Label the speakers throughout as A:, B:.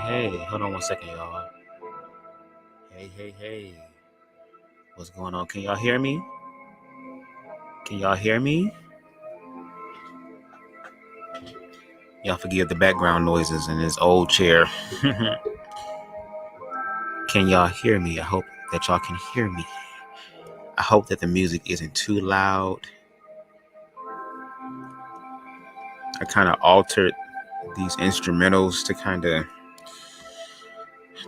A: Hey. Hold on one second, y'all. Hey. What's going on? Can y'all hear me? Y'all forgive the background noises in this old chair. Can y'all hear me? I hope that y'all can hear me. I hope that the music isn't too loud. I kind of altered these instrumentals to kind of,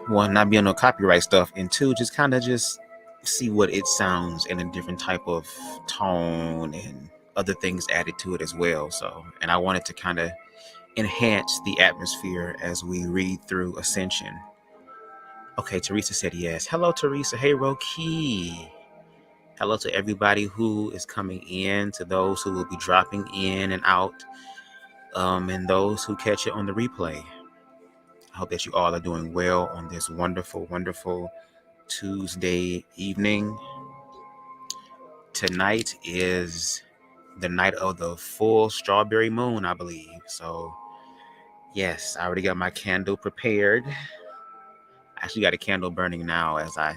A: one, not be on no copyright stuff, and two, just kind of just see what it sounds in a different type of tone and other things added to it as well. So, and I wanted to kind of enhance the atmosphere as we read through Ascension. Okay, Teresa said yes. Hello, Teresa. Hey, Roki. Hello to everybody who is coming in, to those who will be dropping in and out, and those who catch it on the replay. I hope that you all are doing well on this wonderful, wonderful Tuesday evening. Tonight is the night of the full strawberry moon, I believe. So, yes, I already got my candle prepared. I actually got a candle burning now as I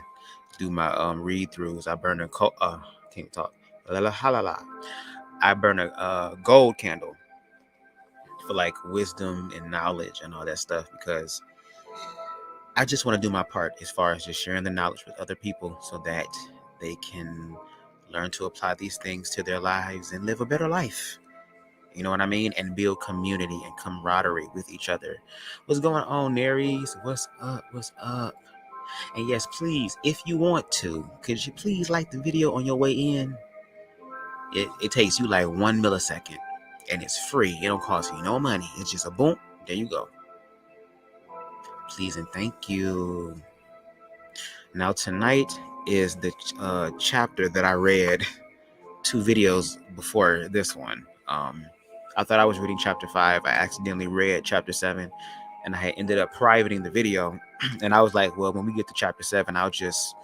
A: do my read-throughs. I burn can't talk. I burn a gold candle for like wisdom and knowledge and all that stuff, because I just want to do my part as far as just sharing the knowledge with other people so that they can learn to apply these things to their lives and live a better life. You know what I mean? And build community and camaraderie with each other. What's going on, Naries? What's up? And yes, please, if you want to, could you please like the video on your way in? It takes you like 1 millisecond. And it's free. It don't cost you no money. It's just a boom. There you go. Please and thank you. Now tonight is the chapter that I read 2 videos before this one. I thought I was reading chapter 5. I accidentally read chapter 7, and I had ended up privating the video. And I was like, well, when we get to chapter 7, I'll just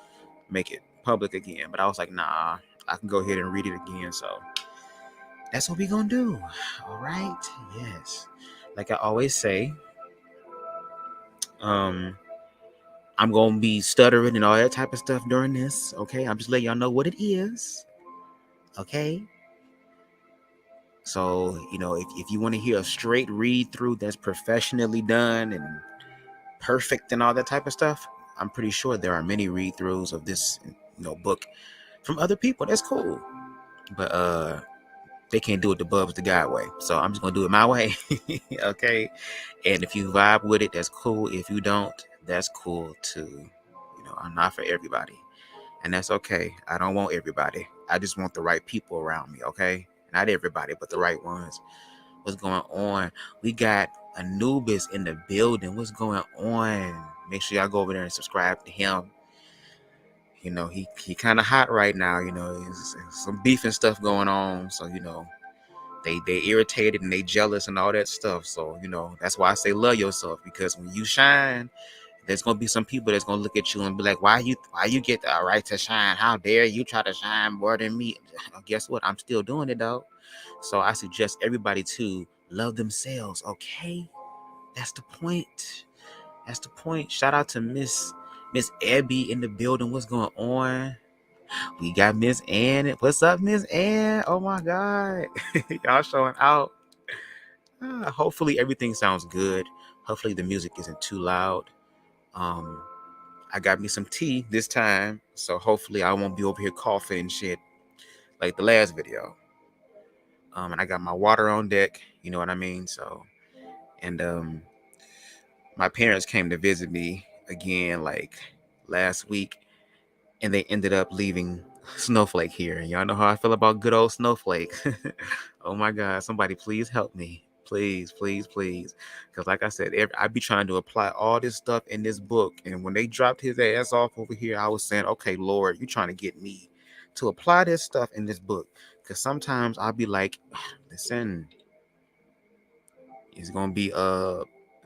A: make it public again. But I was like, nah, I can go ahead and read it again. So that's what we're gonna do. All right. Yes. Like I always say, I'm gonna be stuttering and all that type of stuff during this. Okay. I'm just letting y'all know what it is. Okay. So, if you want to hear a straight read through that's professionally done and perfect and all that type of stuff, I'm pretty sure there are many read throughs of this, book from other people. That's cool. But they can't do it the BubzDaGawd way. So I'm just gonna do it my way. Okay. And if you vibe with it, that's cool. If you don't, that's cool too. I'm not for everybody. And that's okay. I don't want everybody. I just want the right people around me, okay? Not everybody, but the right ones. What's going on? We got Anubis in the building. What's going on? Make sure y'all go over there and subscribe to him. He kind of hot right now. There's some beef and stuff going on. So, they irritated and they jealous and all that stuff. So, that's why I say love yourself, because when you shine, there's gonna be some people that's gonna look at you and be like, why you get the right to shine? How dare you try to shine more than me? Guess what? I'm still doing it though. So I suggest everybody to love themselves, okay? That's the point. Shout out to Miss Abby in the building. What's going on? We got Miss Ann. What's up, Miss Ann? Oh my God. Y'all showing out. Hopefully everything sounds good. Hopefully the music isn't too loud. I got me some tea this time, so hopefully I won't be over here coughing and shit like the last video. And I got my water on deck, you know what I mean? So, and my parents came to visit me again like last week, and they ended up leaving Snowflake here, and y'all know how I feel about good old Snowflake. Oh my God, somebody please help me. Please, please, please. Because like I said, I be trying to apply all this stuff in this book. And when they dropped his ass off over here, I was saying, okay, Lord, you trying to get me to apply this stuff in this book. Because sometimes I'll be like, listen, it's going to be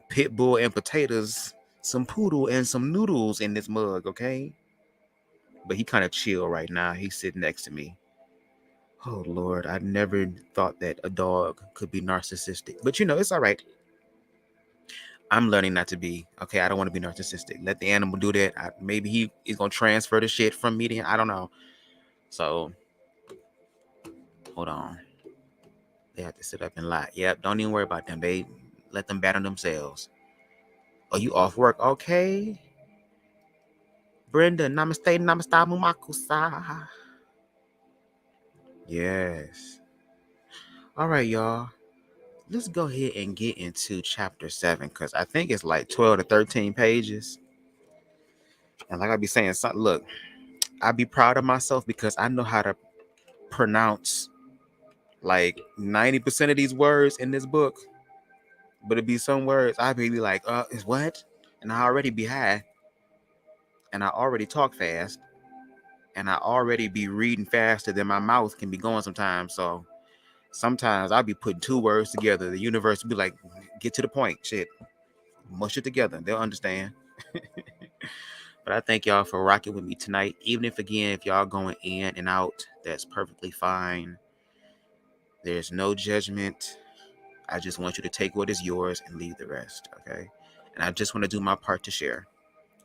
A: pit bull and potatoes, some poodle and some noodles in this mug, okay? But he kind of chill right now. He's sitting next to me. Oh, Lord, I never thought that a dog could be narcissistic. But, it's all right. I'm learning not to be. Okay, I don't want to be narcissistic. Let the animal do that. Maybe he is going to transfer the shit from me to him. I don't know. So, hold on. They have to sit up and lie. Yep, don't even worry about them. They let them bat on themselves. Oh, you off work? Okay. Brenda, namaste, namaste, mumakusa. Yes. All right, y'all. Let's go ahead and get into chapter 7 because I think it's like 12 to 13 pages. And like I be saying, look, I be proud of myself because I know how to pronounce like 90% of these words in this book. But it'd be some words I be like, is what? And I already be high. And I already talk fast. And I already be reading faster than my mouth can be going sometimes. So sometimes I'll be putting two words together. The universe will be like, get to the point. Shit. Mush it together. They'll understand. But I thank y'all for rocking with me tonight. Even if y'all going in and out, that's perfectly fine. There's no judgment. I just want you to take what is yours and leave the rest, okay? And I just want to do my part to share.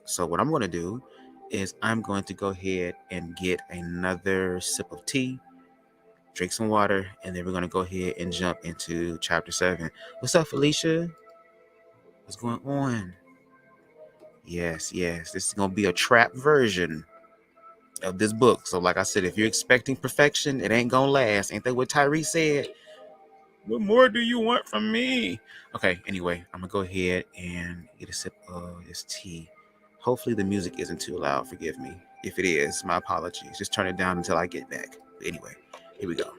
A: So what I'm going to do is I'm going to go ahead and get another sip of tea, drink some water, and then we're going to go ahead and jump into chapter 7. What's up, Felicia? What's going on? Yes. This is going to be a trap version of this book. So like I said, if you're expecting perfection, it ain't going to last. Ain't that what Tyree said? What more do you want from me? Okay, anyway, I'm going to go ahead and get a sip of this tea. Hopefully the music isn't too loud. Forgive me. If it is, my apologies. Just turn it down until I get back. But anyway, here we go.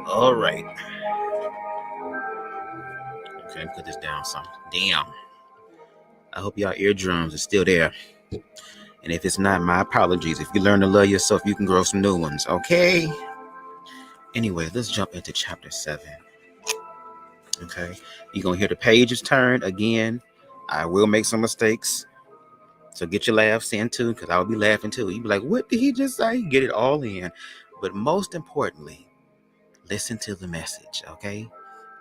A: All right. Okay, put this down some. Damn. I hope y'all eardrums are still there. And if it's not, my apologies. If you learn to love yourself, you can grow some new ones, okay? Anyway, let's jump into chapter 7. Okay? You're going to hear the pages turn again. I will make some mistakes. So get your laughs in too, because I'll be laughing too. You'll be like, what did he just say? Get it all in. But most importantly, listen to the message, okay?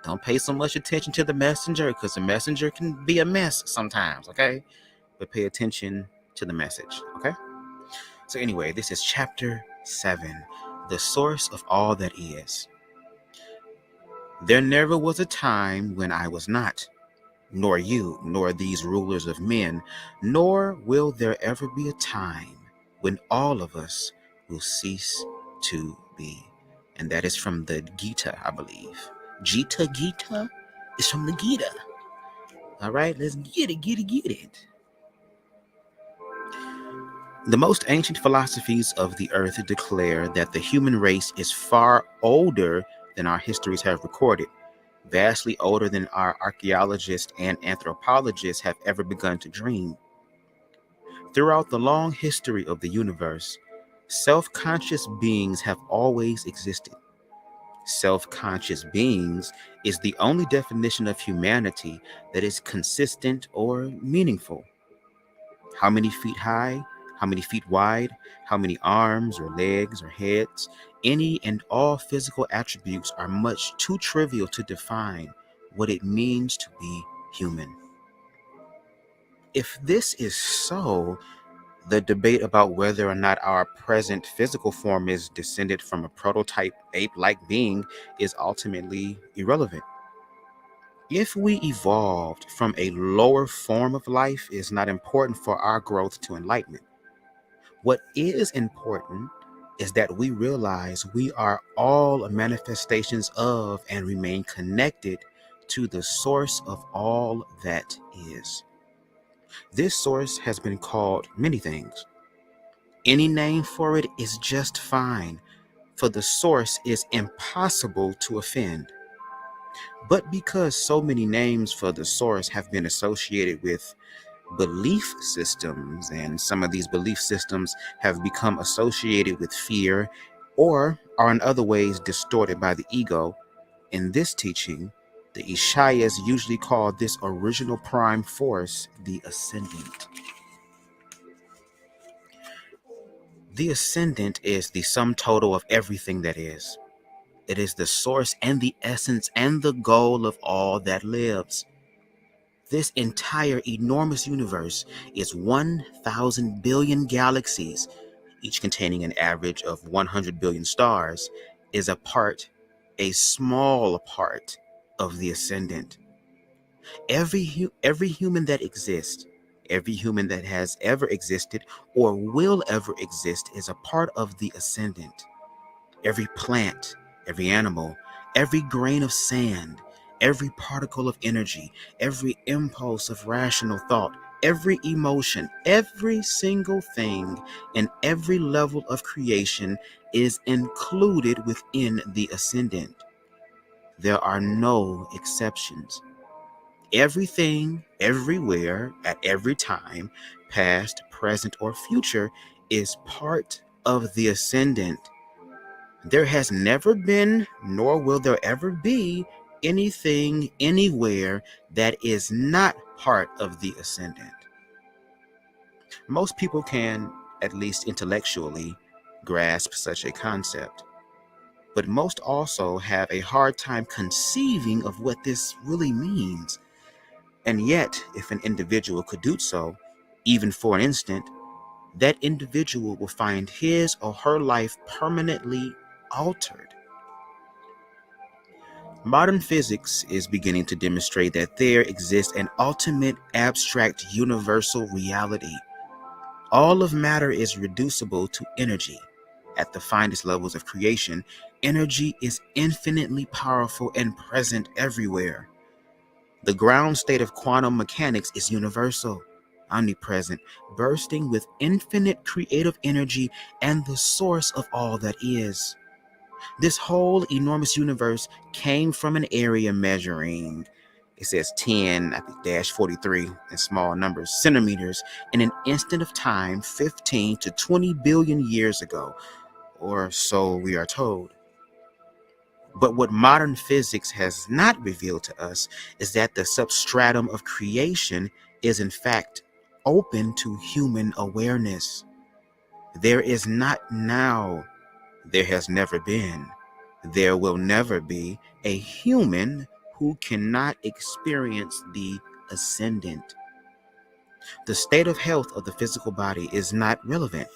A: Don't pay so much attention to the messenger, because the messenger can be a mess sometimes, okay? But pay attention to the message, okay? So anyway, this is chapter 7, the source of all that is. There never was a time when I was not, nor you, nor these rulers of men, nor will there ever be a time when all of us will cease to be. And that is from the Gita, I believe. Gita is from the Gita. All right, let's get it. The most ancient philosophies of the earth declare that the human race is far older than our histories have recorded, vastly older than our archaeologists and anthropologists have ever begun to dream. Throughout the long history of the universe, self-conscious beings have always existed. Self-conscious beings is the only definition of humanity that is consistent or meaningful. How many feet high? How many feet wide? How many arms or legs or heads? Any and all physical attributes are much too trivial to define what it means to be human. If this is so, the debate about whether or not our present physical form is descended from a prototype ape-like being is ultimately irrelevant. If we evolved from a lower form of life is not important for our growth to enlightenment. What is important is that we realize we are all manifestations of and remain connected to the source of all that is. This source has been called many things. Any name for it is just fine, for the source is impossible to offend. But because so many names for the source have been associated with belief systems, and some of these belief systems have become associated with fear or are in other ways distorted by the ego, in this teaching, the Ishayas usually call this original prime force the ascendant. The ascendant is the sum total of everything that is. It is the source and the essence and the goal of all that lives. This entire enormous universe is 1,000 billion galaxies, each containing an average of 100 billion stars, is a small part of the ascendant. Every human that exists, every human that has ever existed or will ever exist is a part of the ascendant. Every plant, every animal, every grain of sand, every particle of energy, every impulse of rational thought, every emotion, every single thing, and every level of creation is included within the ascendant. There are no exceptions. Everything, everywhere, at every time, past, present, or future, is part of the ascendant. There has never been, nor will there ever be, anything anywhere that is not part of the ascendant. Most people can, at least intellectually, grasp such a concept, but most also have a hard time conceiving of what this really means. And yet, if an individual could do so, even for an instant, that individual will find his or her life permanently altered. Modern physics is beginning to demonstrate that there exists an ultimate abstract universal reality. All of matter is reducible to energy. At the finest levels of creation, energy is infinitely powerful and present everywhere. The ground state of quantum mechanics is universal, omnipresent, bursting with infinite creative energy and the source of all that is. This whole enormous universe came from an area measuring, it says 10, I think, dash 43 in small numbers, centimeters, in an instant of time 15 to 20 billion years ago, or so we are told. But what modern physics has not revealed to us is that the substratum of creation is in fact open to human awareness. There is not now, there has never been, there will never be a human who cannot experience the ascendant. The state of health of the physical body is not relevant.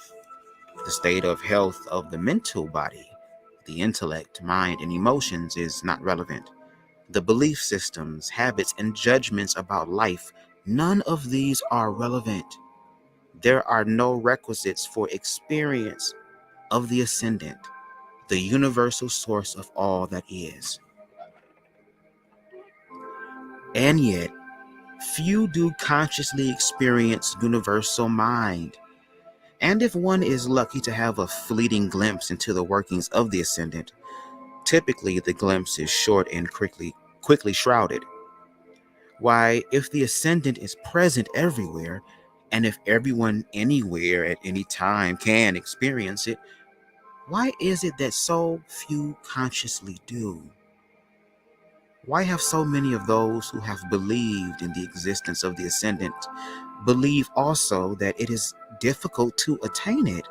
A: The state of health of the mental body, the intellect, mind, and emotions is not relevant. The belief systems, habits, and judgments about life, none of these are relevant. There are no requisites for experience of the ascendant, the universal source of all that is. And yet, few do consciously experience universal mind. And if one is lucky to have a fleeting glimpse into the workings of the ascendant, typically the glimpse is short and quickly shrouded. Why, if the ascendant is present everywhere, and if everyone anywhere at any time can experience it, why is it that so few consciously do? Why have so many of those who have believed in the existence of the ascendant believe also that it is difficult to attain it?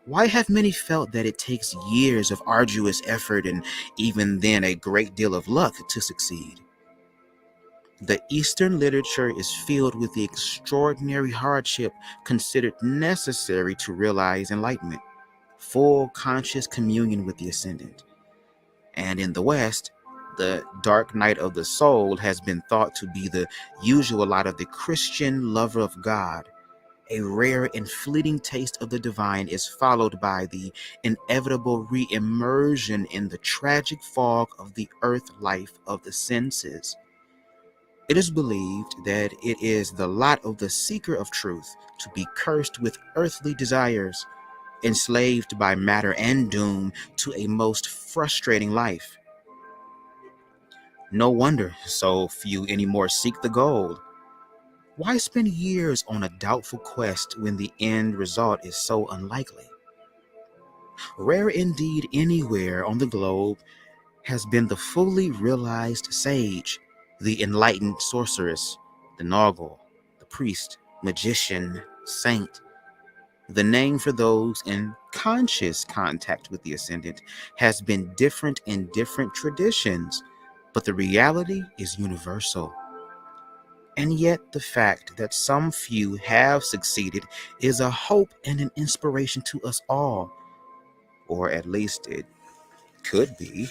A: Why have many felt that it takes years of arduous effort and even then a great deal of luck to succeed? The Eastern literature is filled with the extraordinary hardship considered necessary to realize enlightenment, full conscious communion with the ascendant. And in the West, the dark night of the soul has been thought to be the usual lot of the Christian lover of God. A rare and fleeting taste of the divine is followed by the inevitable re-immersion in the tragic fog of the earth life of the senses. It is believed that it is the lot of the seeker of truth to be cursed with earthly desires, enslaved by matter and doomed to a most frustrating life. No wonder so few anymore seek the goal. Why spend years on a doubtful quest when the end result is so unlikely? Rare indeed anywhere on the globe has been the fully realized sage, the enlightened sorceress, the Noggle, the priest, magician, saint. The name for those in conscious contact with the ascendant has been different in different traditions, but the reality is universal. And yet, the fact that some few have succeeded is a hope and an inspiration to us all, or at least it could be.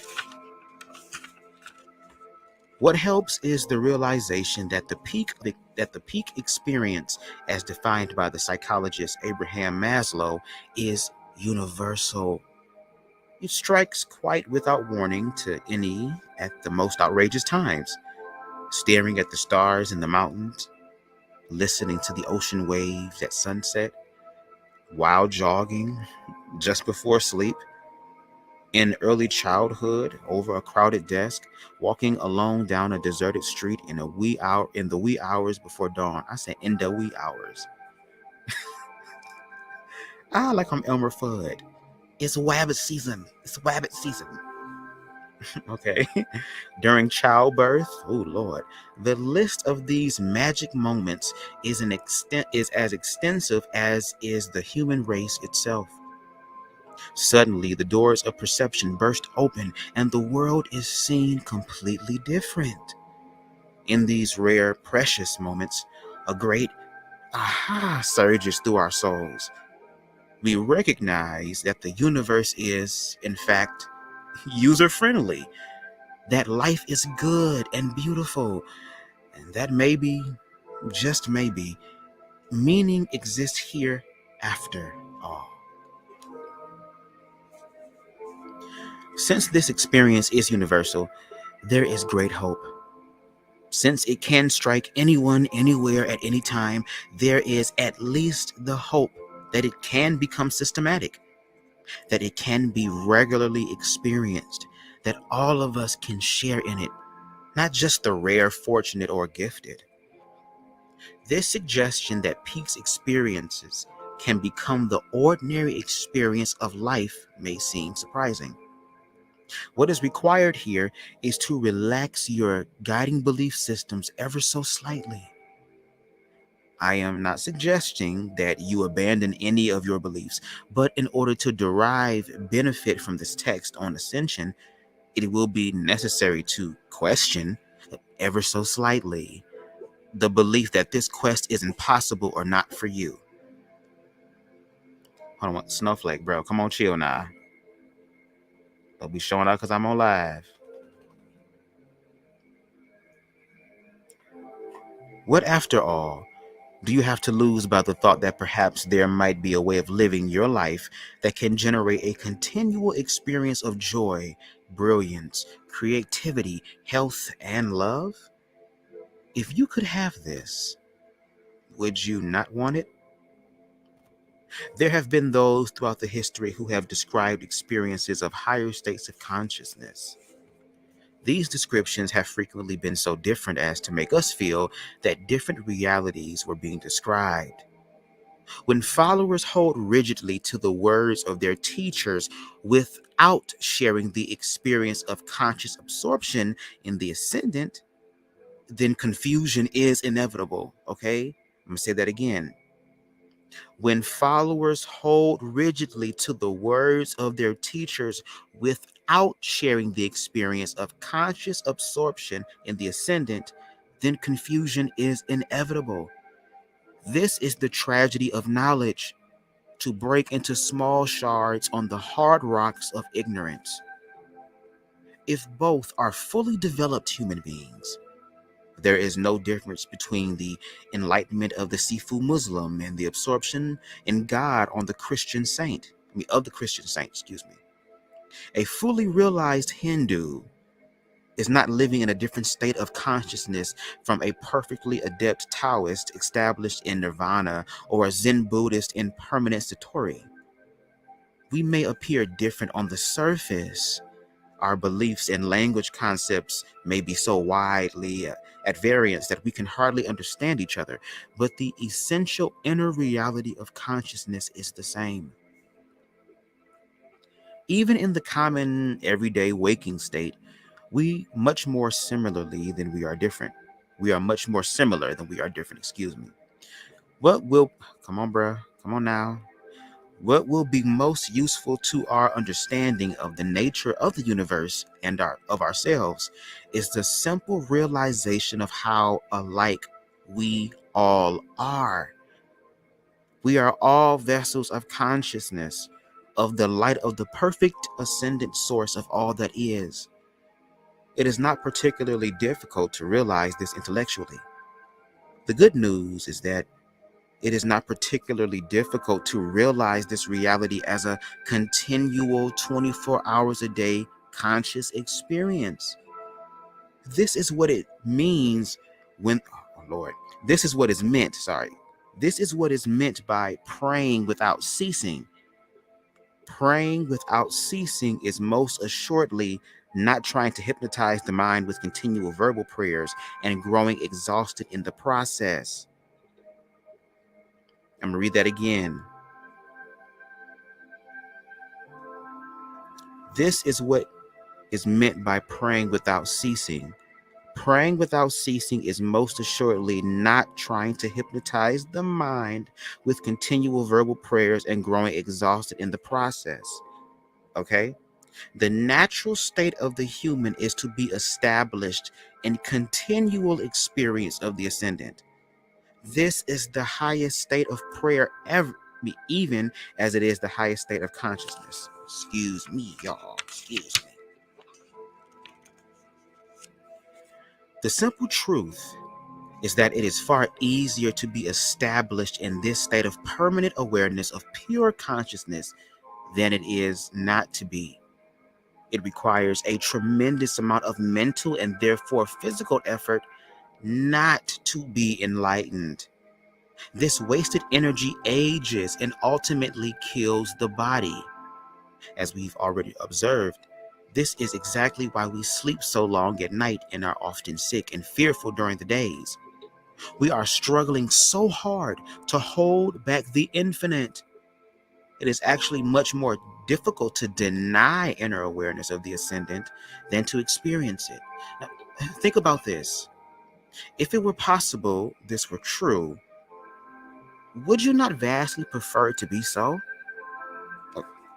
A: What helps is the realization that the peak experience, as defined by the psychologist Abraham Maslow, is universal. It strikes quite without warning to any at the most outrageous times, staring at the stars in the mountains, listening to the ocean waves at sunset, while jogging just before sleep, in early childhood over a crowded desk, walking alone down a deserted street in the wee hours before dawn. I said in the wee hours. Like I'm Elmer Fudd. It's wabbit season. It's wabbit season. Okay. During childbirth, oh Lord, the list of these magic moments is as extensive as is the human race itself. Suddenly, the doors of perception burst open, and the world is seen completely different. In these rare, precious moments, a great aha surges through our souls. We recognize that the universe is, in fact, user friendly, that life is good and beautiful, and that maybe, just maybe, meaning exists here after all. Since this experience is universal, there is great hope. Since it can strike anyone, anywhere, at any time, there is at least the hope that it can become systematic, that it can be regularly experienced, that all of us can share in it, not just the rare, fortunate, or gifted. This suggestion that peaks experiences can become the ordinary experience of life may seem surprising. What is required here is to relax your guiding belief systems ever so slightly. I am not suggesting that you abandon any of your beliefs, but in order to derive benefit from this text on ascension, it will be necessary to question ever so slightly the belief that this quest is impossible or not for you. Hold on, Snowflake, bro. Come on, chill now. Don't be showing up because I'm on live. What, after all, do you have to lose by the thought that perhaps there might be a way of living your life that can generate a continual experience of joy, brilliance, creativity, health, and love? If you could have this, would you not want it? There have been those throughout the history who have described experiences of higher states of consciousness. These descriptions have frequently been so different as to make us feel that different realities were being described. When followers hold rigidly to the words of their teachers without sharing the experience of conscious absorption in the ascendant, then confusion is inevitable. Okay? I'm going to say that again. When followers hold rigidly to the words of their teachers without sharing the experience of conscious absorption in the ascendant, then confusion is inevitable. This is the tragedy of knowledge, to break into small shards on the hard rocks of ignorance. If both are fully developed human beings, there is no difference between the enlightenment of the Sifu Muslim and the absorption in God on the Christian saint. Of the Christian saint, excuse me. A fully realized Hindu is not living in a different state of consciousness from a perfectly adept Taoist established in nirvana or a Zen Buddhist in permanent satori. We may appear different on the surface. Our beliefs and language concepts may be so widely at variance that we can hardly understand each other, but the essential inner reality of consciousness is the same. Even in the common everyday waking state, we much more similarly than we are different. We are much more similar than we are different, excuse me. Come on, bruh, come on now. What will be most useful to our understanding of the nature of the universe and of ourselves is the simple realization of how alike we all are. We are all vessels of consciousness, of the light of the perfect ascendant source of all that is. It is not particularly difficult to realize this intellectually. The good news is that it is not particularly difficult to realize this reality as a continual 24 hours a day conscious experience. This is what it means this is what is meant, This is what is meant by praying without ceasing. Praying without ceasing is most assuredly not trying to hypnotize the mind with continual verbal prayers and growing exhausted in the process. I'm going to read that again. This is what is meant by praying without ceasing. Praying without ceasing is most assuredly not trying to hypnotize the mind with continual verbal prayers and growing exhausted in the process. Okay? The natural state of the human is to be established in continual experience of the ascendant. This is the highest state of prayer ever, even as it is the highest state of consciousness. Excuse me, y'all. Excuse me. The simple truth is that it is far easier to be established in this state of permanent awareness of pure consciousness than it is not to be. It requires a tremendous amount of mental and therefore physical effort not to be enlightened. This wasted energy ages and ultimately kills the body. As we've already observed, this is exactly why we sleep so long at night and are often sick and fearful during the days. We are struggling so hard to hold back the infinite. It is actually much more difficult to deny inner awareness of the ascendant than to experience it. Now, think about this. If it were possible, this were true, would you not vastly prefer it to be so?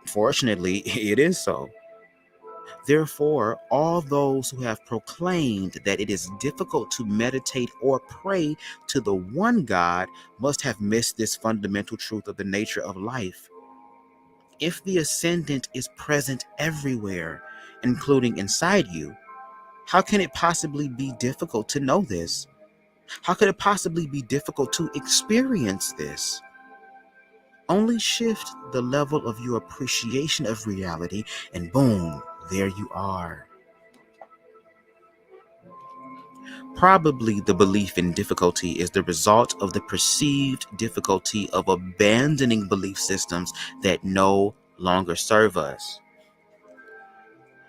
A: Fortunately, it is so. Therefore, all those who have proclaimed that it is difficult to meditate or pray to the one God must have missed this fundamental truth of the nature of life. If the ascendant is present everywhere, including inside you, how can it possibly be difficult to know this? How could it possibly be difficult to experience this? Only shift the level of your appreciation of reality, and boom, there you are. Probably the belief in difficulty is the result of the perceived difficulty of abandoning belief systems that no longer serve us.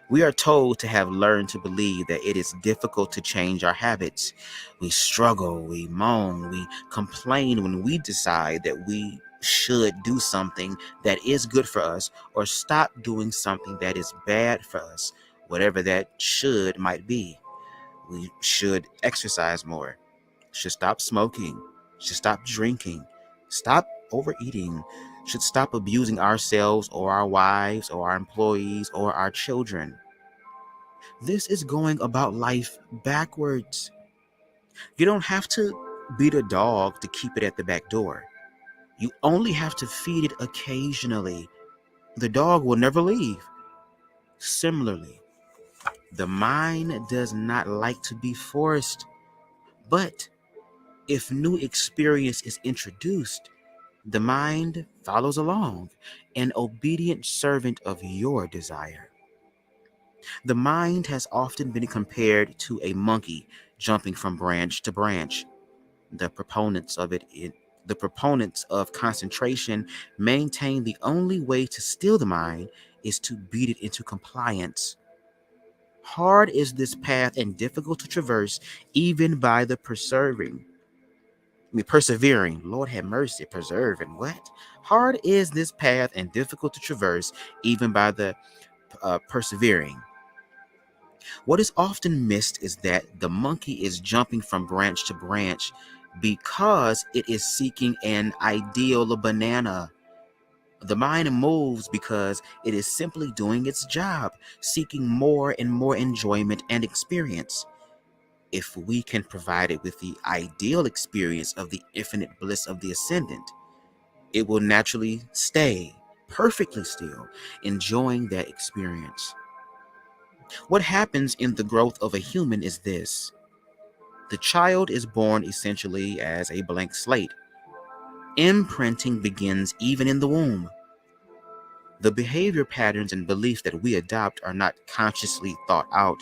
A: We are told to have learned to believe that it is difficult to change our habits. We struggle, we moan, we complain when we decide that we should do something that is good for us or stop doing something that is bad for us, whatever that should might be. We should exercise more, should stop smoking, should stop drinking, stop overeating, should stop abusing ourselves or our wives or our employees or our children. This is going about life backwards. You don't have to beat a dog to keep it at the back door. You only have to feed it occasionally. The dog will never leave. Similarly, the mind does not like to be forced. But if new experience is introduced, the mind follows along, an obedient servant of your desire. The mind has often been compared to a monkey jumping from branch to branch. The proponents of the proponents of concentration maintain the only way to still the mind is to beat it into compliance. Hard is this path and difficult to traverse even by the persevering. Lord have mercy, preserving. What? Hard is this path and difficult to traverse even by the persevering. What is often missed is that the monkey is jumping from branch to branch because it is seeking an ideal banana. The mind moves because it is simply doing its job, seeking more and more enjoyment and experience. If we can provide it with the ideal experience of the infinite bliss of the ascendant, it will naturally stay perfectly still, enjoying that experience. What happens in the growth of a human is this: the child is born essentially as a blank slate. Imprinting begins even in the womb. The behavior patterns and beliefs that we adopt are not consciously thought out.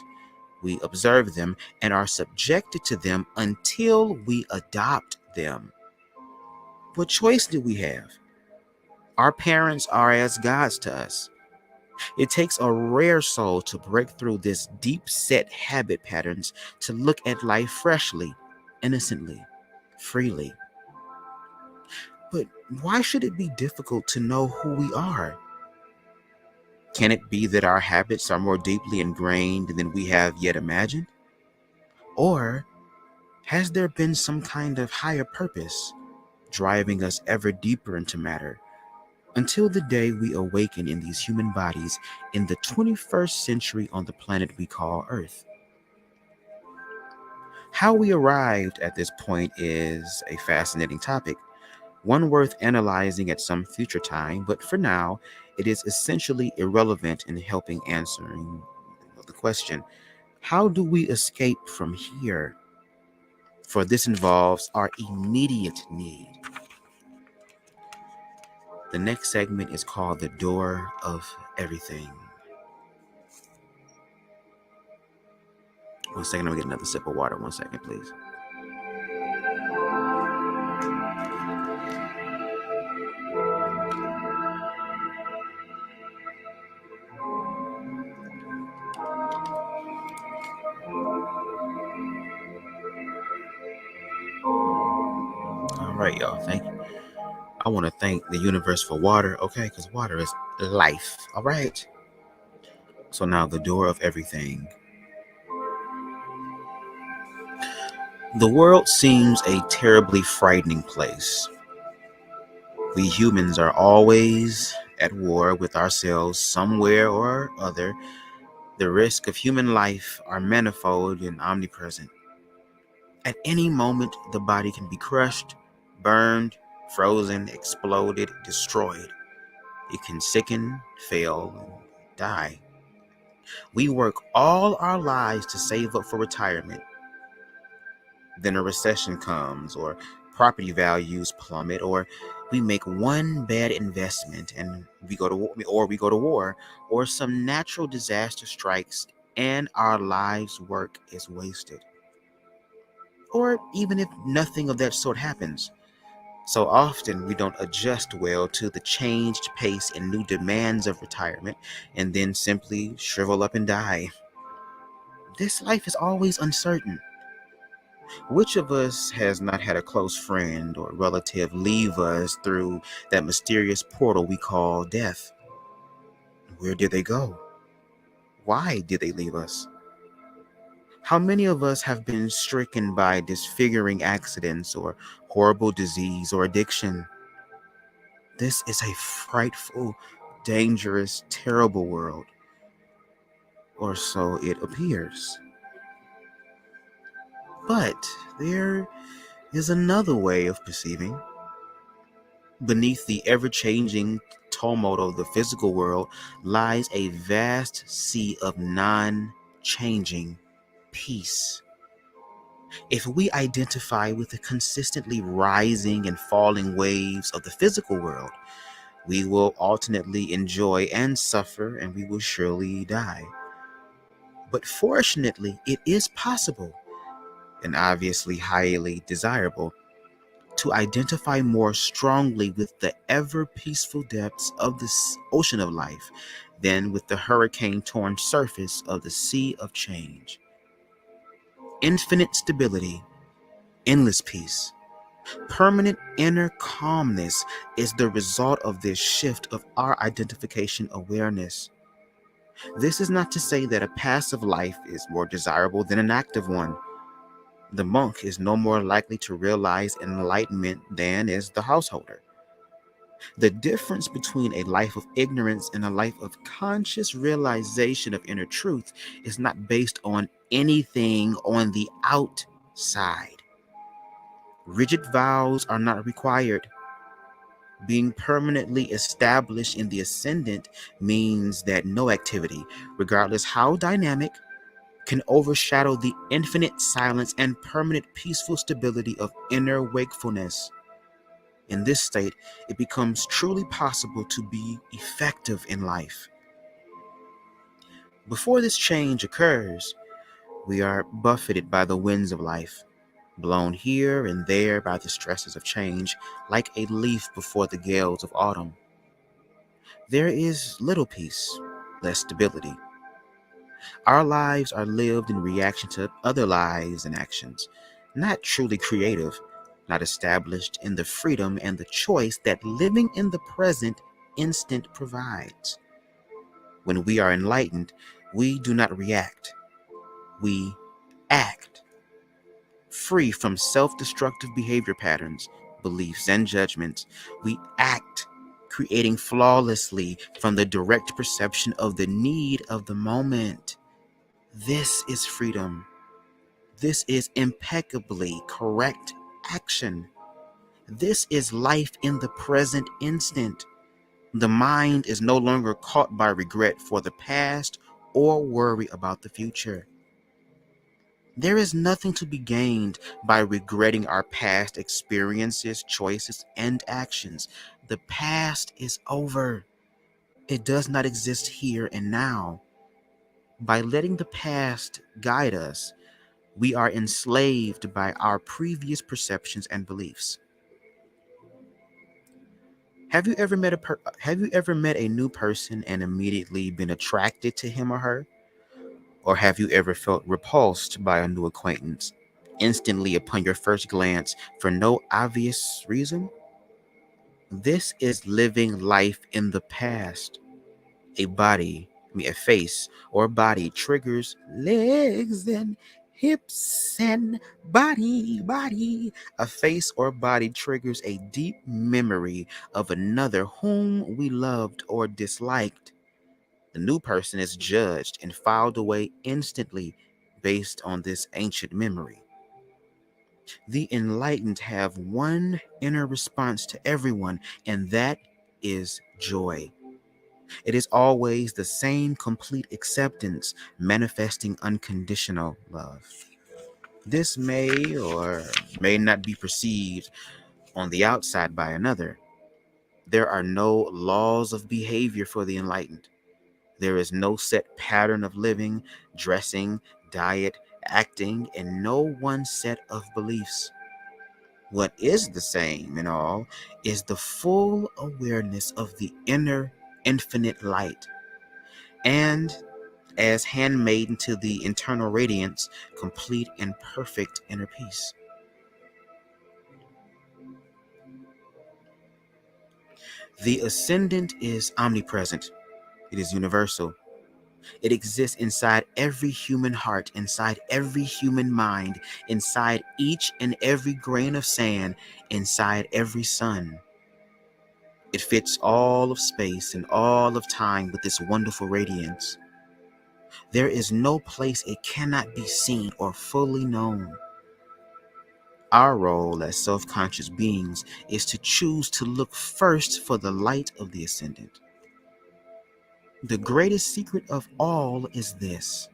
A: We observe them and are subjected to them until we adopt them. What choice do we have? Our parents are as gods to us. It takes a rare soul to break through this deep set habit patterns to look at life freshly, innocently, freely. But why should it be difficult to know who we are? Can it be that our habits are more deeply ingrained than we have yet imagined? Or has there been some kind of higher purpose driving us ever deeper into matter until the day we awaken in these human bodies in the 21st century on the planet we call Earth? How we arrived at this point is a fascinating topic, one worth analyzing at some future time, but for now, it is essentially irrelevant in helping answering the question: how do we escape from here? For this involves our immediate need. The next segment is called The Door of Everything. One second, I'm gonna get another sip of water. One second, please. All right, y'all. Thank you. I want to thank the universe for water, okay? Because water is life, all right? So now, the door of everything. The world seems a terribly frightening place. We humans are always at war with ourselves somewhere or other. The risks of human life are manifold and omnipresent. At any moment, the body can be crushed, burned, frozen, exploded, destroyed. It can sicken, fail, and die. We work all our lives to save up for retirement. Then a recession comes, or property values plummet, or we make one bad investment and we go to war, or some natural disaster strikes and our lives' work is wasted. or even if nothing of that sort happens. So often we don't adjust well to the changed pace and new demands of retirement and then simply shrivel up and die. This life is always uncertain. Which of us has not had a close friend or relative leave us through that mysterious portal we call death? Where did they go? Why did they leave us? How many of us have been stricken by disfiguring accidents or horrible disease or addiction? This is a frightful, dangerous, terrible world, or so it appears. But there is another way of perceiving. Beneath the ever-changing tumult of the physical world lies a vast sea of non-changing peace. If we identify with the consistently rising and falling waves of the physical world, we will alternately enjoy and suffer, and we will surely die. But fortunately, it is possible, and obviously highly desirable, to identify more strongly with the ever peaceful depths of this ocean of life than with the hurricane-torn surface of the sea of change. Infinite stability, endless peace, permanent inner calmness is the result of this shift of our identification awareness. This is not to say that a passive life is more desirable than an active one. The monk is no more likely to realize enlightenment than is the householder. The difference between a life of ignorance and a life of conscious realization of inner truth is not based on anything on the outside. Rigid vows are not required. Being permanently established in the ascendant means that no activity, regardless how dynamic, can overshadow the infinite silence and permanent peaceful stability of inner wakefulness. In this state, it becomes truly possible to be effective in life. Before this change occurs, we are buffeted by the winds of life, blown here and there by the stresses of change, like a leaf before the gales of autumn. There is little peace, less stability. Our lives are lived in reaction to other lives and actions, not truly creative, not established in the freedom and the choice that living in the present instant provides. When we are enlightened, we do not react, we act, free from self-destructive behavior patterns, beliefs, and judgments. We act, creating flawlessly from the direct perception of the need of the moment. This is freedom. This is impeccably correct action. This is life in the present instant. The mind is no longer caught by regret for the past or worry about the future. There is nothing to be gained by regretting our past experiences, choices, and actions. The past is over. It does not exist here and now. By letting the past guide us, we are enslaved by our previous perceptions and beliefs. Have you ever met a new person and immediately been attracted to him or her? Or have you ever felt repulsed by a new acquaintance instantly upon your first glance for no obvious reason? This is living life in the past. A face or body triggers legs and hips and body. A face or body triggers a deep memory of another whom we loved or disliked. The new person is judged and filed away instantly based on this ancient memory. The enlightened have one inner response to everyone, and that is joy. It is always the same complete acceptance, manifesting unconditional love. This may or may not be perceived on the outside by another. There are no laws of behavior for the enlightened. There is no set pattern of living, dressing, diet, acting in no one set of beliefs. What is the same in all is the full awareness of the inner infinite light, and as handmaiden to the internal radiance, complete and perfect inner peace. The ascendant is omnipresent. It is universal. It exists inside every human heart, inside every human mind, inside each and every grain of sand, inside every sun. It fits all of space and all of time with its wonderful radiance. There is no place it cannot be seen or fully known. Our role as self-conscious beings is to choose to look first for the light of the ascendant. The greatest secret of all is this: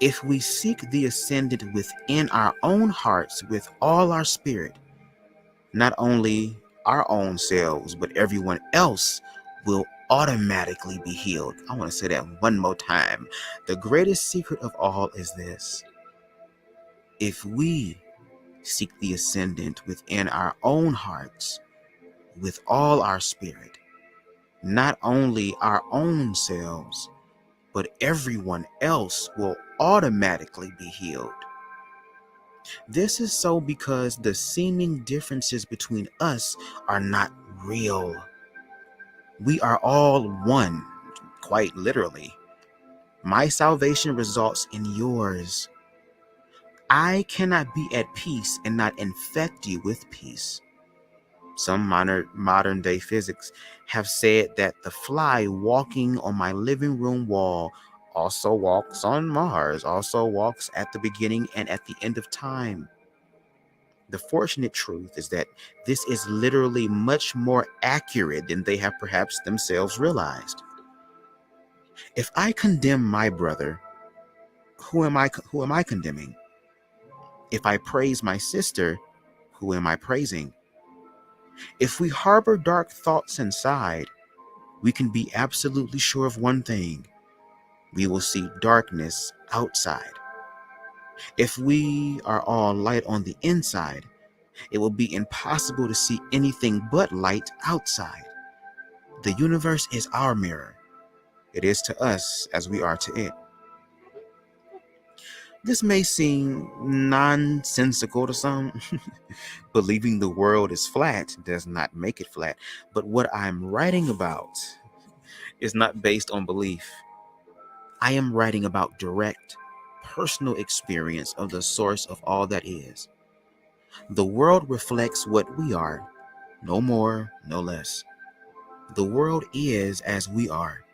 A: if we seek the ascendant within our own hearts with all our spirit, not only our own selves, but everyone else will automatically be healed. I want to say that one more time. The greatest secret of all is this: if we seek the ascendant within our own hearts with all our spirit, not only our own selves, but everyone else will automatically be healed. This is so because the seeming differences between us are not real. We are all one, quite literally. My salvation results in yours. I cannot be at peace and not infect you with peace. Some modern day physics have said that the fly walking on my living room wall also walks on Mars, also walks at the beginning and at the end of time. The fortunate truth is that this is literally much more accurate than they have perhaps themselves realized. If I condemn my brother, who am I condemning? If I praise my sister, who am I praising? If we harbor dark thoughts inside, we can be absolutely sure of one thing: we will see darkness outside. If we are all light on the inside, it will be impossible to see anything but light outside. The universe is our mirror. It is to us as we are to it. This may seem nonsensical to some. Believing the world is flat does not make it flat. But what I'm writing about is not based on belief. I am writing about direct, personal experience of the source of all that is. The world reflects what we are, no more, no less. The world is as we are.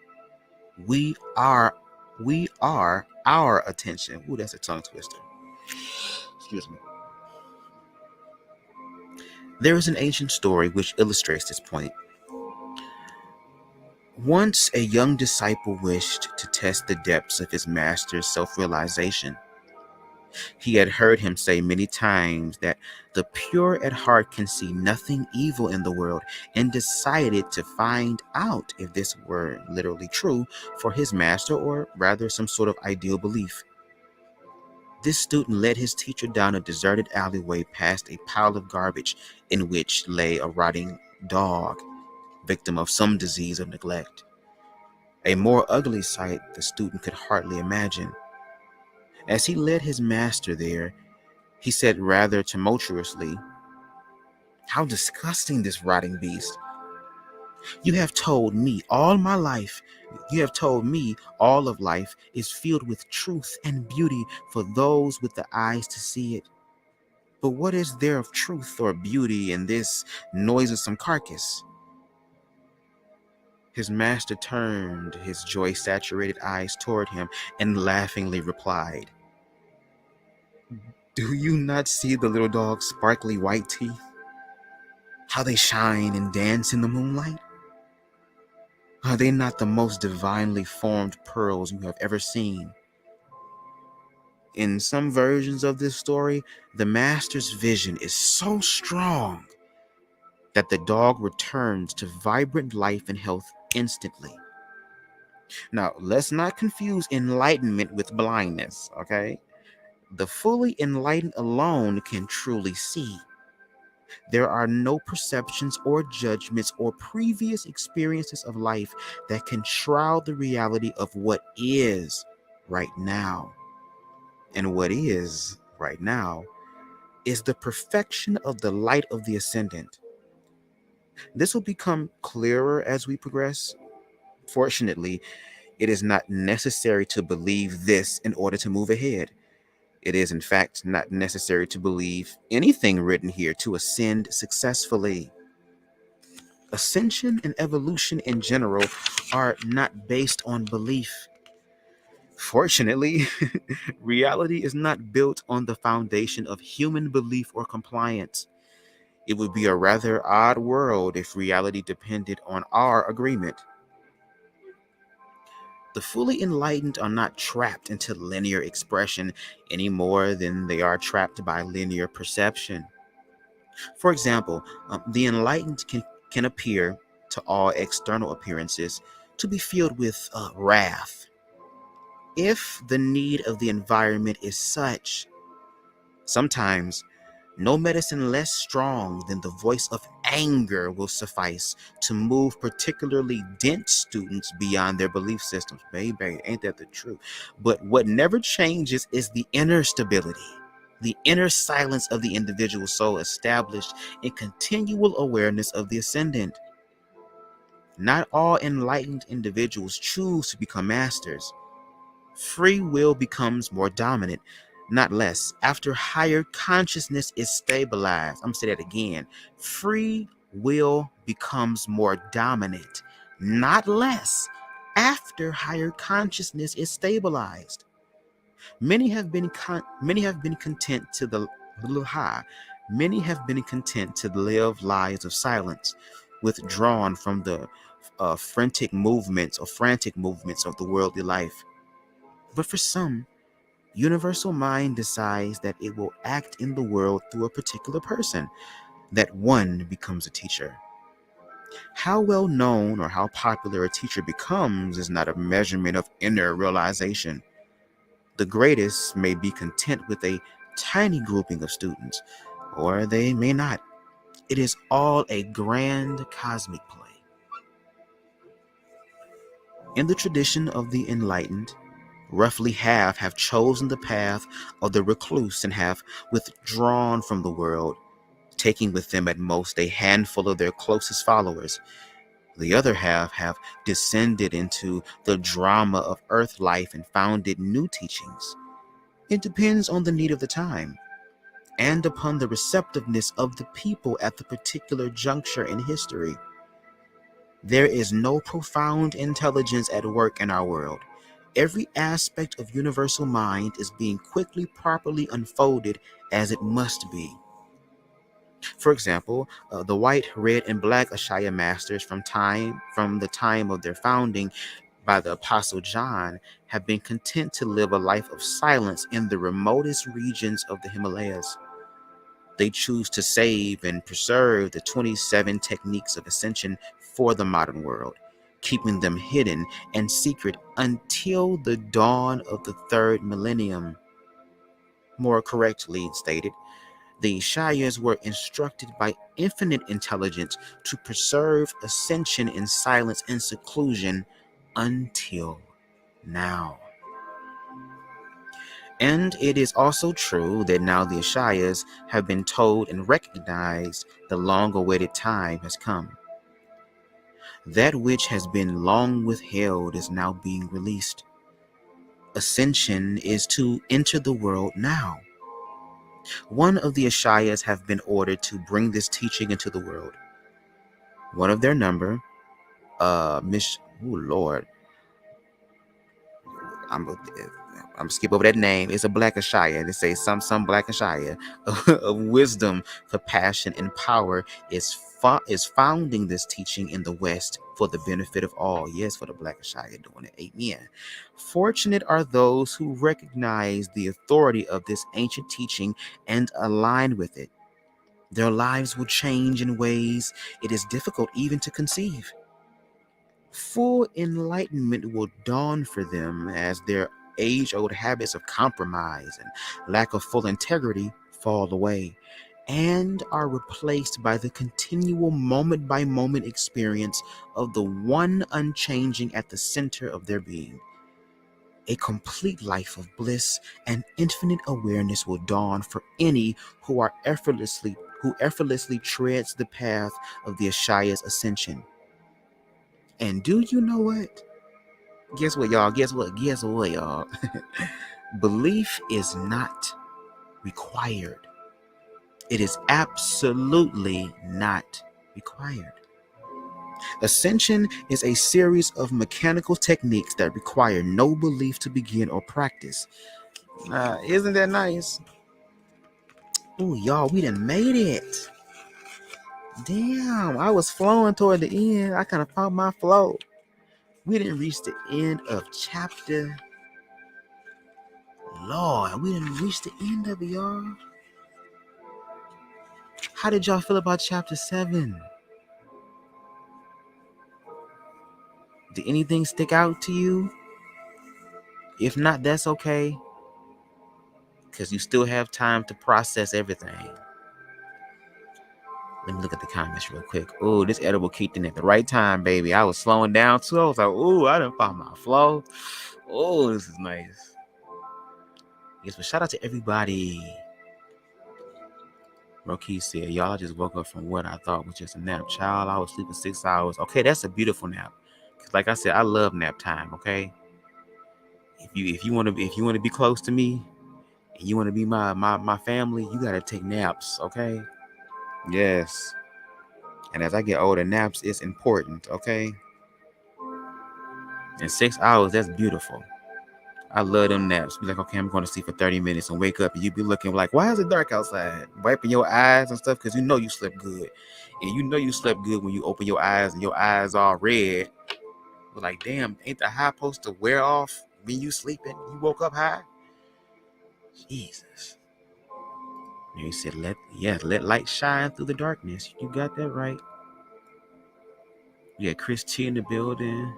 A: We are our attention. Ooh, that's a tongue twister. Excuse me. There is an ancient story which illustrates this point. Once a young disciple wished to test the depths of his master's self-realization. He had heard him say many times that the pure at heart can see nothing evil in the world, and decided to find out if this were literally true for his master, or rather some sort of ideal belief. This student led his teacher down a deserted alleyway past a pile of garbage in which lay a rotting dog, victim of some disease of neglect. A more ugly sight the student could hardly imagine. As he led his master there, he said rather tumultuously, "How disgusting this rotting beast! You have told me all my life, you have told me all of life is filled with truth and beauty for those with the eyes to see it. But what is there of truth or beauty in this noisome carcass?" His master turned his joy-saturated eyes toward him and laughingly replied, "Do you not see the little dog's sparkly white teeth? How they shine and dance in the moonlight? Are they not the most divinely formed pearls you have ever seen?" In some versions of this story, the master's vision is so strong that the dog returns to vibrant life and health instantly. Now, let's not confuse enlightenment with blindness, okay? The fully enlightened alone can truly see. There are no perceptions or judgments or previous experiences of life that can shroud the reality of what is right now. And what is right now is the perfection of the light of the ascendant. This will become clearer as we progress. Fortunately, it is not necessary to believe this in order to move ahead. It is, in fact, not necessary to believe anything written here to ascend successfully. Ascension and evolution in general are not based on belief. Fortunately, reality is not built on the foundation of human belief or compliance. It would be a rather odd world if reality depended on our agreement. The fully enlightened are not trapped into linear expression any more than they are trapped by linear perception. For example, the enlightened can appear to all external appearances to be filled with wrath. If the need of the environment is such, sometimes no medicine less strong than the voice of anger will suffice to move particularly dense students beyond their belief systems. Baby, ain't that the truth? But what never changes is the inner stability, the inner silence of the individual soul established in continual awareness of the ascendant. Not all enlightened individuals choose to become masters. Free will becomes more dominant, not less, after higher consciousness is stabilized. I'm going to say that again. Free will becomes more dominant, not less, after higher consciousness is stabilized. Many have been content to the little high. Many have been content to live lives of silence, withdrawn from the frantic movements of the worldly life. But for some, universal mind decides that it will act in the world through a particular person. That one becomes a teacher. How well known or how popular a teacher becomes is not a measurement of inner realization. The greatest may be content with a tiny grouping of students, or they may not. It is all a grand cosmic play. In the tradition of the enlightened, roughly half have chosen the path of the recluse and have withdrawn from the world, taking with them at most a handful of their closest followers. The other half have descended into the drama of earth life and founded new teachings. It depends on the need of the time and upon the receptiveness of the people at the particular juncture in history. There is no profound intelligence at work in our world. Every aspect of universal mind is being quickly, properly unfolded as it must be. For example, the white, red, and black Ashaya masters from the time of their founding by the Apostle John have been content to live a life of silence in the remotest regions of the Himalayas. They choose to save and preserve the 27 techniques of ascension for the modern world, keeping them hidden and secret until the dawn of the third millennium. More correctly stated, the Shayas were instructed by infinite intelligence to preserve ascension in silence and seclusion until now. And it is also true that now the Ashayas have been told and recognized the long-awaited time has come. That which has been long withheld is now being released. Ascension is to enter the world now. One of the Ashayas have been ordered to bring this teaching into the world. One of their number, Lord, I'm skip over that name. It's a black Ashaya. They say some black Ashaya of wisdom, compassion, and power is founding this teaching in the West for the benefit of all. Yes, for the black Ashaya doing it. Amen. Fortunate are those who recognize the authority of this ancient teaching and align with it. Their lives will change in ways it is difficult even to conceive. Full enlightenment will dawn for them as their age-old habits of compromise and lack of full integrity fall away and are replaced by the continual moment-by-moment experience of the one unchanging at the center of their being. A complete life of bliss and infinite awareness will dawn for any who effortlessly treads the path of the Ashia's ascension. And do you know what? Guess what, y'all? Guess what, y'all? Belief is not required. It is absolutely not required. Ascension is a series of mechanical techniques that require no belief to begin or practice. Isn't that nice? Ooh, y'all, we done made it. Damn, I was flowing toward the end. I kind of found my flow. We didn't reach the end of chapter. Lord, we didn't reach the end of it, y'all. How did y'all feel about chapter 7? Did anything stick out to you? If not, that's okay, because you still have time to process everything. Let me look at the comments real quick. Oh, this edible kicked in at the right time, baby. I was slowing down too. I was like, oh, I done found my flow. Oh, this is nice. Yes, but shout out to everybody. Rocky said, y'all, I just woke up from what I thought was just a nap. Child, I was sleeping 6 hours. Okay, that's a beautiful nap. Cause like I said, I love nap time, okay? If you wanna be close to me and you wanna be my family, you gotta take naps, okay? Yes. And as I get older, naps is important, okay? And 6 hours, that's beautiful. I love them naps. Be like, okay, I'm going to sleep for 30 minutes and wake up and you be looking like, why is it dark outside? Wiping your eyes and stuff because you know you slept good. And you know you slept good when you open your eyes and your eyes all red. But like, damn, ain't the high supposed to wear off when you sleeping? You woke up high? Jesus. And he said, let light shine through the darkness. You got that right. Yeah, Chris T in the building.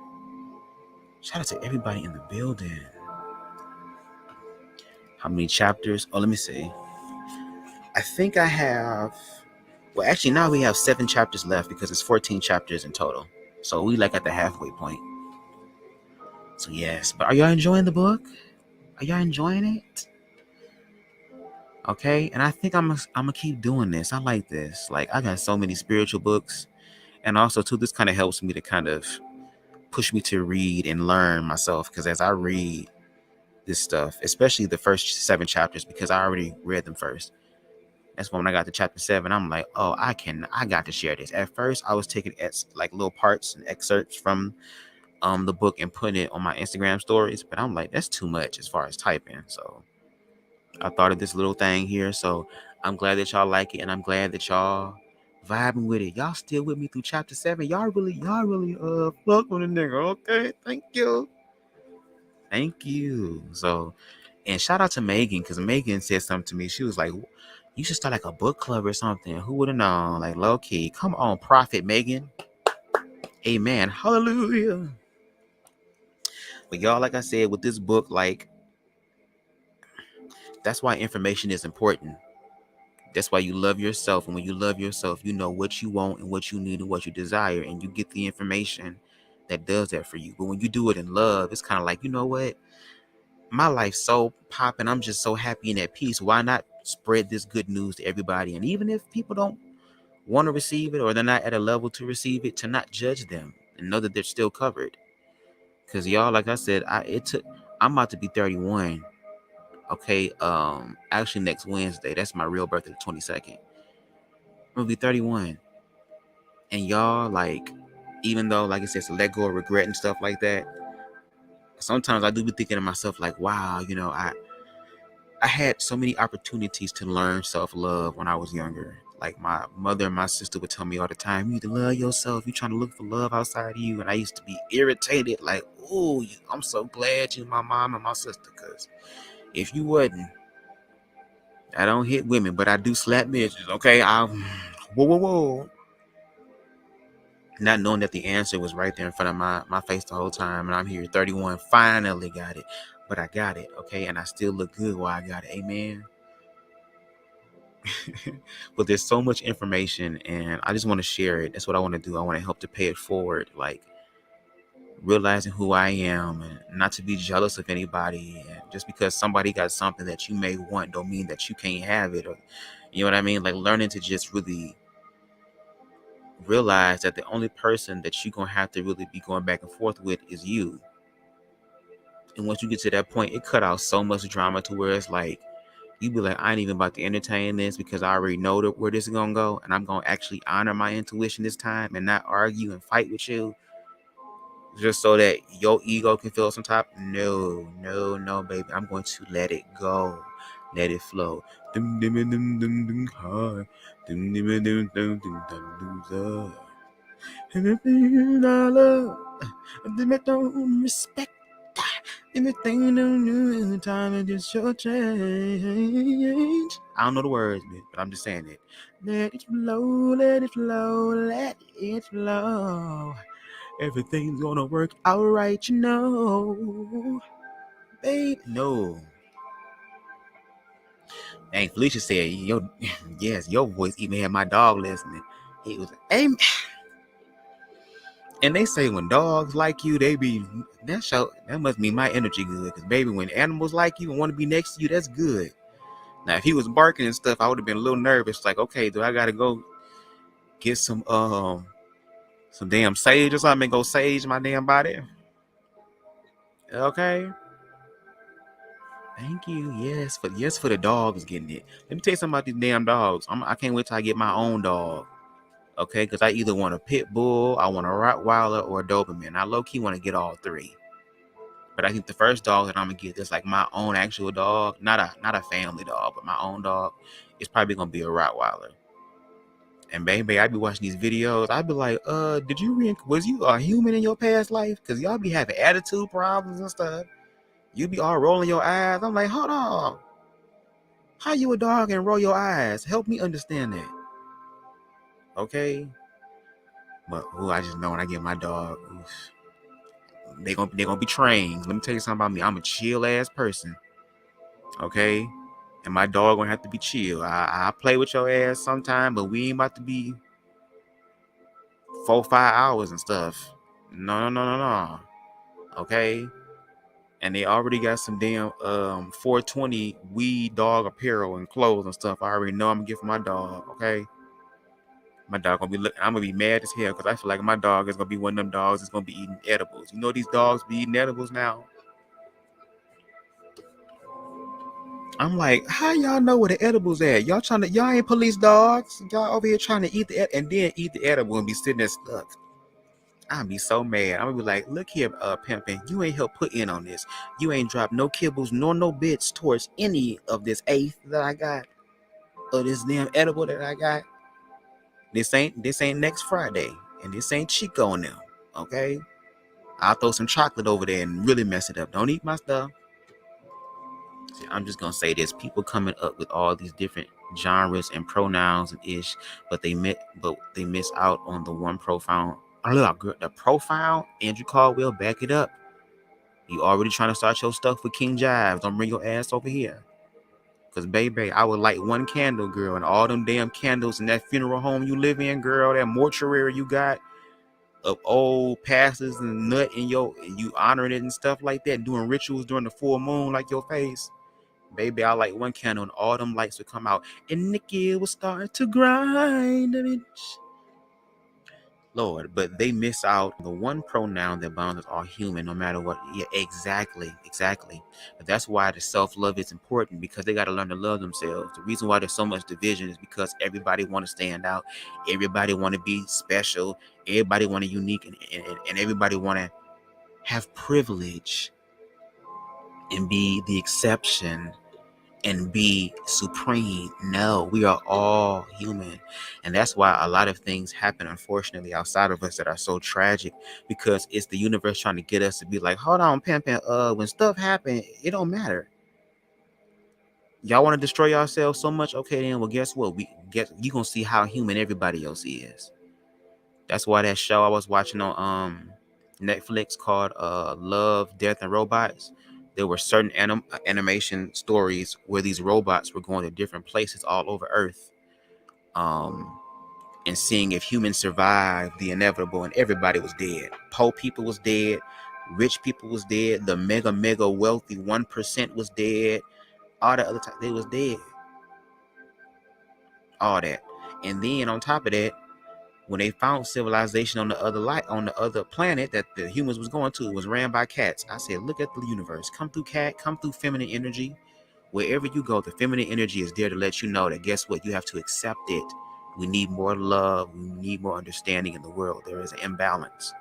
A: Shout out to everybody in the building. How many chapters? Oh, let me see. I think I have... Well, actually, now we have 7 chapters left because it's 14 chapters in total. So we like at the halfway point. So yes, but are y'all enjoying the book? Are y'all enjoying it? Okay, and I think I'm gonna keep doing this. I like this. Like, I got so many spiritual books, and also too, this kind of helps me to kind of push me to read and learn myself. Because as I read this stuff, especially the first 7 chapters, because I already read them first. That's when I got to chapter 7, I'm like, oh, I got to share this. At first, I was taking like little parts and excerpts from the book and putting it on my Instagram stories, but I'm like, that's too much as far as typing. So I thought of this little thing here. So I'm glad that y'all like it, and I'm glad that y'all vibing with it. Y'all still with me through chapter 7. Y'all really fuck with a nigga. Okay, thank you. So, and shout out to Megan, because Megan said something to me. She was like, you should start like a book club or something. Who would have known? Like, low key. Come on, prophet Megan. Amen. Hallelujah. But y'all, like I said, with this book, like, that's why information is important. That's why you love yourself. And when you love yourself, you know what you want and what you need and what you desire. And you get the information that does that for you. But when you do it in love, it's kind of like, you know what? My life's so popping. I'm just so happy and at peace. Why not spread this good news to everybody? And even if people don't want to receive it or they're not at a level to receive it, to not judge them and know that they're still covered. Because y'all, like I said, I'm about to be 31. Okay, actually next Wednesday. That's my real birthday, the 22nd. I'm gonna be 31. And y'all, like, even though, like I said, to let go of regret and stuff like that, sometimes I do be thinking to myself, like, wow, you know, I had so many opportunities to learn self-love when I was younger. Like, my mother and my sister would tell me all the time, you need to love yourself. You're trying to look for love outside of you. And I used to be irritated, like, oh, I'm so glad you're my mom and my sister, because if you wasn't, I don't hit women, but I do slap bitches, okay? Whoa. Not knowing that the answer was right there in front of my face the whole time. And I'm here, 31, finally got it. but I got it, okay? And I still look good while I got it. Amen. But there's so much information, and I just want to share it. That's what I want to do. I want to help to pay it forward, like realizing who I am and not to be jealous of anybody. And just because somebody got something that you may want don't mean that you can't have it. Or, you know what I mean? Like learning to just really realize that the only person that you're going to have to really be going back and forth with is you. And once you get to that point, it cut out so much drama to where it's like, you be like, I ain't even about to entertain this because I already know where this is going to go. And I'm going to actually honor my intuition this time and not argue and fight with you just so that your ego can feel some type. No, no, no, baby. I'm going to let it go. Let it flow. Everything I love, don't respect. Everything new time and just your change. I don't know the words, but I'm just saying it. Let it flow, let it flow, let it flow. Everything's gonna work out right, you know. Babe, no. Dang, Felicia said, yes, your voice even had my dog listening. He was, hey, and they say when dogs like you, that must mean my energy good. Cause baby, when animals like you and want to be next to you, that's good. Now, if he was barking and stuff, I would have been a little nervous. Like, okay, do I gotta go get some damn sage or something and go sage my damn body? Okay. Thank you. Yes, for the dogs getting it. Let me tell you something about these damn dogs. I can't wait till I get my own dog. Okay, because I either want a pit bull, I want a Rottweiler, or a Doberman. I low key want to get all three. But I think the first dog that I'm gonna get that's like my own actual dog, not a family dog, but my own dog, is probably gonna be a Rottweiler. And baby, I be watching these videos. I be like, was you a human in your past life? Cause y'all be having attitude problems and stuff. You be all rolling your eyes. I'm like, hold on. How you a dog and roll your eyes? Help me understand that. Okay? But I just know when I get my dog, they gonna be trained. Let me tell you something about me. I'm a chill ass person. Okay? And my dog gonna have to be chill. I play with your ass sometime, but we ain't about to be 4-5 hours and stuff. No. Okay? And they already got some damn 420 weed dog apparel and clothes and stuff. I already know I'm gonna get for my dog. Okay? My dog gonna be looking. I'm gonna be mad as hell because I feel like my dog is gonna be one of them dogs that's gonna be eating edibles. You know these dogs be eating edibles now. I'm like, how y'all know where the edibles at? Y'all ain't police dogs. Y'all over here trying to eat and then eat the edible and be sitting there stuck. I'll be so mad. I'm gonna be like, look here, pimpin', you ain't help put in on this. You ain't dropped no kibbles nor no bits towards any of this eighth that I got or this damn edible that I got. This ain't next Friday, and this ain't Chico and them. Okay, I'll throw some chocolate over there and really mess it up. Don't eat my stuff. See, I'm just gonna say this: people coming up with all these different genres and pronouns and ish, but they miss out on the one profile. The profile, Andrew Caldwell, back it up. You already trying to start your stuff with King Jive. Don't bring your ass over here. Cause baby, I would light one candle, girl, and all them damn candles in that funeral home you live in, girl, that mortuary you got of old pastors and nut in and you honoring it and stuff like that, doing rituals during the full moon like your face. Baby, I light one candle and all them lights would come out. And Nikki will start to grind, bitch. Lord, but they miss out the one pronoun that bonds us all human, no matter what. Yeah, exactly. But that's why the self-love is important, because they got to learn to love themselves. The reason why there's so much division is because everybody want to stand out. Everybody want to be special. Everybody want to unique, and everybody want to have privilege and be the exception and be supreme. No, we are all human. And that's why a lot of things happen, unfortunately, outside of us that are so tragic, because it's the universe trying to get us to be like, hold on, Pimpin', when stuff happen, it don't matter. Y'all want to destroy yourselves so much? Okay, then, well, guess what? You gonna see how human everybody else is. That's why that show I was watching on Netflix called Love, Death, and Robots, there were certain animation stories where these robots were going to different places all over Earth, and seeing if humans survived the inevitable, and everybody was dead. Poor people was dead, rich people was dead, the mega wealthy 1% was dead, all the other they was dead, all that. And then on top of that, when they found civilization on the other planet that the humans was going to, it was ran by cats. I said, look at the universe. Come through cat, come through feminine energy. Wherever you go, the feminine energy is there to let you know that guess what? You have to accept it. We need more love. We need more understanding in the world. There is an imbalance.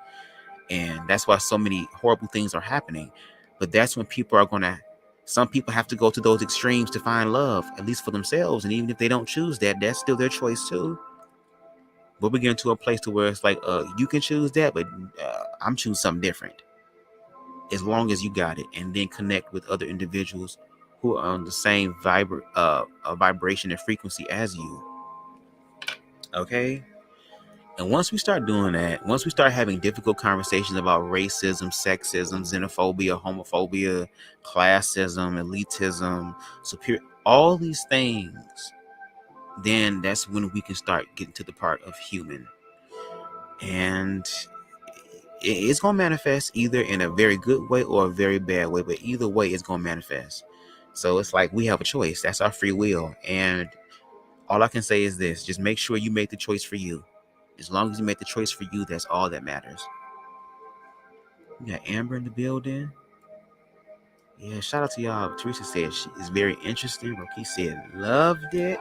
A: And that's why so many horrible things are happening. But that's when some people have to go to those extremes to find love, at least for themselves. And even if they don't choose that, that's still their choice too. But we get to a place to where it's like, you can choose that, but I'm choosing something different. As long as you got it, and then connect with other individuals who are on the same vibration and frequency as you. Okay? And once we start doing that, once we start having difficult conversations about racism, sexism, xenophobia, homophobia, classism, elitism, all these things, then that's when we can start getting to the part of human. And it's going to manifest either in a very good way or a very bad way, but either way, it's going to manifest. So it's like we have a choice. That's our free will. And all I can say is this: just make sure you make the choice for you. As long as you make the choice for you, that's all that matters. We got Amber in the building. Yeah, shout out to y'all. Teresa said she is very interesting. Rocky said loved it.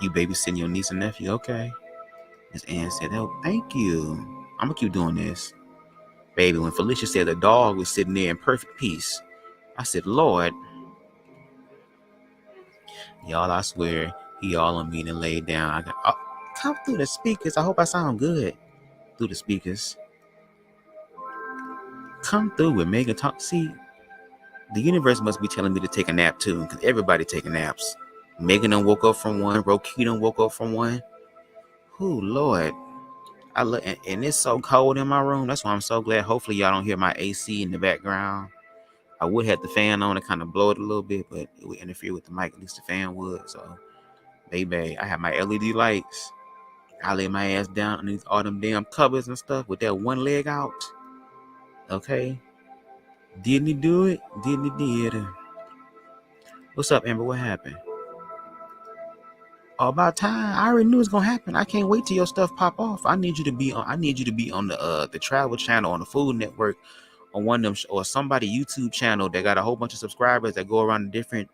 A: You babysitting your niece and nephew? Okay. Miss Ann said, oh, thank you. I'm going to keep doing this. Baby, when Felicia said the dog was sitting there in perfect peace, I said, Lord, y'all, I swear, he all on me and laid down. Come through the speakers. I hope I sound good through the speakers. Come through with Megan talk. See, the universe must be telling me to take a nap too, because everybody taking naps. Megan done woke up from one. Roki done woke up from one. Ooh, Lord. I look, and it's so cold in my room. That's why I'm so glad. Hopefully y'all don't hear my AC in the background. I would have the fan on to kind of blow it a little bit, but it would interfere with the mic. At least the fan would. So, baby, I have my LED lights. I lay my ass down underneath all them damn covers and stuff with that one leg out. Okay. Didn't he do it? Didn't he did? What's up, Amber? What happened? Oh, about time. I already knew it was gonna happen. I can't wait till your stuff pop off. I need you to be on the Travel Channel, on the Food Network, on one of them, or somebody YouTube channel that got a whole bunch of subscribers that go around to different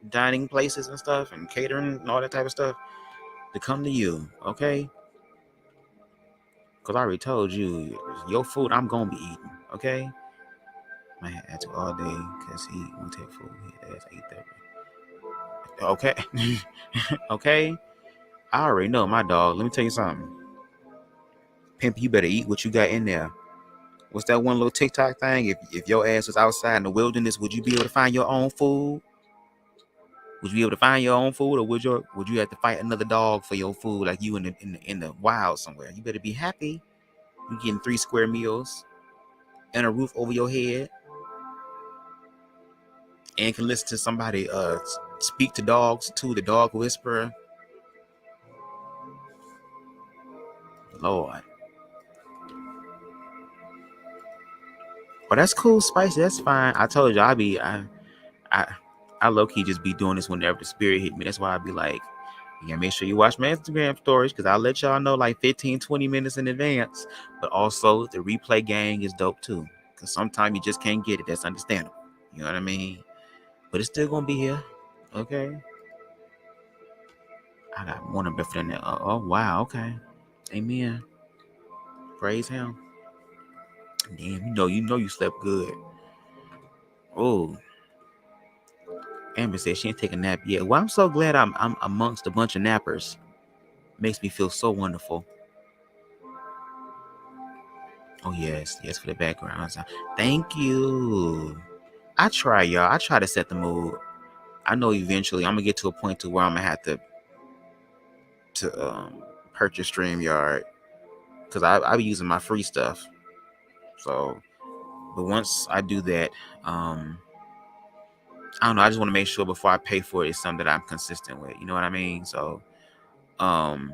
A: dining places and stuff and catering and all that type of stuff to come to you, okay? Because I already told you, your food I'm gonna be eating, okay? I had to all day because he won't take food. He has to eat that. Okay. Okay. I already know my dog. Let me tell you something. Pimp, you better eat what you got in there. What's that one little TikTok thing? If your ass was outside in the wilderness, would you be able to find your own food? Would you be able to find your own food, or would you have to fight another dog for your food, like you in the wild somewhere? You better be happy. You getting 3 square meals and a roof over your head, and can listen to somebody speak to dogs too, the dog whisperer. Lord. Oh, that's cool, Spicy. That's fine. I told you I low-key just be doing this whenever the spirit hit me. That's why I be like, yeah, make sure you watch my Instagram stories, because I'll let y'all know like 15, 20 minutes in advance. But also the replay gang is dope too, because sometimes you just can't get it. That's understandable. You know what I mean? But it's still gonna be here. Okay. I got one of them. Oh wow, okay. Amen. Praise him. Damn, you know you slept good. Oh, Amber said she ain't taking a nap yet. Well, I'm so glad I'm amongst a bunch of nappers. Makes me feel so wonderful. Oh yes for the background. Thank you. I try, y'all. I try to set the mood. I know eventually I'm gonna get to a point to where I'm gonna have to purchase StreamYard, because I be using my free stuff. So, but once I do that, I don't know. I just want to make sure before I pay for it, it's something that I'm consistent with. You know what I mean? So, I'm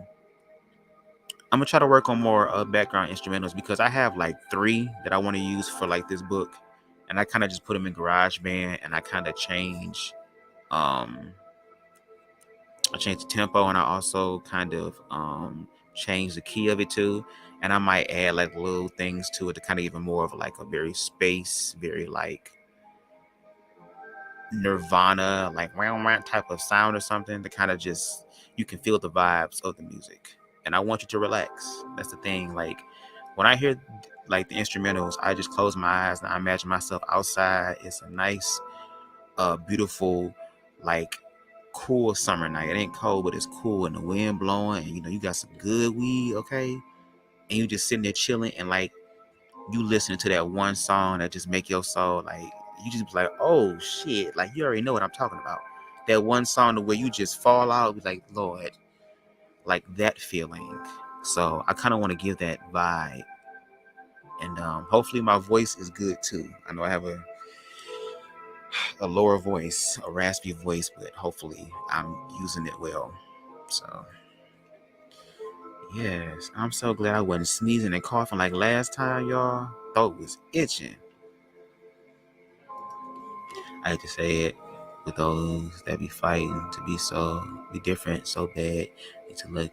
A: gonna try to work on more background instrumentals because I have like 3 that I want to use for like this book, and I kind of just put them in GarageBand, and I kind of um, change the tempo, and I also kind of change the key of it too, and I might add like little things to it to kind of even more of like a very space, very like Nirvana, like round type of sound or something to kind of just you can feel the vibes of the music. And I want you to relax. That's the thing. Like when I hear like the instrumentals, I just close my eyes and I imagine myself outside. It's a nice, beautiful, like cool summer night. It ain't cold, but it's cool and the wind blowing, and you got some good weed, okay? And you just sitting there chilling and like you listening to that one song that just make your soul like you just be like, oh shit, like you already know what I'm talking about. That one song where you just fall out, be like, Lord, like that feeling. So I kind of want to give that vibe, and hopefully my voice is good too. I know I have a lower voice, a raspy voice, but hopefully I'm using it well. So yes, I'm so glad I wasn't sneezing and coughing like last time, y'all. Throat was itching. I hate to say it, with those that be fighting to be different so bad, need to look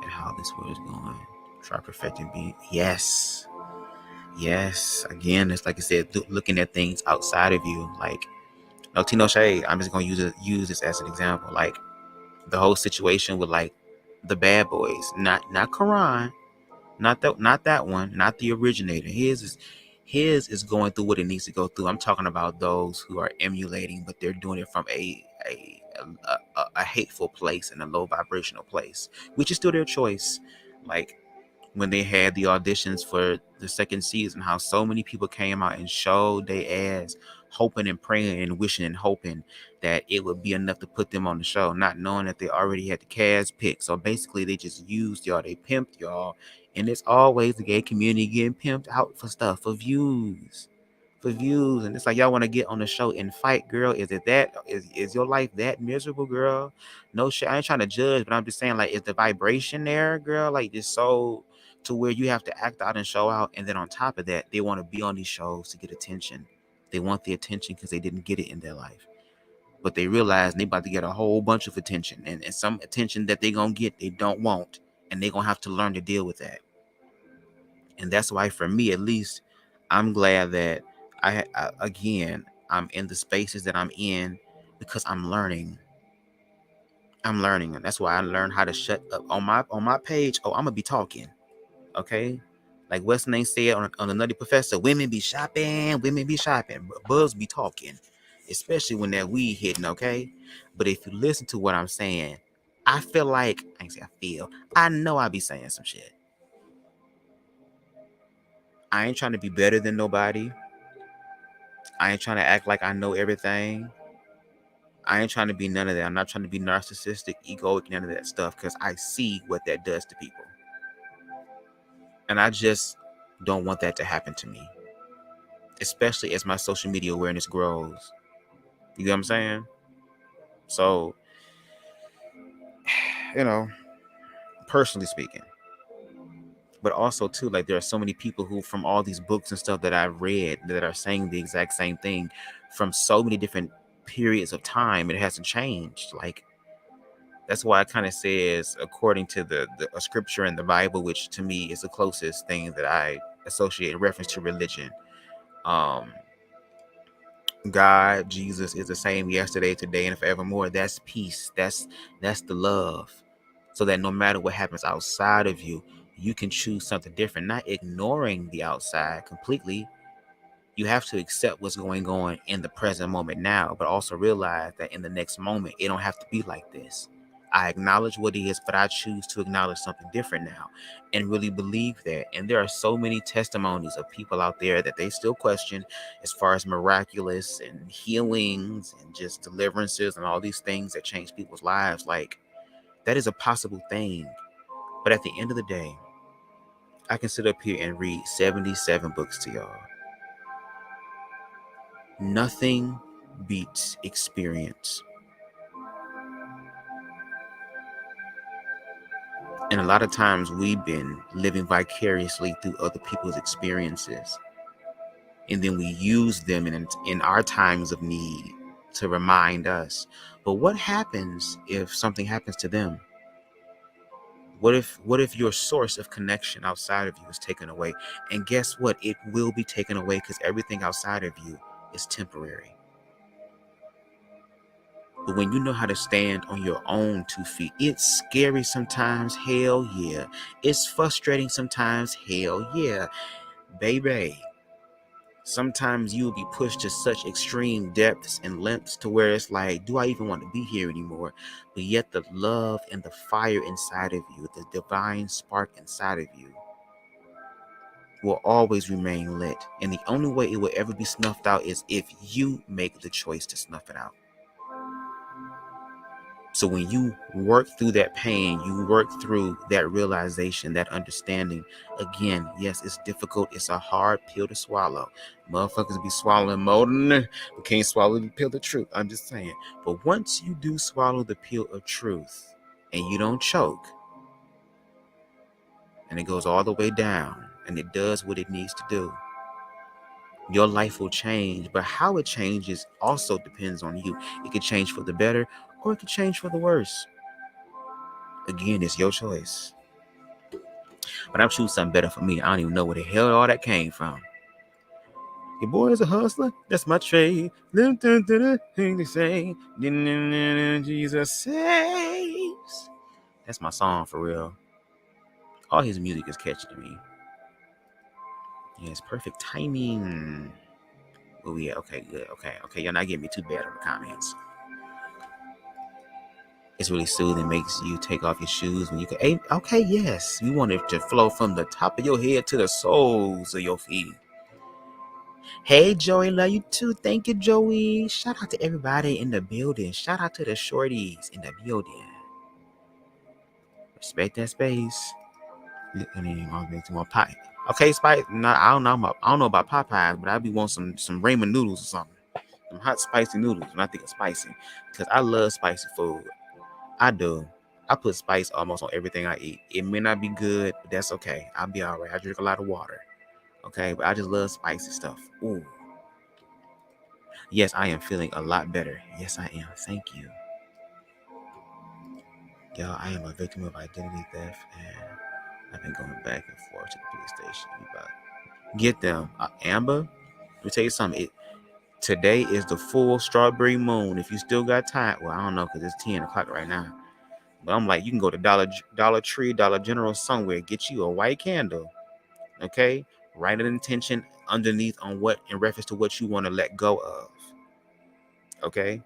A: at how this world is going. Try perfecting being. Yes. Yes. Again, it's like I said, looking at things outside of you. Like, no tea, no shade. I'm just gonna use this as an example. Like the whole situation with like the Bad Boys, not Quran, not that one, not the originator. His is going through what it needs to go through. I'm talking about those who are emulating, but they're doing it from a hateful place and a low vibrational place, which is still their choice. Like when they had the auditions for the second season, how so many people came out and showed their ass, hoping and praying and wishing and hoping that it would be enough to put them on the show, not knowing that they already had the cast picked. So basically, they just used y'all, they pimped y'all, and it's always the gay community getting pimped out for stuff, for views. For views, and it's like y'all want to get on the show and fight, girl. Is your life that miserable, girl? No shit. I ain't trying to judge, but I'm just saying, like, is the vibration there, girl? Like, just so to where you have to act out and show out, and then on top of that, they want to be on these shows to get attention. They want the attention because they didn't get it in their life, but they realize they about to get a whole bunch of attention, and some attention that they gonna get they don't want, and they gonna have to learn to deal with that. And that's why, for me at least, I'm glad that again, I'm in the spaces that I'm in because I'm learning. I'm learning, and that's why I learned how to shut up on my page. Oh, I'm gonna be talking, okay? Like what's the name said on the Nutty Professor, women be shopping, Bubs be talking, especially when that weed hitting, okay? But if you listen to what I'm saying, I feel like, I ain't say I feel, I know I be saying some shit. I ain't trying to be better than nobody. I ain't trying to act like I know everything. I ain't trying to be none of that. I'm not trying to be narcissistic, egoic, none of that stuff, because I see what that does to people. And I just don't want that to happen to me, especially as my social media awareness grows. You get what I'm saying? So, personally speaking, but also too, like there are so many people who, from all these books and stuff that I've read, that are saying the exact same thing from so many different periods of time. It hasn't changed. Like that's why it kind of says, according to the a scripture in the Bible, which to me is the closest thing that I associate in reference to religion. Um, God, Jesus is the same yesterday, today, and forevermore. That's peace. That's the love. So that no matter what happens outside of you, you can choose something different, not ignoring the outside completely. You have to accept what's going on in the present moment now, but also realize that in the next moment, it don't have to be like this. I acknowledge what is, but I choose to acknowledge something different now and really believe that. And there are so many testimonies of people out there that they still question as far as miraculous and healings and just deliverances and all these things that change people's lives. Like, that is a possible thing. But at the end of the day, I can sit up here and read 77 books to y'all. Nothing beats experience. And a lot of times we've been living vicariously through other people's experiences. And then we use them in our times of need to remind us. But what happens if something happens to them? What if your source of connection outside of you is taken away? And guess what? It will be taken away because everything outside of you is temporary. But when you know how to stand on your own 2 feet, it's scary sometimes, hell yeah. It's frustrating sometimes, hell yeah. Baby, sometimes you'll be pushed to such extreme depths and lengths to where it's like, do I even want to be here anymore? But yet the love and the fire inside of you, the divine spark inside of you, will always remain lit. And the only way it will ever be snuffed out is if you make the choice to snuff it out. So when you work through that pain, you work through that realization, that understanding, again, yes, it's difficult. It's a hard pill to swallow. Motherfuckers be swallowing more than we can't swallow the pill of truth. I'm just saying. But once you do swallow the pill of truth and you don't choke, and it goes all the way down and it does what it needs to do, your life will change. But how it changes also depends on you. It could change for the better or it could change for the worse. Again, it's your choice. But I'm choosing something better for me. I don't even know where the hell all that came from. Your boy is a hustler. That's my trade. They say, Jesus saves. That's my song for real. All his music is catchy to me. Yeah, it's perfect timing. Oh yeah, okay, good. Okay, y'all not getting me too bad on the comments. It's really soothing, makes you take off your shoes when you can. Hey, okay, yes. You want it to flow from the top of your head to the soles of your feet. Hey, Joey, love you too. Thank you, Joey. Shout out to everybody in the building. Shout out to the shorties in the building. Respect that space. Okay, Spice. No, I don't know about Popeyes, but I be wanting some ramen noodles or something. Some hot spicy noodles when I think of spicy, because I love spicy food. I do. I put spice almost on everything I eat. It may not be good, but that's okay. I'll be all right. I drink a lot of water. Okay, but I just love spicy stuff. Ooh. Yes, I am feeling a lot better. Yes, I am. Thank you. Y'all, I am a victim of identity theft, and I've been going back and forth to the police station. Get them. Amber, let me tell you something. Today is the full strawberry moon. If you still got time, well, I don't know because it's 10 o'clock right now. But I'm like, you can go to Dollar Tree, Dollar General, somewhere, get you a white candle, okay? Write an intention underneath on what, in reference to what you want to let go of, okay?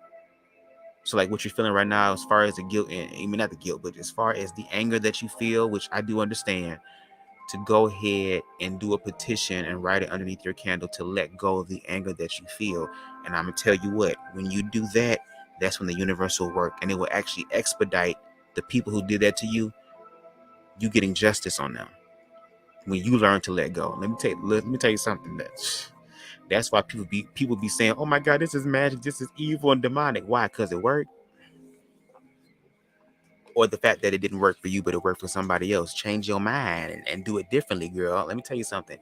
A: So like what you're feeling right now, as far as the guilt, and I mean not the guilt, but as far as the anger that you feel, which I do understand, to go ahead and do a petition and write it underneath your candle to let go of the anger that you feel. And I'm gonna tell you what, when you do that, that's when the universe will work, and it will actually expedite the people who did that to you. You getting justice on them when you learn to let go. Let me tell you something. That's why people be saying, "Oh my God, this is magic. This is evil and demonic." Why? Because it worked. Or the fact that it didn't work for you, but it worked for somebody else. Change your mind and do it differently, girl. Let me tell you something.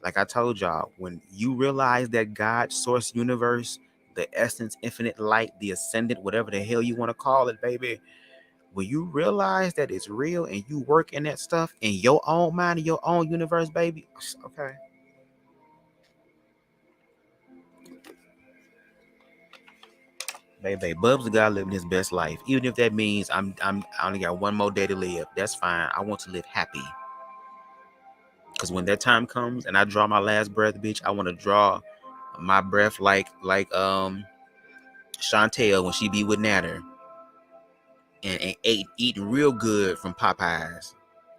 A: Like I told y'all, when you realize that God, source, universe, the essence, infinite light, the ascendant, whatever the hell you want to call it, baby, when you realize that it's real and you work in that stuff in your own mind, in your own universe, baby, okay. Baby, BubzDaGawd living his best life. Even if that means I only got one more day to live, that's fine. I want to live happy. Because when that time comes and I draw my last breath, bitch, I want to draw my breath like Chantel when she be with Natter and eating real good from Popeyes.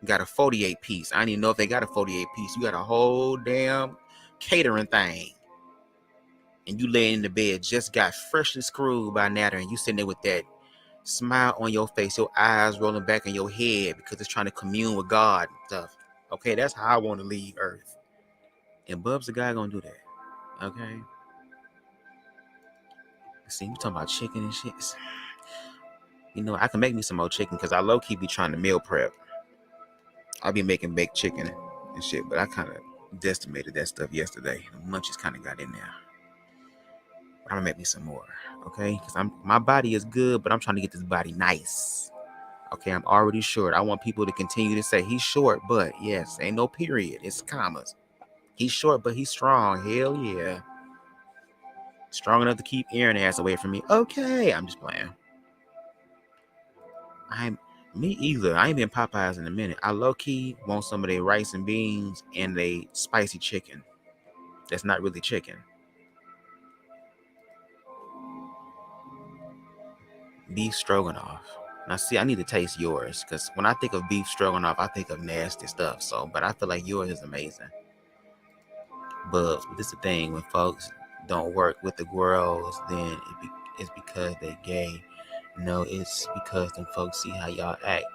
A: Got a 48 piece. I didn't even know if they got a 48 piece. You got a whole damn catering thing. And you laying in the bed, just got freshly screwed by Natter, and you sitting there with that smile on your face, your eyes rolling back in your head because it's trying to commune with God and stuff. Okay, that's how I want to leave Earth. And BubzDaGawd gonna do that. Okay. See, you talking about chicken and shit. You know, I can make me some more chicken because I low-key be trying to meal prep. I'll be making baked chicken and shit, but I kind of decimated that stuff yesterday. The munchies kind of got in there. But I'm gonna make me some more, okay? Because my body is good, but I'm trying to get this body nice. Okay, I'm already short. I want people to continue to say he's short, but yes, ain't no period. It's commas. He's short, but he's strong. Hell yeah. Strong enough to keep Aaron ass away from me. Okay, I'm just playing. Me either. I ain't been Popeyes in a minute. I low-key want some of their rice and beans and they spicy chicken. That's not really chicken. Beef stroganoff. Now, see, I need to taste yours because when I think of beef stroganoff, I think of nasty stuff. So, but I feel like yours is amazing. But this is the thing: when folks don't work with the girls, then it's because they gay. No, it's because them folks see how y'all act.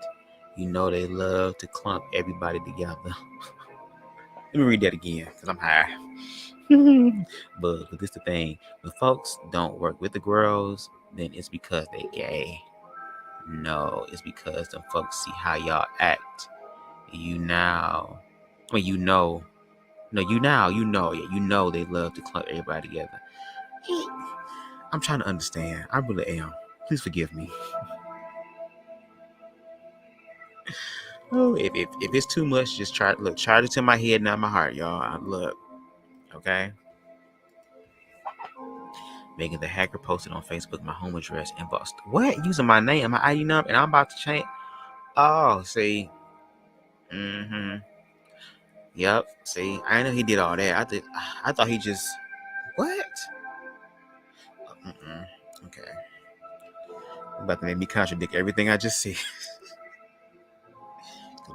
A: You know they love to clump everybody together. Let me read that again because I'm high. but this is the thing: when folks don't work with the girls, then it's because they gay. No, it's because them folks see how y'all act. You now, well, you know, no, you now, yeah, you know they love to clump everybody together. I'm trying to understand. I really am. Please forgive me. Oh, if it's too much, just try it to my head, not my heart, y'all. Look, okay. Megan the hacker posted on Facebook my home address and bossed. What? Using my name and my ID number, and I'm about to change. Oh, see. Mm-hmm. Yep. See, I know he did all that. I thought he just. What? Okay. About to make me contradict everything I just said.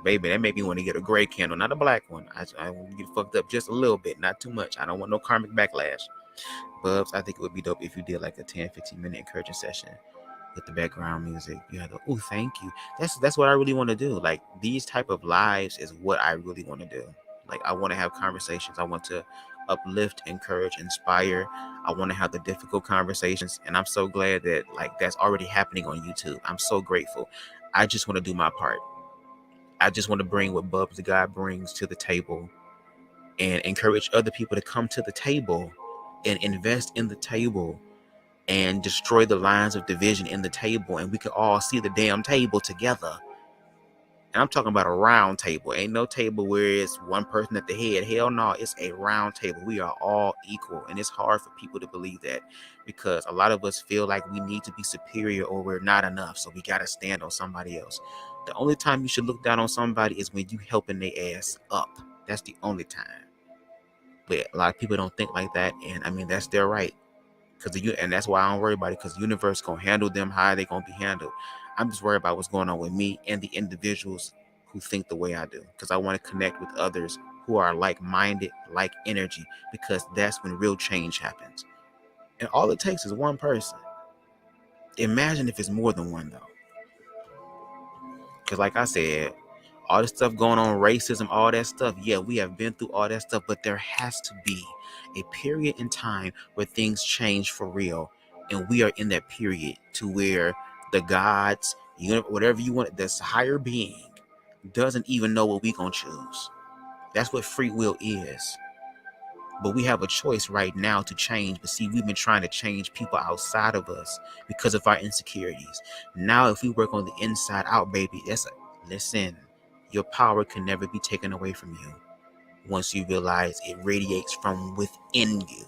A: Baby, that made me want to get a gray candle, not a black one. I want to get fucked up just a little bit, not too much. I don't want no karmic backlash. Bubs, I think it would be dope if you did like a 10-15 minute encouraging session with the background music. You have to, oh, thank you. That's what I really want to do. Like these type of lives is what I really want to do. Like I want to have conversations. I want to uplift, encourage, inspire. I want to have the difficult conversations. And I'm so glad that like that's already happening on YouTube. I'm so grateful. I just want to do my part. I just want to bring what BubzDaGawd brings to the table and encourage other people to come to the table and invest in the table and destroy the lines of division in the table, and we can all see the damn table together. And I'm talking about a round table. Ain't no table where it's one person at the head. Hell no, it's a round table. We are all equal. And it's hard for people to believe that because a lot of us feel like we need to be superior or we're not enough. So we got to stand on somebody else. The only time you should look down on somebody is when you helping their ass up. That's the only time. But a lot of people don't think like that. And I mean, that's their right. And that's why I don't worry about it, because the universe gonna handle them how they gonna be handled. I'm just worried about what's going on with me and the individuals who think the way I do, because I want to connect with others who are like-minded, like energy, because that's when real change happens. And all it takes is one person. Imagine if it's more than one though, because like I said, all this stuff going on, racism, all that stuff, yeah, we have been through all that stuff, but there has to be a period in time where things change for real. And we are in that period to where the gods, whatever you want, this higher being doesn't even know what we gonna choose. That's what free will is. But we have a choice right now to change. But see, we've been trying to change people outside of us because of our insecurities. Now, if we work on the inside out, baby, listen, your power can never be taken away from you once you realize it radiates from within you.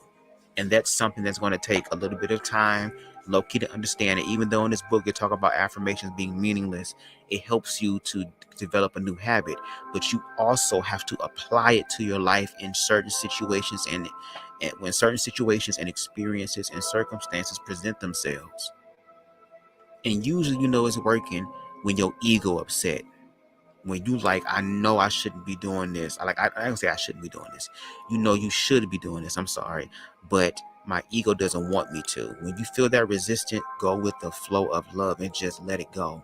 A: And that's something that's going to take a little bit of time, low-key, to understand it. Even though in this book you talk about affirmations being meaningless, it helps you to develop a new habit. But you also have to apply it to your life in certain situations, and when certain situations and experiences and circumstances present themselves. And usually you know it's working when your ego upset. When you like, I know I shouldn't be doing this. I don't say I shouldn't be doing this. You know you should be doing this. I'm sorry. But my ego doesn't want me to. When you feel that resistance, go with the flow of love and just let it go.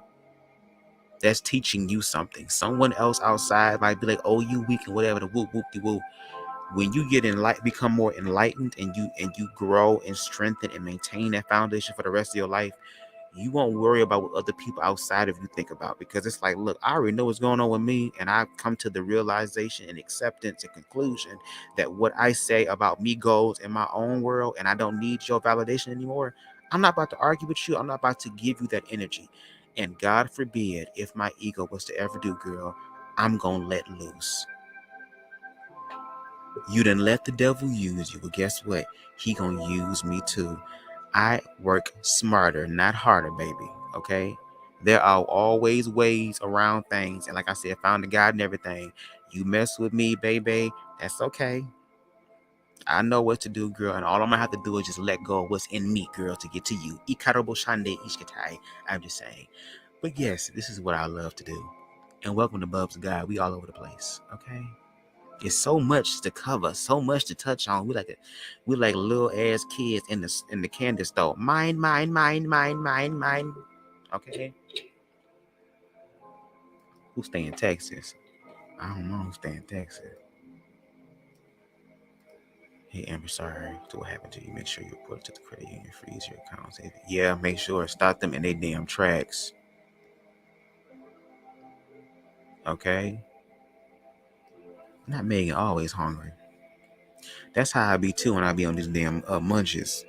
A: that's teaching you something. Someone else outside might be like, oh, you weak and whatever, the whoop whoop de whoop. When you get become more enlightened, and you grow and strengthen and maintain that foundation for the rest of your life, you won't worry about what other people outside of you think about, because it's like, look, I already know what's going on with me, and I've come to the realization and acceptance and conclusion that what I say about me goes in my own world, and I don't need your validation anymore. I'm not about to argue with you. I'm not about to give you that energy. And God forbid, if my ego was to ever do, girl, I'm gonna let loose. You done let the devil use you, but guess what? He gonna use me too. I work smarter, not harder, baby. Okay? There are always ways around things. And like I said, found the God and everything. You mess with me, baby, that's okay. I know what to do, girl. And all I'm gonna have to do is just let go of what's in me, girl, to get to you. Ikarabo shande ishkatai. I'm just saying. But yes, this is what I love to do. And welcome to BubzDaGawd. We all over the place. Okay? It's so much to cover, so much to touch on. We like little ass kids in the candy store. Mine, mine, mine, mine, mine, mine. Okay. Who stay in Texas? I don't know who stay in Texas. Hey Amber, sorry to what happened to you. Make sure you report it to the credit union. Freeze your accounts. Yeah, make sure. Stop them in their damn tracks. Okay. Not Megan, always hungry. That's how I be too when I be on these damn munches.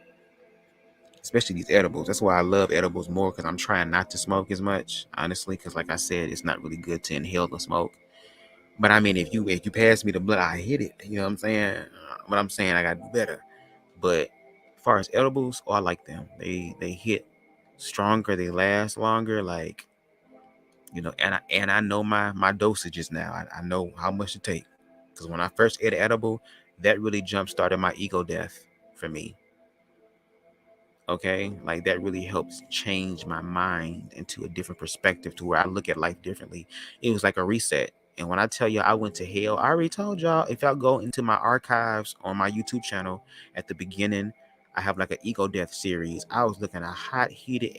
A: Especially these edibles. That's why I love edibles more, because I'm trying not to smoke as much, honestly, because like I said, it's not really good to inhale the smoke. But I mean, if you pass me the blunt, I hit it. You know what I'm saying? But I'm saying I got to do better. But as far as edibles, I like them. They hit stronger, they last longer. Like, and I know my dosages now. I know how much to take. Because when I first ate an edible, that really jump started my ego death for me. Okay, like that really helps change my mind into a different perspective, to where I look at life differently. It was like a reset. And when I tell you I went to hell, I already told y'all. If y'all go into my archives on my YouTube channel at the beginning, I have like an ego death series. I was looking at hot heated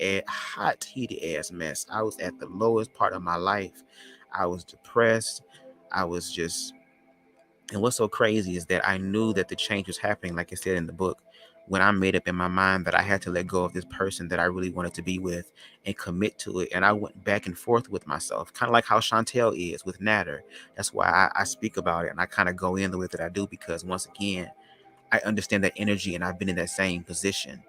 A: ass mess. I was at the lowest part of my life. I was depressed. I was just And what's so crazy is that I knew that the change was happening, like I said in the book, when I made up in my mind that I had to let go of this person that I really wanted to be with and commit to it. And I went back and forth with myself, kind of like how Chantel is with Natter. That's why I speak about it, and I kind of go in the way that I do, because once again, I understand that energy, and I've been in that same position.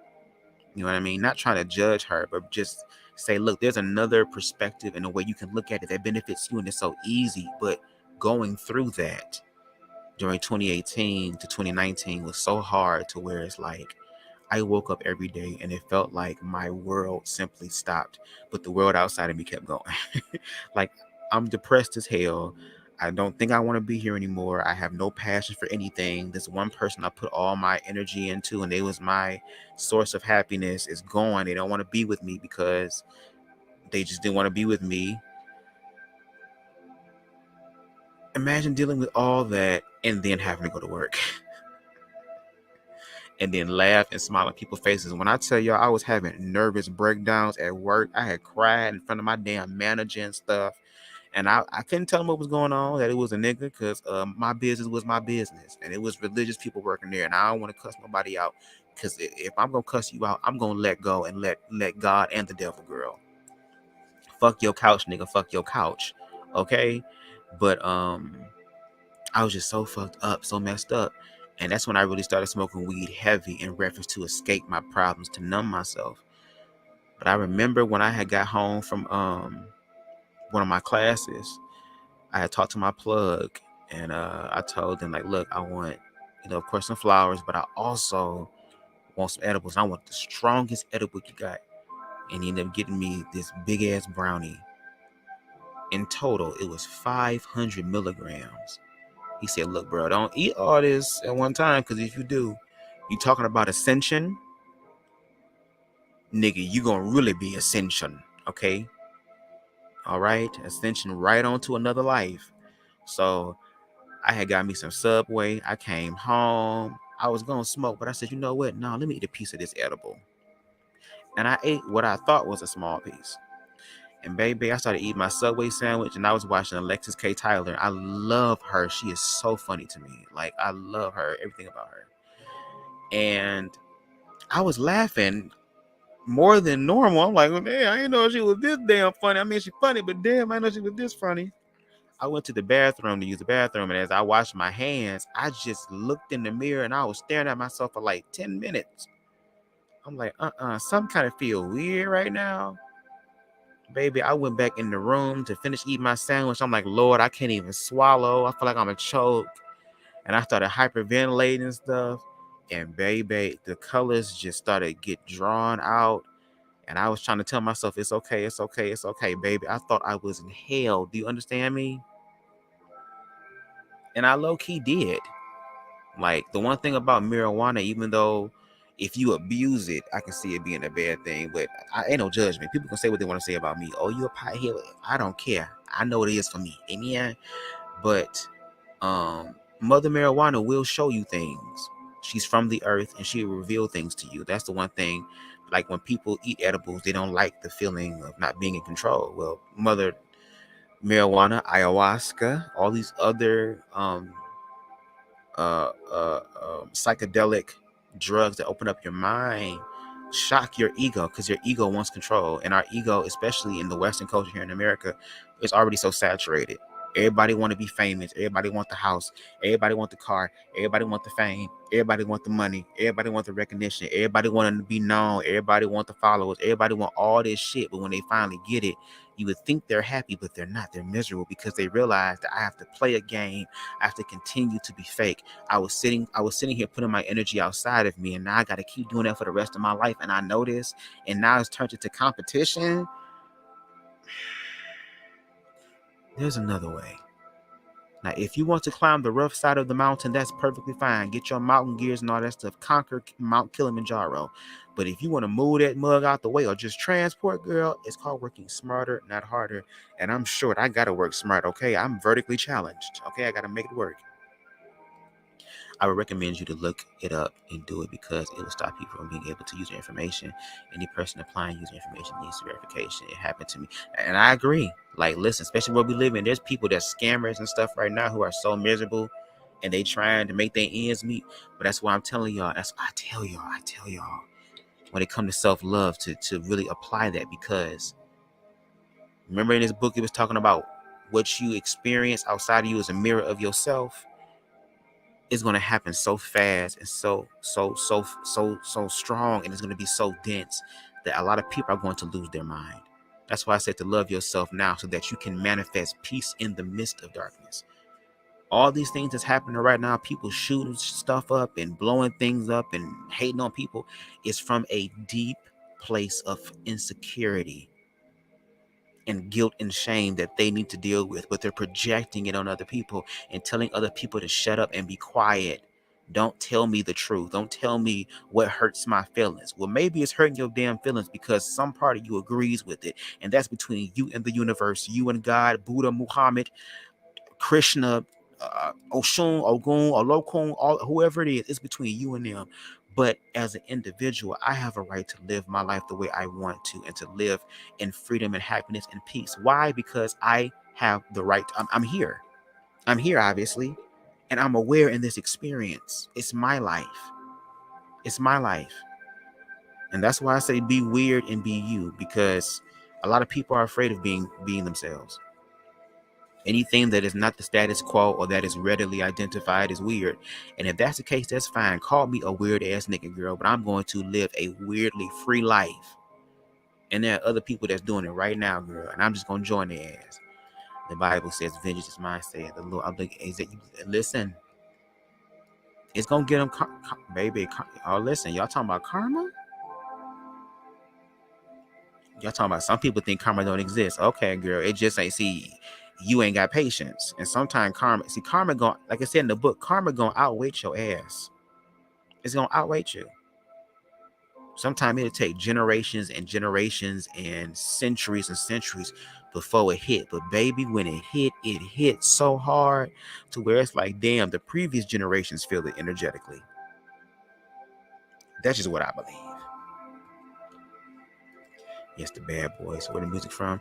A: You know what I mean? Not trying to judge her, but just say, look, there's another perspective and a way you can look at it that benefits you, and it's so easy. But going through that during 2018 to 2019 was so hard, to where it's like I woke up every day and it felt like my world simply stopped, but the world outside of me kept going. Like, I'm depressed as hell. I don't think I want to be here anymore. I have no passion for anything. This one person I put all my energy into, and they was my source of happiness, is gone. They don't want to be with me because they just didn't want to be with me. Imagine dealing with all that and then having to go to work. And then laugh and smile in people's faces. When I tell y'all I was having nervous breakdowns at work, I had cried in front of my damn manager and stuff. And I couldn't tell him what was going on, that it was a nigga, because my business was my business. And it was religious people working there. And I don't want to cuss nobody out, because if I'm going to cuss you out, I'm going to let go and let God and the devil, girl. Fuck your couch, nigga. Fuck your couch. Okay? But I was just so fucked up, so messed up. And that's when I really started smoking weed heavy, in reference to escape my problems, to numb myself. But I remember when I had got home from one of my classes, I had talked to my plug, and I told them, like, look, I want, of course, some flowers, but I also want some edibles. I want the strongest edible you got. And he ended up getting me this big ass brownie. In total, it was 500 milligrams. He said, look, bro, don't eat all this at one time, because if you do, you talking about Ascension, nigga, you gonna really be Ascension, okay? All right? Ascension right on to another life. So I had got me some Subway. I came home. I was gonna smoke, but I said, you know what? No, let me eat a piece of this edible. And I ate what I thought was a small piece. And baby, I started eating my Subway sandwich, and I was watching Alexis K. Tyler. I love her. She is so funny to me. Like, I love her, everything about her. And I was laughing more than normal. I'm like, well, damn, I didn't know she was this damn funny. I mean, she's funny, but damn, I didn't know she was this funny. I went to the bathroom to use the bathroom, and as I washed my hands, I just looked in the mirror, and I was staring at myself for like 10 minutes. I'm like, some kind of feel weird right now. Baby, I went back in the room to finish eating my sandwich. I'm like, Lord, I can't even swallow. I feel like I'm a choke. And I started hyperventilating and stuff. And baby, the colors just started get drawn out. And I was trying to tell myself, it's okay, it's okay, it's okay, baby. I thought I was in hell. Do you understand me? And I low-key did. Like, the one thing about marijuana, even though if you abuse it, I can see it being a bad thing, but I ain't no judgment. People can say what they want to say about me. Oh, you a pothead? I don't care. I know what it is for me. Amen. But Mother Marijuana will show you things. She's from the earth, and she will reveal things to you. That's the one thing. Like, when people eat edibles, they don't like the feeling of not being in control. Well, Mother Marijuana, ayahuasca, all these other psychedelic drugs that open up your mind shock your ego, because your ego wants control, and our ego, especially in the Western culture here in America, is already so saturated. Everybody want to be famous. Everybody want the house. Everybody want the car. Everybody want the fame. Everybody want the money. Everybody want the recognition. Everybody want to be known. Everybody want the followers. Everybody want all this shit. But when they finally get it, you would think they're happy, but they're not. They're miserable because they realize that I have to play a game. I have to continue to be fake. I was sitting here putting my energy outside of me, and now I got to keep doing that for the rest of my life. And I know this, and now it's turned into competition. There's another way. Now, if you want to climb the rough side of the mountain, that's perfectly fine. Get your mountain gears and all that stuff. Conquer Mount Kilimanjaro. But if you want to move that mug out the way or just transport, girl, it's called working smarter, not harder. And I'm short. I got to work smart, okay? I'm vertically challenged, okay? I got to make it work. I would recommend you to look it up and do it, because it will stop you from being able to use your information. Any person applying user information needs verification. It happened to me. And I agree. Like, listen, especially where we live in, there's people that's scammers and stuff right now who are so miserable, and they trying to make their ends meet. But that's why I'm telling y'all, I tell y'all, when it comes to self-love, to really apply that, because remember in this book, it was talking about what you experience outside of you is a mirror of yourself. It's going to happen so fast and so strong, and it's going to be so dense that a lot of people are going to lose their mind. That's why I said to love yourself now, so that you can manifest peace in the midst of darkness. All these things that's happening right now, people shooting stuff up and blowing things up and hating on people, is from a deep place of insecurity and guilt and shame that they need to deal with, but they're projecting it on other people and telling other people to shut up and be quiet. Don't tell me the truth. Don't tell me what hurts my feelings. Well, maybe it's hurting your damn feelings because some part of you agrees with it, and that's between you and the universe, you and God, Buddha, Muhammad, Krishna, Oshun, Ogun, Olokun, whoever it is. It's between you and them. But as an individual, I have a right to live my life the way I want to, and to live in freedom and happiness and peace. Why? Because I have the right. I'm here. I'm here, obviously, and I'm aware in this experience. It's my life. It's my life. And that's why I say be weird and be you, because a lot of people are afraid of being themselves. Anything that is not the status quo or that is readily identified is weird. And if that's the case, that's fine. Call me a weird ass nigga, girl, but I'm going to live a weirdly free life. And there are other people that's doing it right now, girl, and I'm just going to join their ass. The Bible says, vengeance is mine, saith the Lord. Listen, it's going to get them, baby. Oh, listen, y'all talking about karma? Y'all talking about, some people think karma don't exist. Okay, girl, it just ain't. See, you ain't got patience. And sometimes karma going, like I said in the book, karma gonna outweigh your ass. It's gonna outweigh you. Sometimes it'll take generations and generations and centuries before it hit. But baby, when it hit so hard to where it's like, damn, the previous generations feel it energetically. That's just what I believe. Yes, the Bad Boys. Where the music from?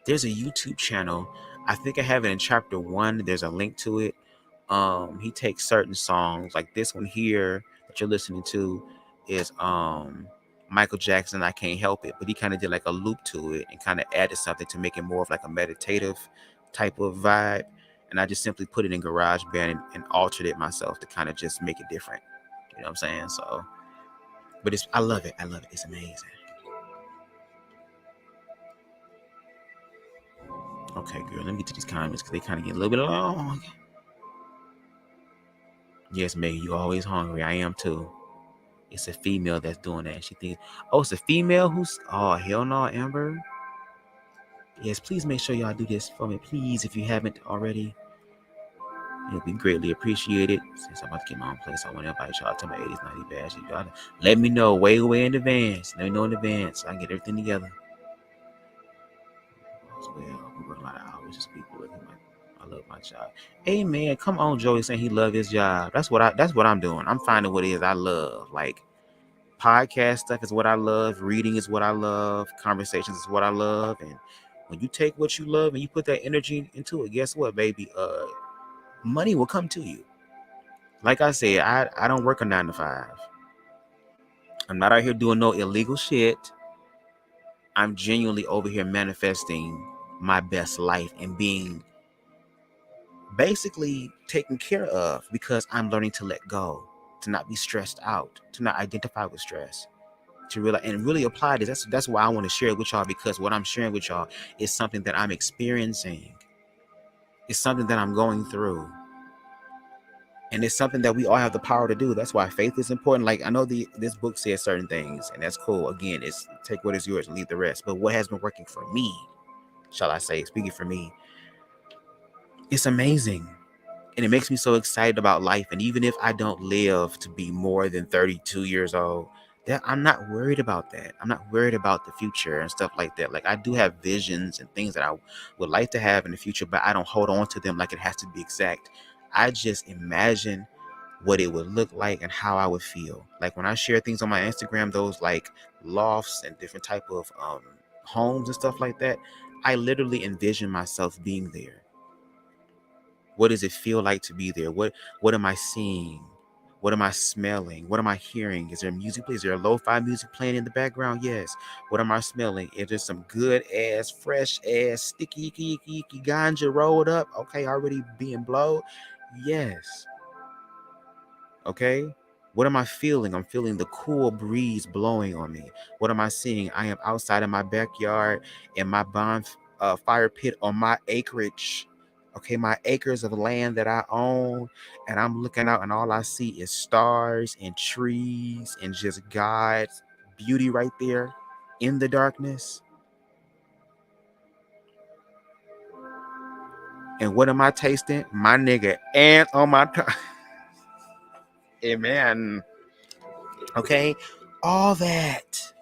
A: There's a YouTube channel. I think I have it in chapter 1. There's a link to it. He takes certain songs, like this one here that you're listening to is Michael Jackson, I Can't Help It, but he kind of did like a loop to it and kind of added something to make it more of like a meditative type of vibe. And I just simply put it in GarageBand and altered it myself to kind of just make it different. You know what I'm saying? So, but I love it. I love it. It's amazing. Okay, girl, let me get to these comments because they kind of get a little bit long. Yes, Megan, you always hungry. I am too. It's a female that's doing that. She thinks, oh, it's a female who's, oh, hell no, Amber. Yes, please make sure y'all do this for me, please, if you haven't already. It'll be greatly appreciated. Since I'm about to get my own place, I want to invite y'all to my 80s, 90s bash. Y'all let me know way in advance. Let me know in advance so I can get everything together. As well, we work a lot of hours. Just people looking like I love my job. Hey man, come on, Joey saying he love his job. That's what I'm doing. I'm finding what it is I love. Like podcast stuff is what I love. Reading is what I love. Conversations is what I love. And when you take what you love and you put that energy into it, guess what, baby? Money will come to you. Like I said, I don't work a 9 to 5. I'm not out here doing no illegal shit. I'm genuinely over here manifesting my best life and being basically taken care of because I'm learning to let go, to not be stressed out, to not identify with stress, to realize and really apply this. That's why I want to share it with y'all, because what I'm sharing with y'all is something that I'm experiencing. It's something that I'm going through. And it's something that we all have the power to do. That's why faith is important. Like I know this book says certain things, and that's cool. Again, it's take what is yours and leave the rest. But what has been working for me, shall I say, speaking for me, it's amazing. And it makes me so excited about life. And even if I don't live to be more than 32 years old, that I'm not worried about that. I'm not worried about the future and stuff like that. Like I do have visions and things that I would like to have in the future, but I don't hold on to them like it has to be exact. I just imagine what it would look like and how I would feel. Like when I share things on my Instagram, those like lofts and different type of homes and stuff like that, I literally envision myself being there. What does it feel like to be there? What am I seeing? What am I smelling? What am I hearing? Is there music? Is there a lo-fi music playing in the background? Yes. What am I smelling? Is there some good ass, fresh ass, sticky, icky ganja rolled up? Okay, already being blown? Yes. Okay. What am I feeling? I'm feeling the cool breeze blowing on me. What am I seeing? I am outside in my backyard in my fire pit on my acreage. Okay, my acres of land that I own, and I'm looking out, and all I see is stars and trees and just God's beauty right there in the darkness. And what am I tasting? My nigga and on my tongue. Amen. Okay, all that.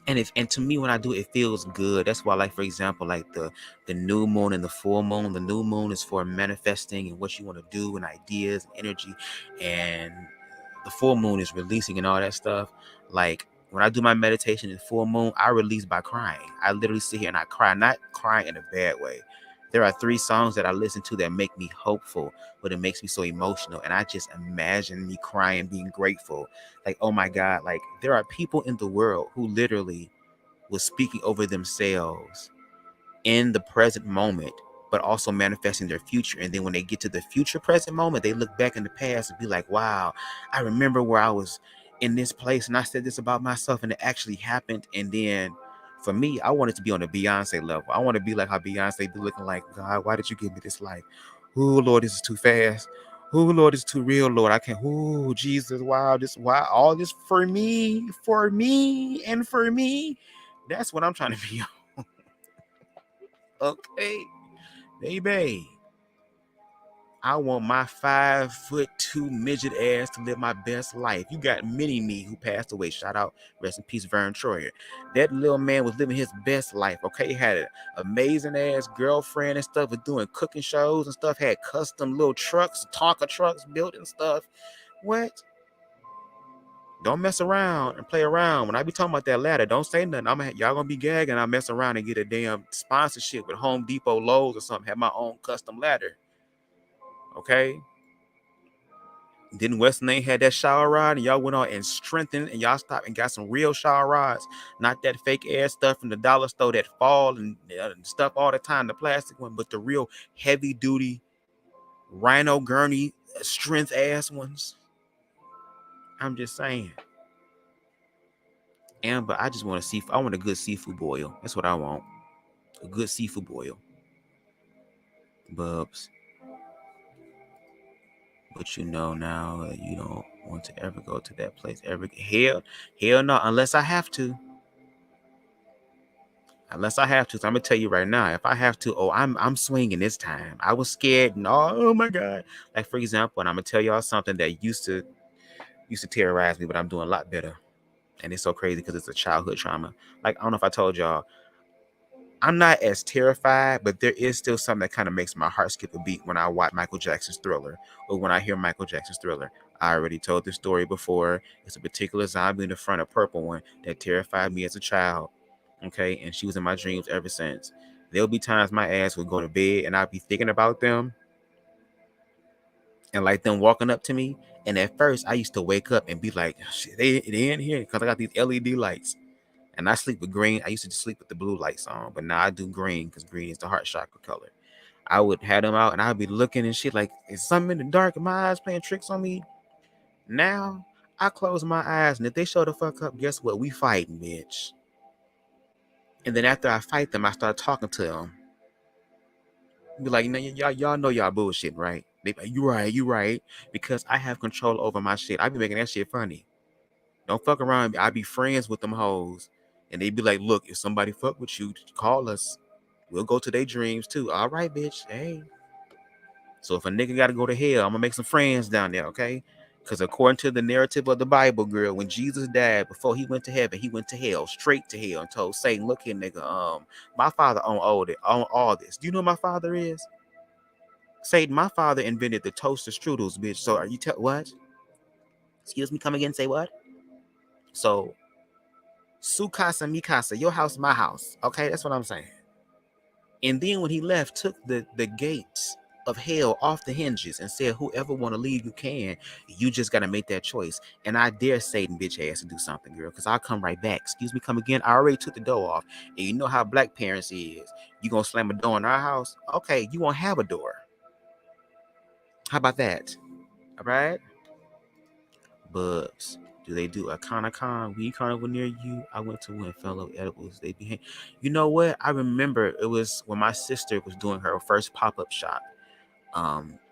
A: And to me, when I do it, it feels good. That's why, like, for example, like the new moon and the full moon. The new moon is for manifesting and what you want to do and ideas and energy, and the full moon is releasing and all that stuff. Like when I do my meditation in full moon, I release by crying. I literally sit here and I cry, not crying in a bad way. There are 3 songs that I listen to that make me hopeful, but it makes me so emotional. And I just imagine me crying, being grateful. Like, oh my God, like there are people in the world who literally was speaking over themselves in the present moment, but also manifesting their future. And then when they get to the future present moment, they look back in the past and be like, wow, I remember where I was in this place and I said this about myself and it actually happened. And then for me, I wanted to be on the Beyonce level. I want to be like how Beyonce be looking like, God, why did you give me this life? Oh, Lord, this is too fast. Oh, Lord, it's too real, Lord. I can't. Oh, Jesus, wow, why all this for me, and for me. That's what I'm trying to be on. Okay, baby. I want my 5'2" midget ass to live my best life. You got mini me who passed away. Shout out, rest in peace, Vern Troyer. That little man was living his best life. Okay, he had an amazing ass girlfriend and stuff. Was doing cooking shows and stuff. Had custom little trucks, Tonka trucks built and stuff. What? Don't mess around and play around. When I be talking about that ladder, don't say nothing. Y'all gonna be gagging. I mess around and get a damn sponsorship with Home Depot, Lowe's, or something. Have my own custom ladder. Okay. Didn't Weston ain't had that shower rod and y'all went on and strengthened and y'all stopped and got some real shower rods, not that fake ass stuff from the dollar store that fall and stuff all the time, the plastic one, but the real heavy duty Rhino Gurney strength ass ones. I'm just saying. But I just want to see. I want a good seafood boil. That's what I want. A good seafood boil. Bubs. But you know now you don't want to ever go to that place ever. Hell no, unless I have to. Unless I have to. So I'm gonna tell you right now, if I have to, I'm swinging this time. I was scared and oh my god. Like for example, and I'm gonna tell y'all something that used to terrorize me, but I'm doing a lot better. And it's so crazy because it's a childhood trauma. Like I don't know if I told y'all, I'm not as terrified, but there is still something that kind of makes my heart skip a beat when I watch Michael Jackson's Thriller or when I hear Michael Jackson's Thriller. I already told this story before. It's a particular zombie in the front, a purple one, that terrified me as a child. Okay, and she was in my dreams ever since. There'll be times my ass would go to bed and I'd be thinking about them and like them walking up to me. And at first, I used to wake up and be like, shit, they in here because I got these LED lights. And I sleep with green. I used to just sleep with the blue lights on, but now I do green because green is the heart chakra color. I would have them out and I'd be looking and shit like, is something in the dark? Are my eyes playing tricks on me? Now, I close my eyes and if they show the fuck up, guess what? We fighting, bitch. And then after I fight them, I start talking to them. Be like, y'all know y'all bullshit, right? They like, you right. Because I have control over my shit. I be making that shit funny. Don't fuck around. I be friends with them hoes. And they be like, look, if somebody fuck with you, call us. We'll go to their dreams too. All right, bitch. Hey. So if a nigga gotta go to hell, I'm gonna make some friends down there, okay? Because according to the narrative of the Bible, girl, when Jesus died, before he went to heaven, he went to hell, straight to hell, and told Satan, look here, nigga, my father owned all this. Do you know who my father is? Satan, my father invented the toaster strudels, bitch. So are you what? Excuse me, come again, say what? So su casa mi casa, your house, my house. Okay, that's what I'm saying. And then when he left, took the gates of hell off the hinges and said, whoever want to leave, you can. You just got to make that choice. And I dare Satan bitch ass to do something, girl, because I'll come right back. Excuse me, come again. I already took the door off. And you know how black parents is. You going to slam a door in our house? Okay, you won't have a door. How about that? All right? Bubs. Do they do a con weed carnival near you? I went to one, fellow edibles. They behave. You know what? I remember it was when my sister was doing her first pop-up shop.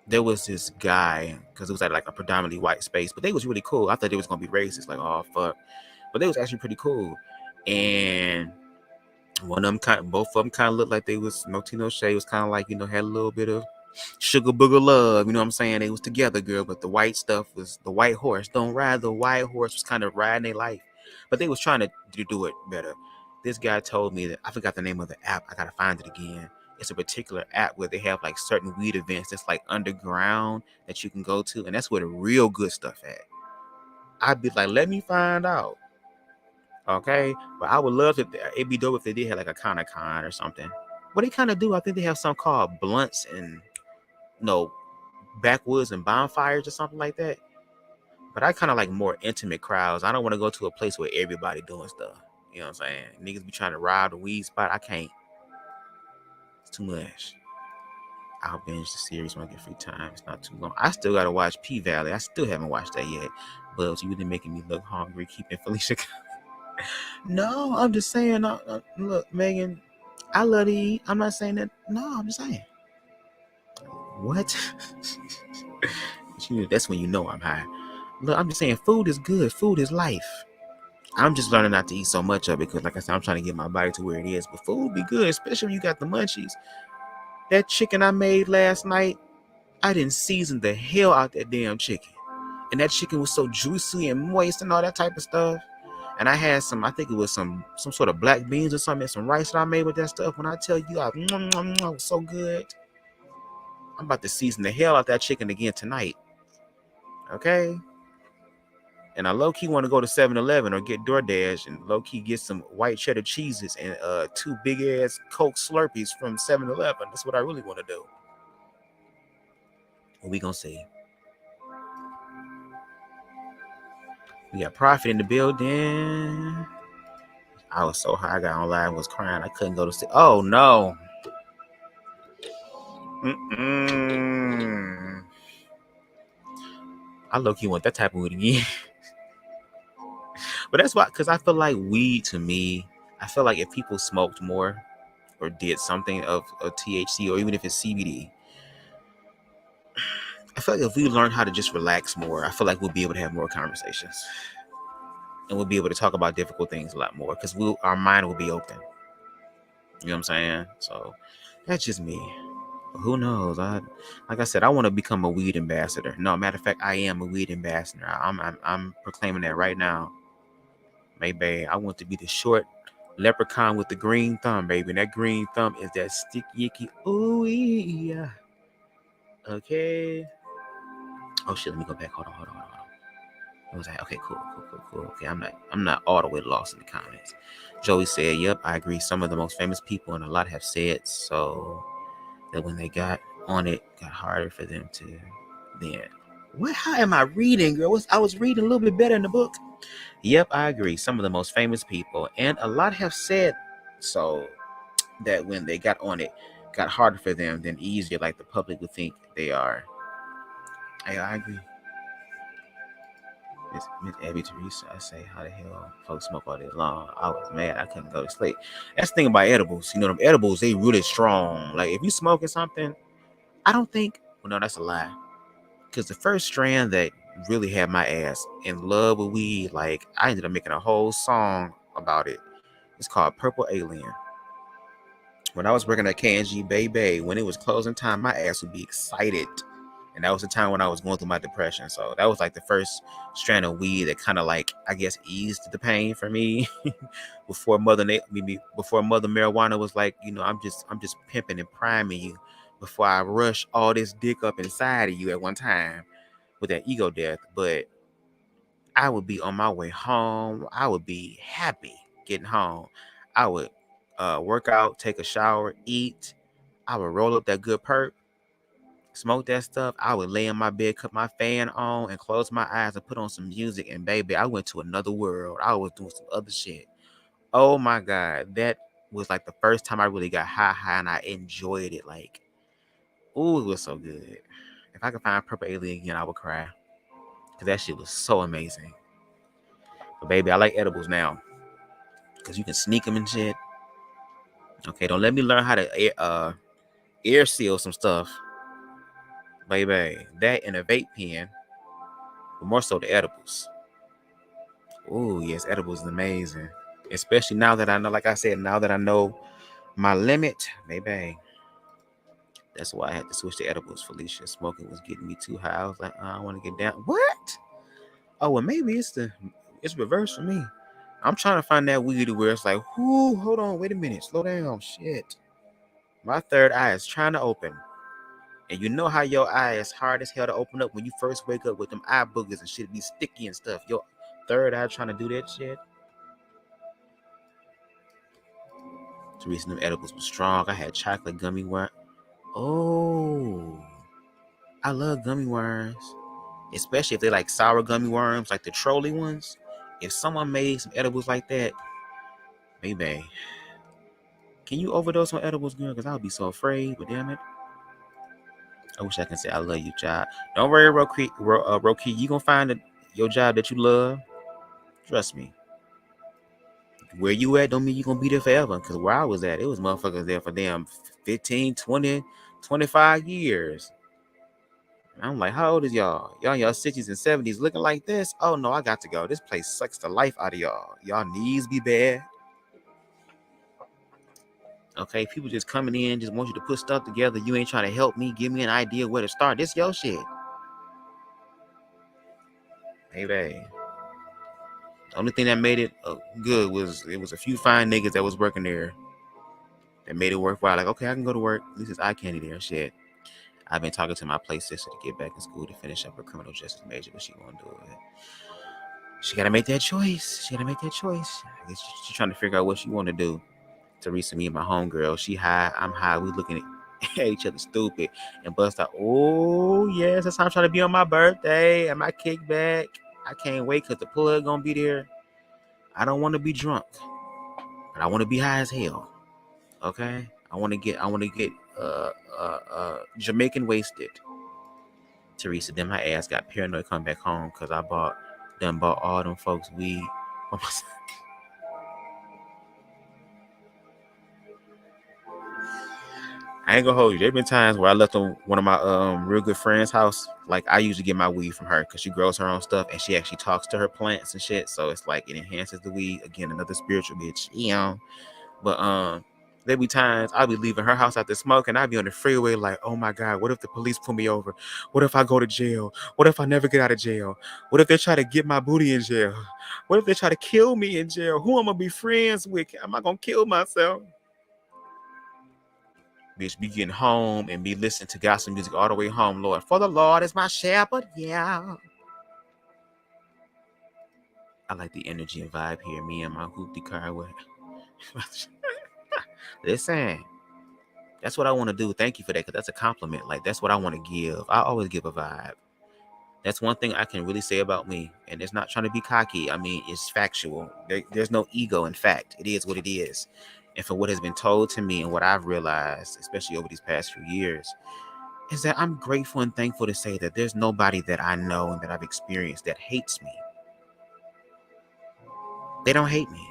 A: There was this guy, because it was at like a predominantly white space, but they was really cool. I thought they was gonna be racist, like, oh fuck. But they was actually pretty cool. And both of them kind of looked like they was Tino Shea was kind of like, had a little bit of sugar booger love, you know what I'm saying? They was together, girl, but the white stuff was the white horse. Don't ride the white horse was kind of riding their life. But they was trying to do it better. This guy told me that I forgot the name of the app. I gotta find it again. It's a particular app where they have like certain weed events that's like underground that you can go to, and that's where the real good stuff at. I'd be like, let me find out. Okay, but I would love if it'd be dope if they did have like a con or something. What they kind of do, I think they have something called blunts and backwoods and bonfires or something like that. But I kind of like more intimate crowds. I don't want to go to a place where everybody doing stuff. You know what I'm saying? Niggas be trying to rob the weed spot. I can't. It's too much. I'll binge the series when I get free time. It's not too long. I still gotta watch P-Valley. I still haven't watched that yet. But you really making me look hungry, keeping Felicia. No, I'm just saying. Look, Megan, I love to eat. I'm not saying that. No, I'm just saying. What? That's when you know I'm high. Look, I'm just saying food is good. Food is life. I'm just learning not to eat so much of it because, like I said, I'm trying to get my body to where it is. But food be good, especially when you got the munchies. That chicken I made last night, I didn't season the hell out that damn chicken. And that chicken was so juicy and moist and all that type of stuff. And I had I think it was some sort of black beans or something, some rice that I made with that stuff. When I tell you, it was so good. I'm about to season the hell out that chicken again tonight. Okay? And I low-key want to go to 7-Eleven or get DoorDash and low-key get some white cheddar cheeses and 2 big-ass Coke Slurpees from 7-Eleven. That's what I really want to do. We gonna see. We got Profit in the building. I was so high, I got online, was crying. I couldn't go to sleep. Oh, no. I low-key want that type of weed again. But that's why, because I feel like weed, to me, I feel like if people smoked more or did something of THC, or even if it's CBD, I feel like if we learn how to just relax more, I feel like we'll be able to have more conversations. And we'll be able to talk about difficult things a lot more, because our mind will be open. You know what I'm saying? So that's just me. Who knows? Like I said, I want to become a weed ambassador. No, matter of fact, I am a weed ambassador. I'm proclaiming that right now. Maybe I want to be the short leprechaun with the green thumb, baby. And that green thumb is that sticky icky. Ooh yeah. Okay. Oh shit, let me go back. Hold on. What was that? Okay, cool. Okay, I'm not all the way lost in the comments. Joey said, "Yep, I agree. Some of the most famous people and a lot have said so that when they got on it, got harder for them to then." What? How am I reading, girl? I was reading a little bit better in the book. Yep, I agree. Some of the most famous people and a lot have said so that when they got on it, got harder for them than easier, like the public would think they are. I agree. Miss Abby Teresa, I say, how the hell folks smoke all day long? I was mad. I couldn't go to sleep. That's the thing about edibles. You know, them edibles, they really strong. Like, if you smoking something, I don't think, well, no, that's a lie. Because the first strand that really had my ass in love with weed, like, I ended up making a whole song about it. It's called Purple Alien. When I was working at K&G Bay, when it was closing time, my ass would be excited. And that was the time when I was going through my depression. So that was like the first strand of weed that kind of like, I guess, eased the pain for me. before Mother Marijuana was like, you know, I'm just pimping and priming you before I rush all this dick up inside of you at one time with that ego death. But I would be on my way home. I would be happy getting home. I would work out, take a shower, eat. I would roll up that good perk, smoke that stuff. I would lay in my bed, cut my fan on, and close my eyes and put on some music. And baby, I went to another world. I was doing some other shit. Oh my God. That was like the first time I really got high, and I enjoyed it. Like, ooh, it was so good. If I could find Purple Alien again, I would cry. Because that shit was so amazing. But baby, I like edibles now. Because you can sneak them and shit. Okay, don't let me learn how to air seal some stuff. Baby, that and a vape pen. But more so the edibles. Ooh, yes, edibles is amazing. Especially now that I know, like I said, now that I know my limit, baby. That's why I had to switch to edibles, Felicia. Smoking was getting me too high. I was like, I want to get down. What? Oh, well, maybe it's reverse for me. I'm trying to find that weed where it's like, whoo, hold on, wait a minute, slow down, shit. My third eye is trying to open. And you know how your eye is hard as hell to open up when you first wake up with them eye boogers and shit be sticky and stuff. Your third eye trying to do that shit. Teresa, them edibles was strong. I had chocolate gummy worm. Oh, I love gummy worms. Especially if they like sour gummy worms, like the trolley ones. If someone made some edibles like that, baby, can you overdose on edibles, girl? Because I would be so afraid, but damn it. I wish I can say I love you, job. Don't worry, Roki. You gonna find your job that you love. Trust me. Where you at don't mean you gonna be there forever. Because where I was at, it was motherfuckers there for damn 15, 20, 25 years. And I'm like, how old is y'all? Y'all in your 60s and 70s looking like this? Oh no, I got to go. This place sucks the life out of y'all. Y'all knees be bad. Okay, people just coming in, just want you to put stuff together. You ain't trying to help me, give me an idea where to start. This your shit. Hey, babe. The only thing that made it good was it was a few fine niggas that was working there that made it worthwhile. Like, okay, I can go to work. At least it's eye candy there. Shit. I've been talking to my play sister to get back in school to finish up her criminal justice major, but she won't do it. she gotta make that choice. She gotta make that choice. I guess she's trying to figure out what she want to do. Teresa, me and my homegirl, she high, I'm high. We looking at each other stupid and bust out. Oh yes, that's how I'm trying to be on my birthday and my kickback. I can't wait because the plug gonna be there. I don't want to be drunk, but I want to be high as hell. Okay, I want to get Jamaican wasted. Teresa, then my ass got paranoid coming back home because I bought all them folks weed. I ain't gonna hold you. There been times where I left on one of my real good friends' house. Like I usually get my weed from her because she grows her own stuff and she actually talks to her plants and shit. So it's like it enhances the weed. Again, another spiritual bitch. But there be times I'll be leaving her house after smoking. I'll be on the freeway like, oh my God, what if the police pull me over? What if I go to jail? What if I never get out of jail? What if they try to get my booty in jail? What if they try to kill me in jail? Who am I gonna be friends with? Am I gonna kill myself? Bitch, be getting home and be listening to gospel music all the way home, Lord. For the Lord is my shepherd, yeah. I like the energy and vibe here. Me and my hoopty car with. Listen, that's what I want to do. Thank you for that, because that's a compliment. Like, that's what I want to give. I always give a vibe. That's one thing I can really say about me. And it's not trying to be cocky. I mean, it's factual. There's no ego in fact. It is what it is. And for what has been told to me and what I've realized, especially over these past few years, is that I'm grateful and thankful to say that there's nobody that I know and that I've experienced that hates me. They don't hate me.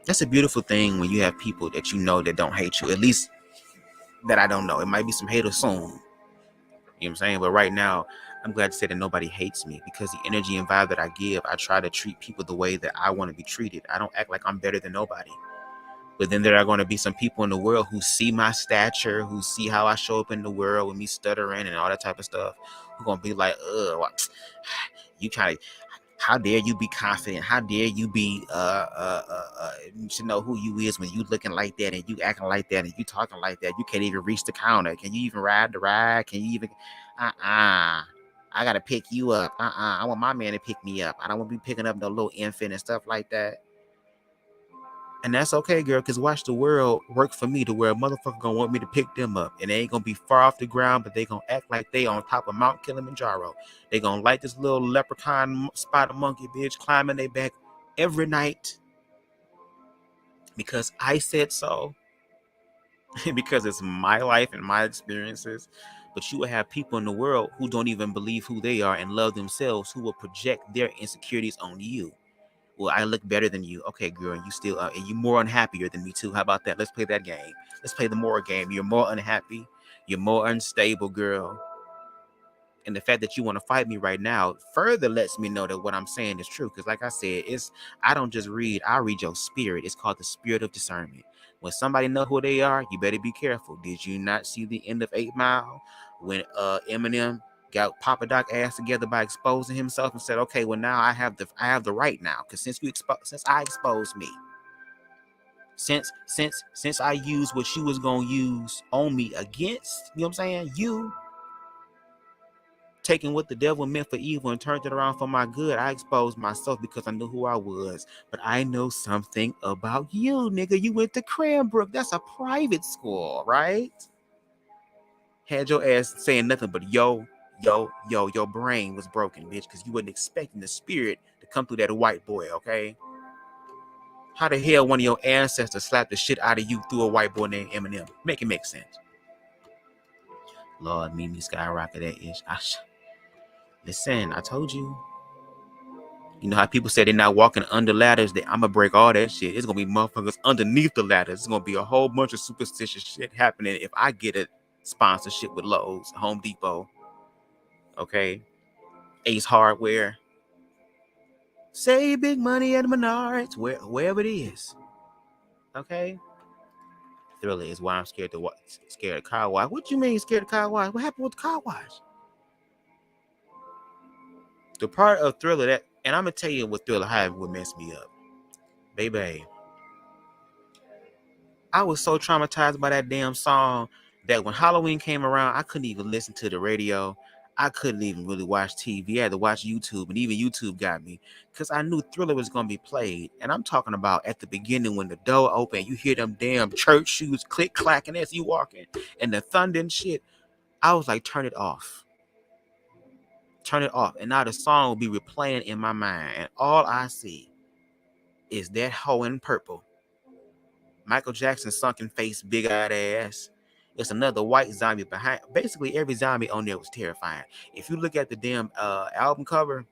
A: That's a beautiful thing when you have people that you know that don't hate you. At least that I don't know. It might be some haters soon. You know what I'm saying? But right now, I'm glad to say that nobody hates me because the energy and vibe that I give, I try to treat people the way that I want to be treated. I don't act like I'm better than nobody. But then there are going to be some people in the world who see my stature, who see how I show up in the world with me stuttering and all that type of stuff, who going to be like, you trying to, how dare you be confident? How dare you be, you should know who you is when you looking like that and you acting like that and you talking like that. You can't even reach the counter. Can you even ride the ride? Can you even, I got to pick you up. I want my man to pick me up. I don't want to be picking up no little infant and stuff like that. And that's okay, girl, because watch the world work for me to where a motherfucker gonna want me to pick them up. And they ain't gonna be far off the ground, but they gonna act like they on top of Mount Kilimanjaro. They gonna like this little leprechaun spider monkey bitch climbing their back every night because I said so. Because it's my life and my experiences. But you will have people in the world who don't even believe who they are and love themselves, who will project their insecurities on you. Well, I look better than you. Okay, girl, and you still and you more unhappier than me too. How about that? Let's play that game. Let's play the more game. You're more unhappy. You're more unstable, girl. And the fact that you want to fight me right now further lets me know that what I'm saying is true. Because like I said, I don't just read, I read your spirit. It's called the spirit of discernment. When somebody know who they are, you better be careful. Did you not see the end of 8 Mile when Eminem got Papa Doc ass together by exposing himself and said, okay, well now I have the right now, because since I exposed me, since I used what you was gonna use on me against, you know what I'm saying? You taking what the devil meant for evil and turned it around for my good. I exposed myself because I knew who I was. But I know something about you, nigga. You went to Cranbrook. That's a private school, right? Had your ass saying nothing but yo, your brain was broken, bitch, because you wasn't expecting the spirit to come through that white boy, okay? How the hell one of your ancestors slapped the shit out of you through a white boy named Eminem? Make it make sense. Lord, Mimi skyrocket that ish. Listen, I told you. You know how people say they're not walking under ladders? I'm going to break all that shit. It's going to be motherfuckers underneath the ladders. It's going to be a whole bunch of superstitious shit happening if I get a sponsorship with Lowe's, Home Depot, okay? Ace Hardware. Save big money at Menards, wherever it is, okay? Thriller is why I'm scared of car wash. What you mean scared of car wash? What happened with the car wash? The part of Thriller that, and I'm going to tell you what Thriller how it would mess me up. Baby, I was so traumatized by that damn song that when Halloween came around, I couldn't even listen to the radio. I couldn't even really watch TV. I had to watch YouTube, and even YouTube got me because I knew Thriller was gonna be played. And I'm talking about at the beginning when the door open, you hear them damn church shoes click clacking as you walking, and the thunder and shit. I was like, turn it off. Turn it off. And now the song will be replaying in my mind. And all I see is that hoe in purple. Michael Jackson sunken face, big-eyed ass. It's another white zombie behind. Basically, every zombie on there was terrifying. If you look at the damn album cover,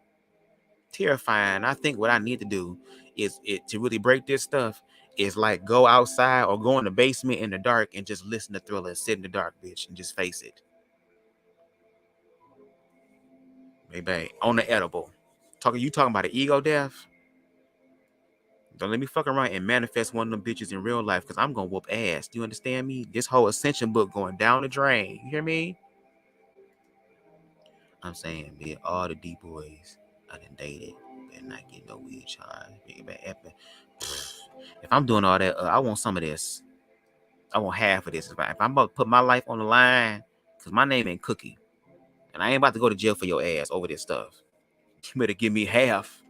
A: terrifying. I think what I need to do is to really break this stuff is like go outside or go in the basement in the dark and just listen to Thriller and sit in the dark, bitch, and just face it. Baby, on the edible. You talking about an ego death? Don't let me fuck around and manifest one of them bitches in real life because I'm going to whoop ass. Do you understand me? This whole Ascension book going down the drain. You hear me? I'm saying, man, all the D boys I done dated better not get no weed charge. If I'm doing all that, I want some of this. I want half of this. If I'm about to put my life on the line, because my name ain't Cookie. And I ain't about to go to jail for your ass over this stuff. You better give me half.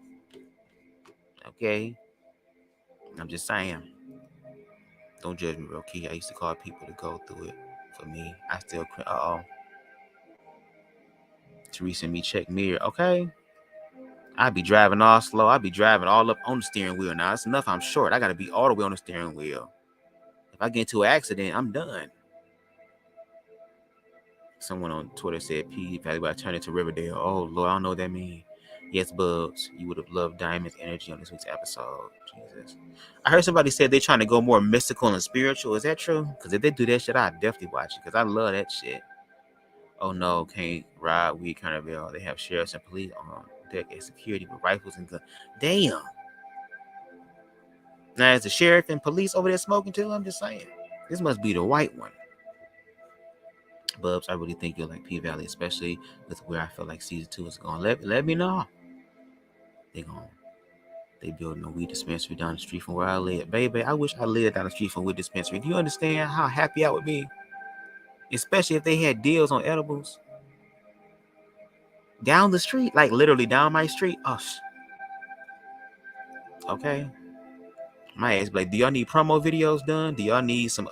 A: Okay? I'm just saying. Don't judge me, real key. I used to call people to go through it for me. I still Teresa and me check mirror. Okay? I be driving all slow. I be driving all up on the steering wheel. Now, it's enough I'm short. I got to be all the way on the steering wheel. If I get into an accident, I'm done. Someone on Twitter said, P, Valley about to turn into Riverdale. Oh, Lord, I don't know what that means. Yes, Bubs, you would have loved Diamond's energy on this week's episode. Jesus. I heard somebody said they're trying to go more mystical and spiritual. Is that true? Because if they do that shit, I'd definitely watch it. Because I love that shit. Oh, no, can't ride weed carnival. They have sheriffs and police on deck as security with rifles and guns. Damn. Now, is the sheriff and police over there smoking too? I'm just saying. This must be the white one. Bubs, I really think you'll like P-Valley, especially with where I feel like season 2 is going. Let me know. They building a weed dispensary down the street from where I live. Baby, I wish I lived down the street from a weed dispensary. Do you understand how happy I would be? Especially if they had deals on edibles. Down the street, like literally down my street. Oh, okay. My ass like, do y'all need promo videos done? Do y'all need some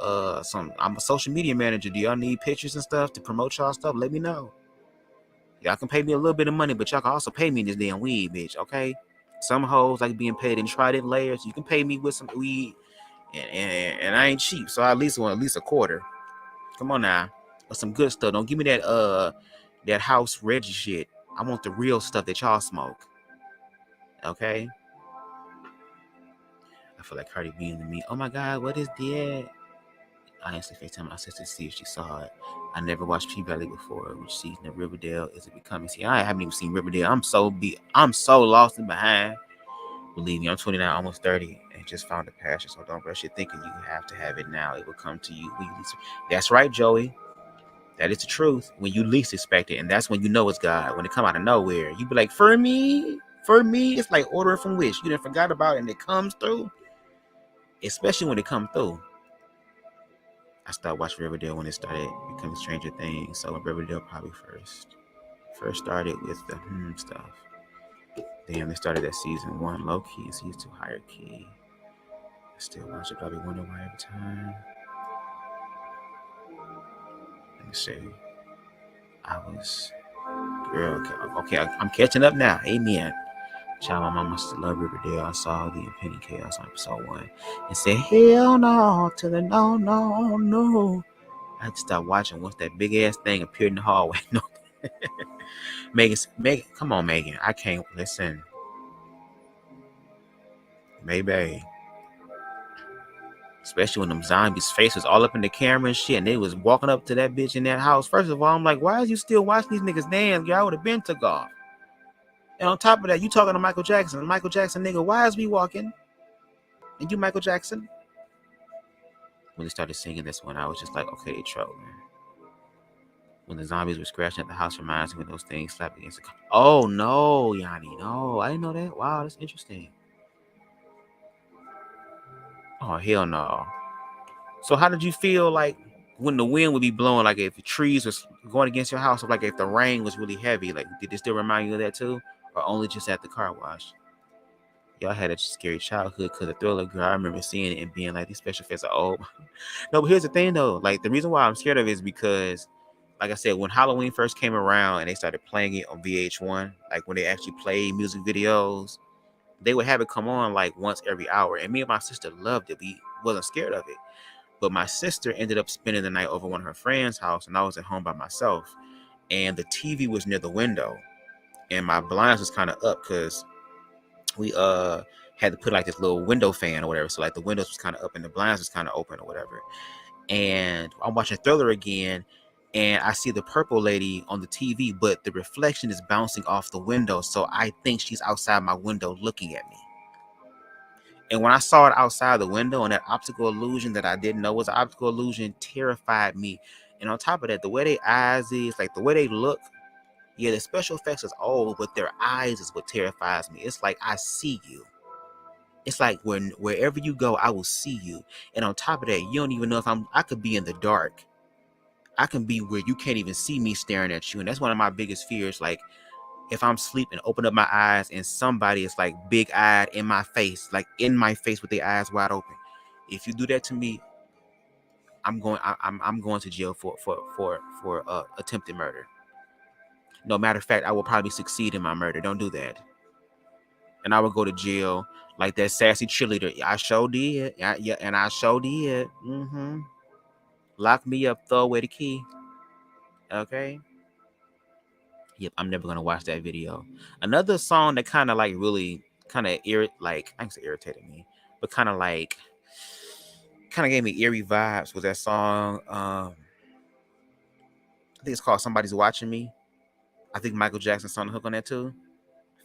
A: I'm a social media manager. Do y'all need pictures and stuff to promote y'all stuff? Let me know. Y'all can pay me a little bit of money, but y'all can also pay me this damn weed, bitch, okay? Some hoes like being paid in Trident layers. You can pay me with some weed, and I ain't cheap, so I at least want a quarter. Come on now. Or some good stuff. Don't give me that house Reggie shit. I want the real stuff that y'all smoke. Okay? I feel like Cardi B and me. Oh my God, what is that? I instantly FaceTime my sister to see if she saw it. I never watched P-Valley before. Which season of Riverdale is it becoming? See, I haven't even seen Riverdale. I'm so lost and behind. Believe me, I'm 29, almost 30, and just found a passion. So don't rush it thinking you have to have it now. It will come to you. That's right, Joey. That is the truth. When you least expect it, and that's when you know it's God. When it come out of nowhere, you be like, for me, it's like ordering from Wish. You done forgot about it, and it comes through. Especially when it comes through. I started watching Riverdale when it started becoming Stranger Things. So Riverdale probably first started with the stuff. Damn, they started at season 1 low key and season 2 higher key. I still watch it, probably wonder why every time. Let me see. Okay, I'm catching up now. Amen. Child, my mama used to love Riverdale. I saw the impending chaos on episode 1 and said, hell no to the no. I had to stop watching once that big ass thing appeared in the hallway. No. Megan, come on, Megan. I can't listen. Maybe. Especially when them zombies' face was all up in the camera and shit, and they was walking up to that bitch in that house. First of all, I'm like, why is you still watching these niggas dance? Y'all would have been took off. And on top of that, you talking to Michael Jackson. Michael Jackson, nigga, why is we walking? And you Michael Jackson? When they started singing this one, I was just like, okay, they trolling. When the zombies were scratching at the house, reminds me when those things slapped against the... Oh, no, Yanni, no. I didn't know that. Wow, that's interesting. Oh, hell no. So how did you feel like when the wind would be blowing, like if the trees was going against your house, or like if the rain was really heavy, like did it still remind you of that too, or only just at the car wash? Y'all had a scary childhood because of Thriller, girl. I remember seeing it and being like, these special effects are old. No, but here's the thing though, like the reason why I'm scared of it is because, like I said, when Halloween first came around and they started playing it on VH1, like when they actually played music videos, they would have it come on like once every hour, and me and my sister loved it. We wasn't scared of it. But my sister ended up spending the night over one of her friend's house, and I was at home by myself. And the TV was near the window, and my blinds was kind of up because we had to put like this little window fan or whatever. So like the windows was kind of up and the blinds was kind of open or whatever. And I'm watching Thriller again, and I see the purple lady on the TV, but the reflection is bouncing off the window. So I think she's outside my window looking at me. And when I saw it outside the window and that optical illusion that I didn't know was an optical illusion terrified me. And on top of that, the way their eyes is, like the way they look, yeah, the special effects is old, but their eyes is what terrifies me. It's like I see you. It's like wherever you go, I will see you. And on top of that, you don't even know if I could be in the dark. I can be where you can't even see me staring at you. And that's one of my biggest fears. Like if I'm sleeping, open up my eyes and somebody is like big eyed in my face, like in my face with their eyes wide open. If you do that to me, I'm going to jail for attempted murder. No matter of fact, I will probably succeed in my murder. Don't do that. And I will go to jail like that sassy cheerleader. I sure did. Yeah, and I sure did. Lock me up, throw away the key. Okay. Yep, I'm never gonna watch that video. Another song that kind of like really kind of I can say irritated me, but kind of gave me eerie vibes was that song. I think it's called "Somebody's Watching Me." I think Michael Jackson sung the hook on that too.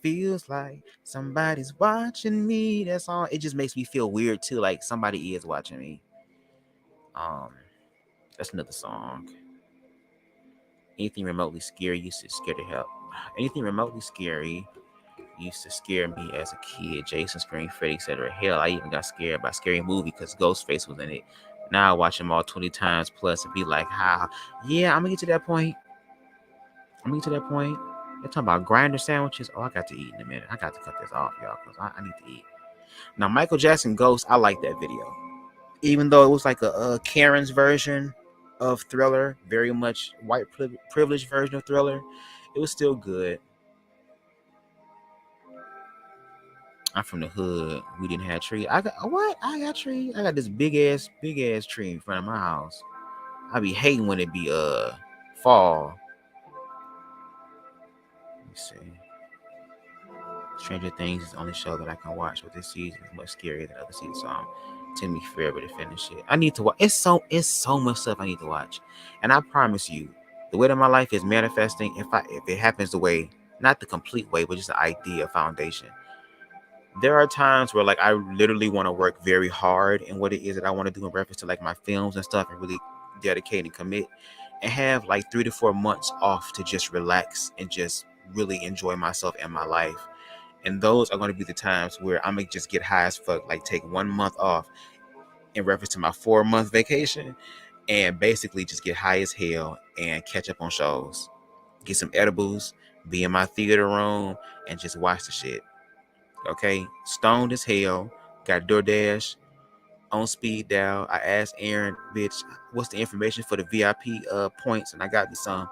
A: Feels like somebody's watching me. That song, it just makes me feel weird too, like somebody is watching me. Um, that's another song. Anything remotely scary used to scare the hell. Anything remotely scary used to scare me as a kid. Jason, Scream, Freddy, etc. Hell, I even got scared by Scary Movie because Ghostface was in it. Now I watch them all 20 times plus and be like, how? Yeah, I'm gonna get to that point. They're talking about grinder sandwiches. Oh, I got to eat in a minute. I got to cut this off, y'all, because I need to eat. Now, Michael Jackson Ghost, I like that video. Even though it was like a Karen's version of Thriller, very much white privileged version of Thriller, it was still good. I'm from the hood. We didn't have trees. I got trees. I got this big ass tree in front of my house. I be hating when it be fall. Let me see. Stranger Things is the only show that I can watch, but this season is much scarier than other seasons. So it took me forever to finish it. I need to watch. It's so much stuff I need to watch, and I promise you, the way that my life is manifesting, if it happens the way, not the complete way, but just the idea, foundation. There are times where like I literally want to work very hard in what it is that I want to do in reference to like my films and stuff, and really dedicate and commit, and have like 3 to 4 months off to just relax and just really enjoy myself and my life. And those are going to be the times where I'm going to just get high as fuck, like take 1 month off in reference to my 4-month vacation, and basically just get high as hell and catch up on shows, get some edibles, be in my theater room, and just watch the shit. Okay, stoned as hell, got DoorDash on speed dial. I asked Aaron, bitch, what's the information for the VIP points, and I got me some,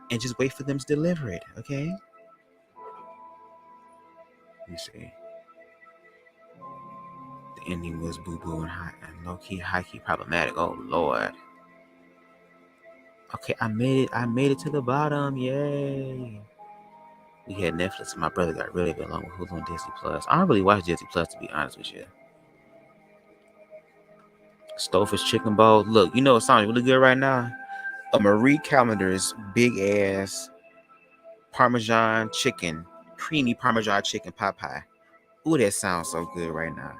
A: and just wait for them to deliver it. Okay, let me see. The ending was boo-boo and low-key, high-key problematic. Oh Lord. Okay, I made it to the bottom. Yay. We had Netflix and my brother got really good along with Hulu and Disney Plus. I don't really watch Disney Plus, to be honest with you. Stouffer's chicken bowl. Look, you know what sounds really good right now? A Marie Callender's big ass Parmesan chicken, creamy Parmesan chicken pot pie. Ooh, that sounds so good right now.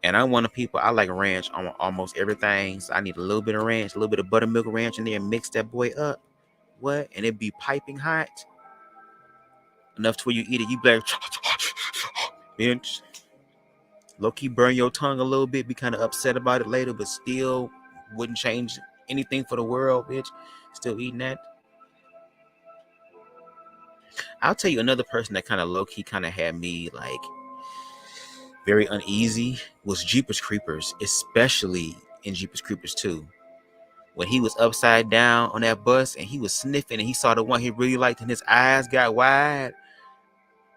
A: And I'm one of people, I like ranch on almost everything. So I need a little bit of ranch, a little bit of buttermilk ranch in there, and mix that boy up. What? And it be piping hot. Enough to where you eat it, you be like, bitch. Low-key burn your tongue a little bit, be kind of upset about it later, but still wouldn't change anything for the world, bitch. Still eating that. I'll tell you another person that kind of low-key kind of had me like very uneasy was Jeepers Creepers, especially in Jeepers Creepers 2. When he was upside down on that bus and he was sniffing and he saw the one he really liked and his eyes got wide.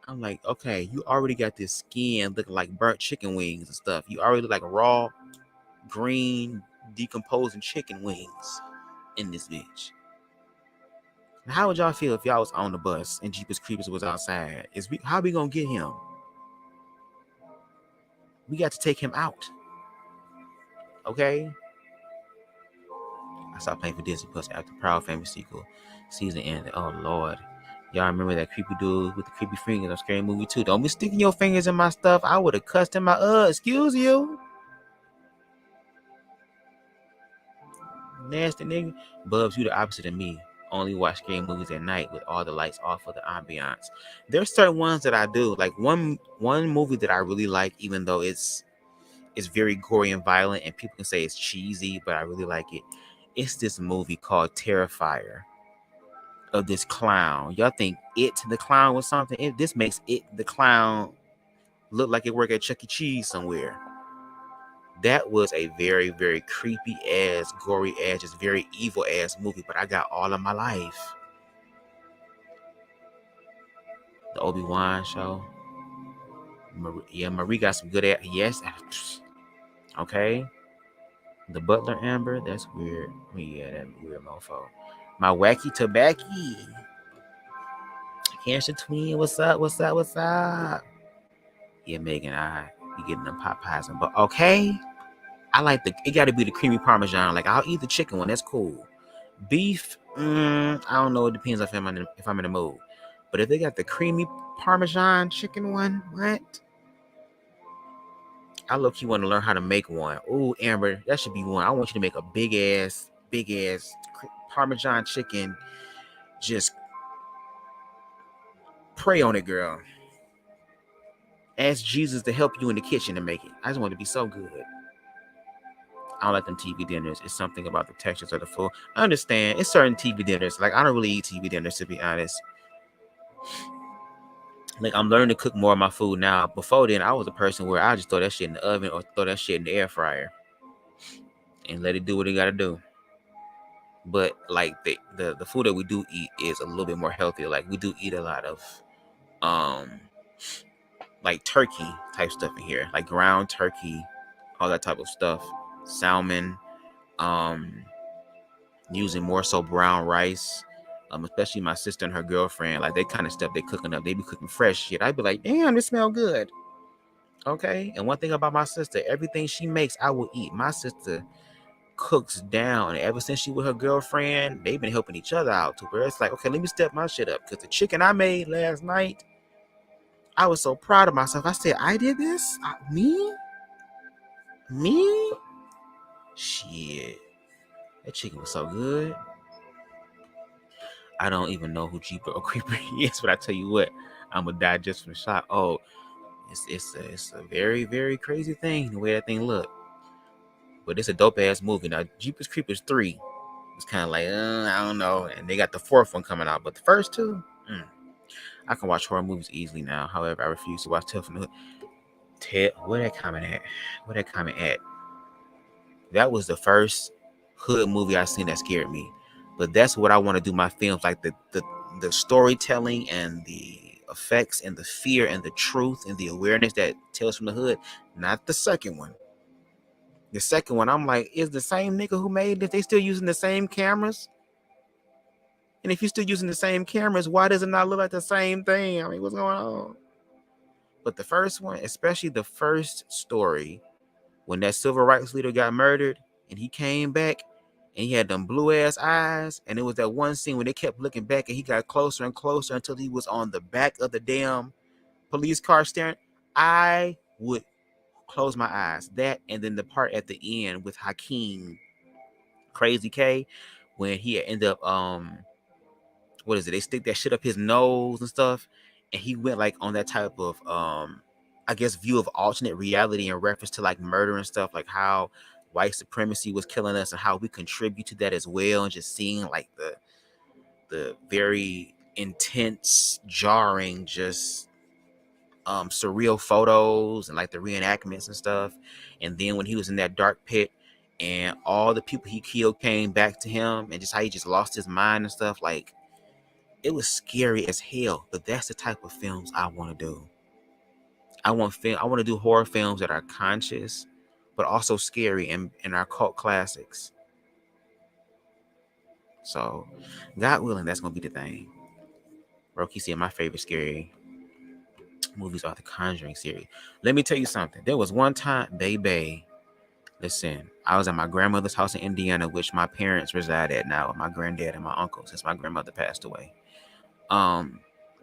A: I'm like, okay, you already got this skin looking like burnt chicken wings and stuff. You already look like raw, green, decomposing chicken wings in this bitch. Now, how would y'all feel if y'all was on the bus and Jeepers Creepers was outside? How we gonna get him? We got to take him out. Okay? I stopped playing for Disney Plus after Proud Family sequel season ended. Oh Lord. Y'all remember that creepy dude with the creepy fingers on Scary Movie 2? Don't be sticking your fingers in my stuff. I would have cussed him out. Excuse you. Nasty nigga. Bubs, you the opposite of me. Only watch scary movies at night with all the lights off for the ambiance. There's certain ones that I do. Like one movie that I really like, even though it's very gory and violent and people can say it's cheesy, but I really like it. It's this movie called Terrifier, of this clown. Y'all think It the clown was something? This makes It the clown look like it work at Chuck E. Cheese somewhere. That was a very, very creepy ass, gory ass, just very evil ass movie, but I got all of my life. The Obi-Wan show. Marie got some good ass. Yes. Okay. The Butler Amber, that's weird. Yeah, that weird mofo. My wacky tobacco. Cancer Twin, what's up? What's up? What's up? Yeah, Megan, I be getting them Popeyes, but okay. I like it got to be the creamy Parmesan. Like I'll eat the chicken one, that's cool. Beef, I don't know. It depends if I'm in the mood. But if they got the creamy Parmesan chicken one, what? I low-key want to learn how to make one. Ooh, Amber, that should be one. I want you to make a big ass Parmesan chicken. Just pray on it, girl. Ask Jesus to help you in the kitchen to make it. I just want it to be so good. I don't like them TV dinners. It's something about the textures of the food. I understand. It's certain TV dinners. Like, I don't really eat TV dinners, to be honest. Like, I'm learning to cook more of my food now. Before then, I was a person where I just throw that shit in the oven or throw that shit in the air fryer and let it do what it gotta do. But like the food that we do eat is a little bit more healthy. Like, we do eat a lot of like turkey type stuff in here, like ground turkey, all that type of stuff. Salmon, using more so brown rice. Especially my sister and her girlfriend, like that kind of stuff they cooking up. They be cooking fresh shit. I'd be like, damn, this smell good. Okay. And one thing about my sister, everything she makes, I will eat. My sister cooks down. And ever since she with her girlfriend, they've been helping each other out to where it's like, okay, let me step my shit up. Because the chicken I made last night, I was so proud of myself. I said, I did this? Me? Shit. That chicken was so good. I don't even know who Jeeper or Creeper is, but I tell you what, I'm gonna die just from the shock. Oh, it's a very, very crazy thing, the way that thing look. But it's a dope ass movie. Now, Jeepers Creepers 3 it's kind of like, I don't know. And they got the 4th one coming out, but the first 2, I can watch horror movies easily now. However, I refuse to watch Tale from the Hood. Where that comment at? That was the first hood movie I seen that scared me. But that's what I want to do my films, like the storytelling and the effects and the fear and the truth and the awareness that Tales from the Hood. Not the second one. The second one, I'm like, is the same nigga who made it? They still using the same cameras? And if you're still using the same cameras, why does it not look like the same thing? I mean, what's going on? But the first one, especially the first story, when that civil rights leader got murdered and he came back and he had them blue ass eyes, and it was that one scene when they kept looking back and he got closer and closer until he was on the back of the damn police car staring, I would close my eyes. That, and then the part at the end with Hakeem Crazy K when he ended up what is it? They stick that shit up his nose and stuff, and he went like on that type of I guess view of alternate reality in reference to like murder and stuff, like how white supremacy was killing us and how we contribute to that as well, and just seeing like the very intense, jarring, just surreal photos and like the reenactments and stuff. And then when he was in that dark pit and all the people he killed came back to him, and just how he just lost his mind and stuff, like it was scary as hell. But that's the type of films I want to do. I want to do horror films that are conscious but also scary and are cult classics. So God willing, that's gonna be the thing. Roki said my favorite scary movies are the Conjuring series. Let me tell you something. There was one time, baby. Listen, I was at my grandmother's house in Indiana, which my parents reside at now with my granddad and my uncle since my grandmother passed away.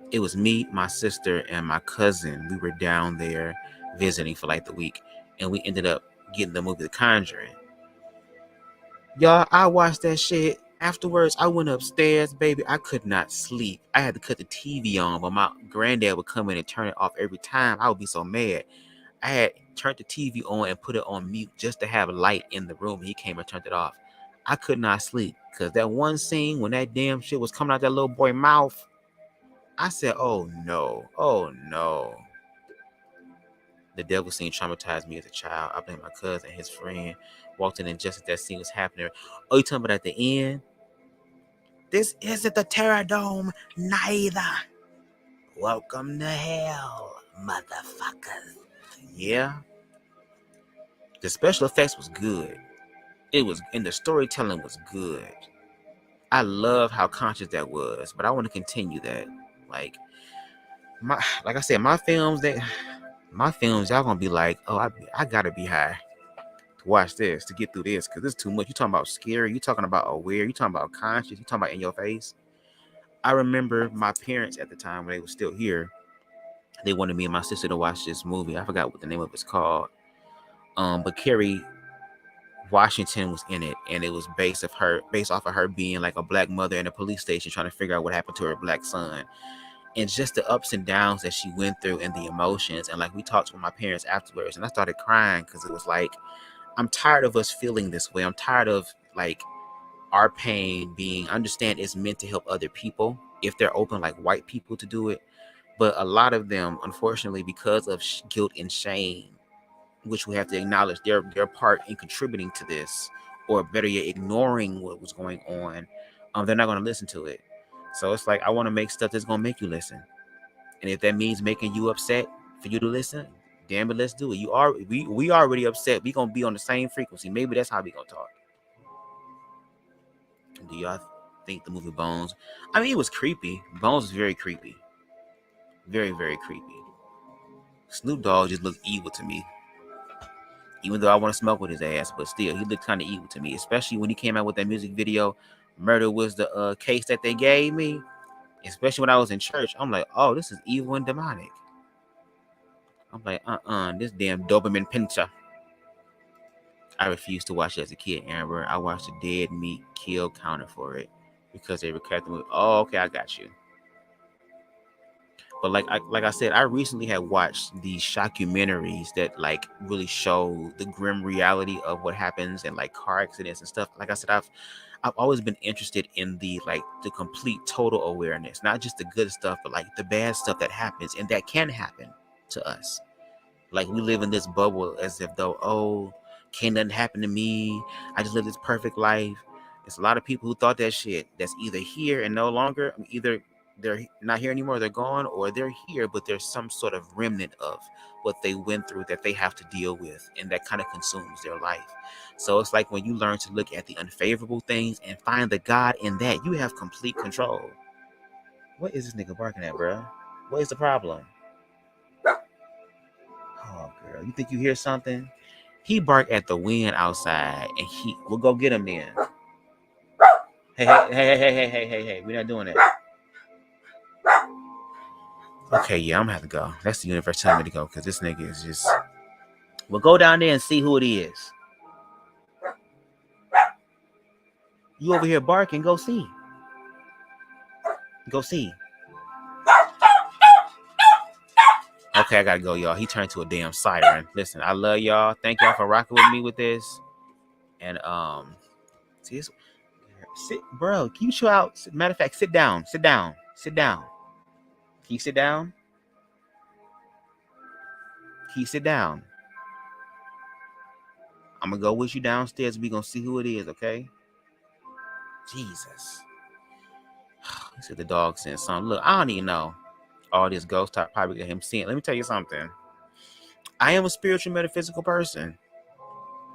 A: It was me, my sister, and my cousin. We were down there visiting for like the week, and we ended up getting the movie The Conjuring. Y'all, I watched that shit. Afterwards, I went upstairs, baby. I could not sleep. I had to cut the TV on, but my granddad would come in and turn it off every time. I would be so mad. I had turned the TV on and put it on mute just to have light in the room. He came and turned it off. I could not sleep because that one scene when that damn shit was coming out that little boy's mouth, I said, oh no, oh no. The devil scene traumatized me as a child. I blame my cousin and his friend walked in and just as that scene was happening. Oh, you talking about at the end? This isn't the Terror Dome, neither. Welcome to hell, motherfuckers. Yeah. The special effects was good. It was, and the storytelling was good. I love how conscious that was, but I want to continue that. Like I said, my films, y'all gonna be like, oh, I gotta be high to watch this, to get through this, because it's too much. You talking about scary, you talking about aware, you talking about conscious, you talking about in your face. I remember my parents at the time when they were still here, they wanted me and my sister to watch this movie. I forgot what the name of it's called. But Kerry Washington was in it, and it was based off of her being like a black mother in a police station trying to figure out what happened to her black son. And just the ups and downs that she went through and the emotions. And like we talked with my parents afterwards, and I started crying because it was like, I'm tired of us feeling this way. I'm tired of like our pain being, understand it's meant to help other people if they're open like white people to do it. But a lot of them, unfortunately, because of guilt and shame, which we have to acknowledge their part in contributing to this, or better yet, ignoring what was going on, they're not going to listen to it. So it's like, I want to make stuff that's going to make you listen. And if that means making you upset for you to listen, damn it, let's do it. We already upset. We going to be on the same frequency. Maybe that's how we going to talk. Do y'all think the movie Bones? I mean, it was creepy. Bones was very creepy. Very, very creepy. Snoop Dogg just looked evil to me. Even though I want to smoke with his ass, but still, he looked kind of evil to me. Especially when he came out with that music video, Murder Was the Case That They Gave Me. Especially when I was in church, I'm like, oh, this is evil and demonic. I'm like, this damn dopamine pincher. I refused to watch it as a kid, Amber. I watched the dead meat kill counter for it because they were cutting with. Oh, okay, I got you. But like I said, I recently had watched these shockumentaries that like really show the grim reality of what happens in like car accidents and stuff. Like I said, I've always been interested in the complete total awareness, not just the good stuff, but like the bad stuff that happens and that can happen to us. Like we live in this bubble as if though, oh, can't nothing happen to me. I just live this perfect life. There's a lot of people who thought that shit that's either here and no longer, either they're not here anymore, they're gone, or they're here, but there's some sort of remnant of what they went through that they have to deal with, and that kind of consumes their life. So it's like when you learn to look at the unfavorable things and find the God in that, you have complete control. What is this nigga barking at, bro? What is the problem? Oh, girl, you think you hear something? He barked at the wind outside, and we'll go get him then. Hey, we're not doing that. Okay, yeah, I'm gonna have to go. That's the universe telling me to go because this nigga is just. We'll go down there and see who it is. You over here barking, go see. Go see. Okay, I gotta go, y'all. He turned to a damn siren. Listen, I love y'all. Thank y'all for rocking with me with this. And see this. Sit, bro. Can you chill out? Matter of fact, sit down. Sit down. Sit down. Can you sit down? Can you sit down? I'm gonna go with you downstairs. We gonna see who it is, okay? Jesus. He said the dog sent something. Look, I don't even know. All this ghost talk probably get him seeing. Let me tell you something. I am a spiritual, metaphysical person.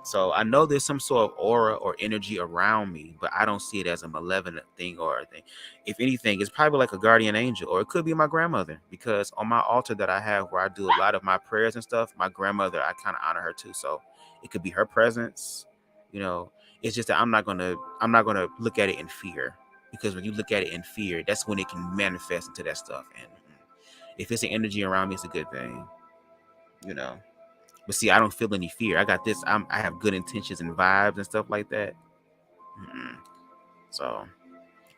A: So I know there's some sort of aura or energy around me, but I don't see it as a malevolent thing or a thing. If anything, it's probably like a guardian angel, or it could be my grandmother, because on my altar that I have where I do a lot of my prayers and stuff, my grandmother, I kind of honor her too. So it could be her presence. You know, it's just that I'm not gonna look at it in fear, because when you look at it in fear, that's when it can manifest into that stuff. And if it's an energy around me, it's a good thing. You know. But see, I don't feel any fear. I got this. I have good intentions and vibes and stuff like that. So,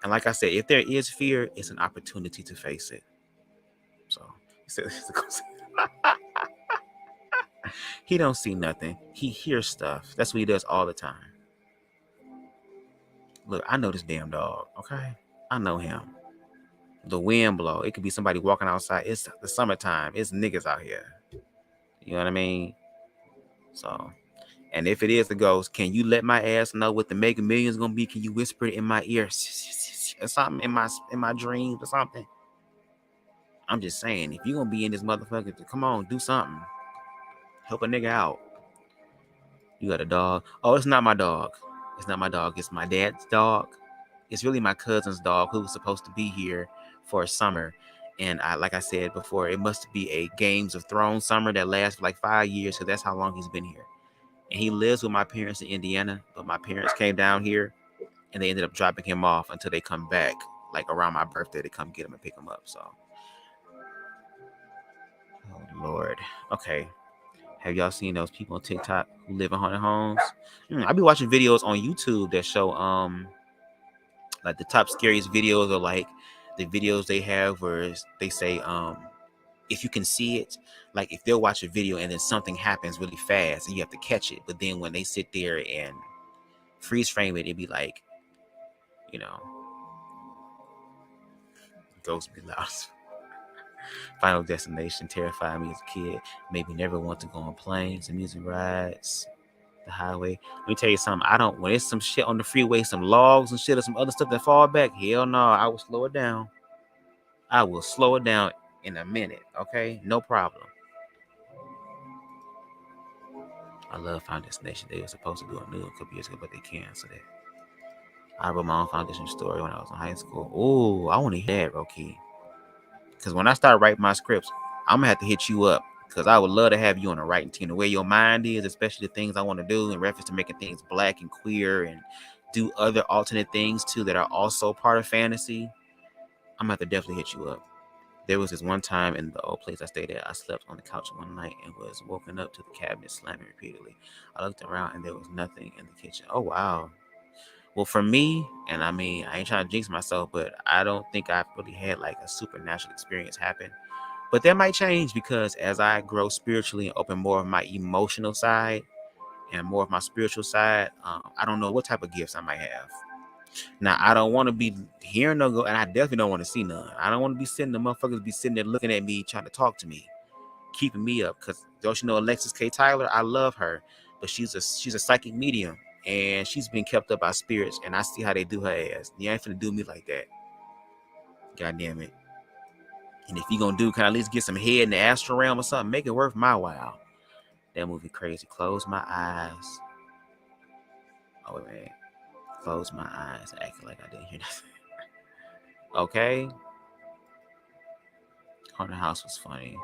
A: and like I said, if there is fear, it's an opportunity to face it. So, he don't see nothing. He hears stuff. That's what he does all the time. Look, I know this damn dog. Okay, I know him. The wind blow. It could be somebody walking outside. It's the summertime. It's niggas out here. You know what I mean? So. And if it is a ghost, can you let my ass know what the Mega Millions gonna be? Can you whisper it in my ear or something in my dreams or something? I'm just saying, if you gonna be in this motherfucker, come on, do something. Help a nigga out. You got a dog? Oh, it's not my dog. It's not my dog. It's my dad's dog. It's really my cousin's dog who was supposed to be here for a summer. And like I said before, it must be a Games of Thrones summer that lasts for like 5 years, because that's how long he's been here. And he lives with my parents in Indiana, but my parents came down here and they ended up dropping him off until they come back, like around my birthday, to come get him and pick him up. So, oh Lord. Okay. Have y'all seen those people on TikTok who live in haunted homes? I be watching videos on YouTube that show like the top scariest videos, or like the videos they have where they say if you can see it, like if they'll watch a video and then something happens really fast and you have to catch it, but then when they sit there and freeze frame it, it'd be like, you know, ghost be loud. Final Destination terrified me as a kid. Made me never want to go on planes, amusement rides, the highway. Let me tell you something. When there's some shit on the freeway, some logs and shit or some other stuff that fall back, hell no, I will slow it down. I will slow it down in a minute, okay? No problem. I love Final Destination. They were supposed to do a new a couple years ago, but they canceled it. I wrote my own foundation story when I was in high school. Oh, I want to hear that, Roki. Because when I start writing my scripts, I'm going to have to hit you up, because I would love to have you on the writing team. The way your mind is, especially the things I want to do in reference to making things black and queer and do other alternate things too that are also part of fantasy. I'm going to have to definitely hit you up. There was this one time in the old place I stayed at, I slept on the couch one night and was woken up to the cabinet slamming repeatedly. I looked around and there was nothing in the kitchen. Oh, wow. Well, for me, and I mean, I ain't trying to jinx myself, but I don't think I've really had like a supernatural experience happen. But that might change, because as I grow spiritually and open more of my emotional side and more of my spiritual side, I don't know what type of gifts I might have. Now, I don't want to be hearing no go, and I definitely don't want to see none. I don't want to be sitting, the motherfuckers be sitting there looking at me, trying to talk to me, keeping me up. Because don't you know Alexis K. Tyler? I love her, but she's a psychic medium, and she's been kept up by spirits, and I see how they do her ass. You ain't finna do me like that. God damn it. And if you gonna do, can I at least get some head in the astral realm or something? Make it worth my while. That movie crazy. Close my eyes. Oh, wait, man. Close my eyes, acting like I didn't hear nothing. Okay. Haunted House was funny.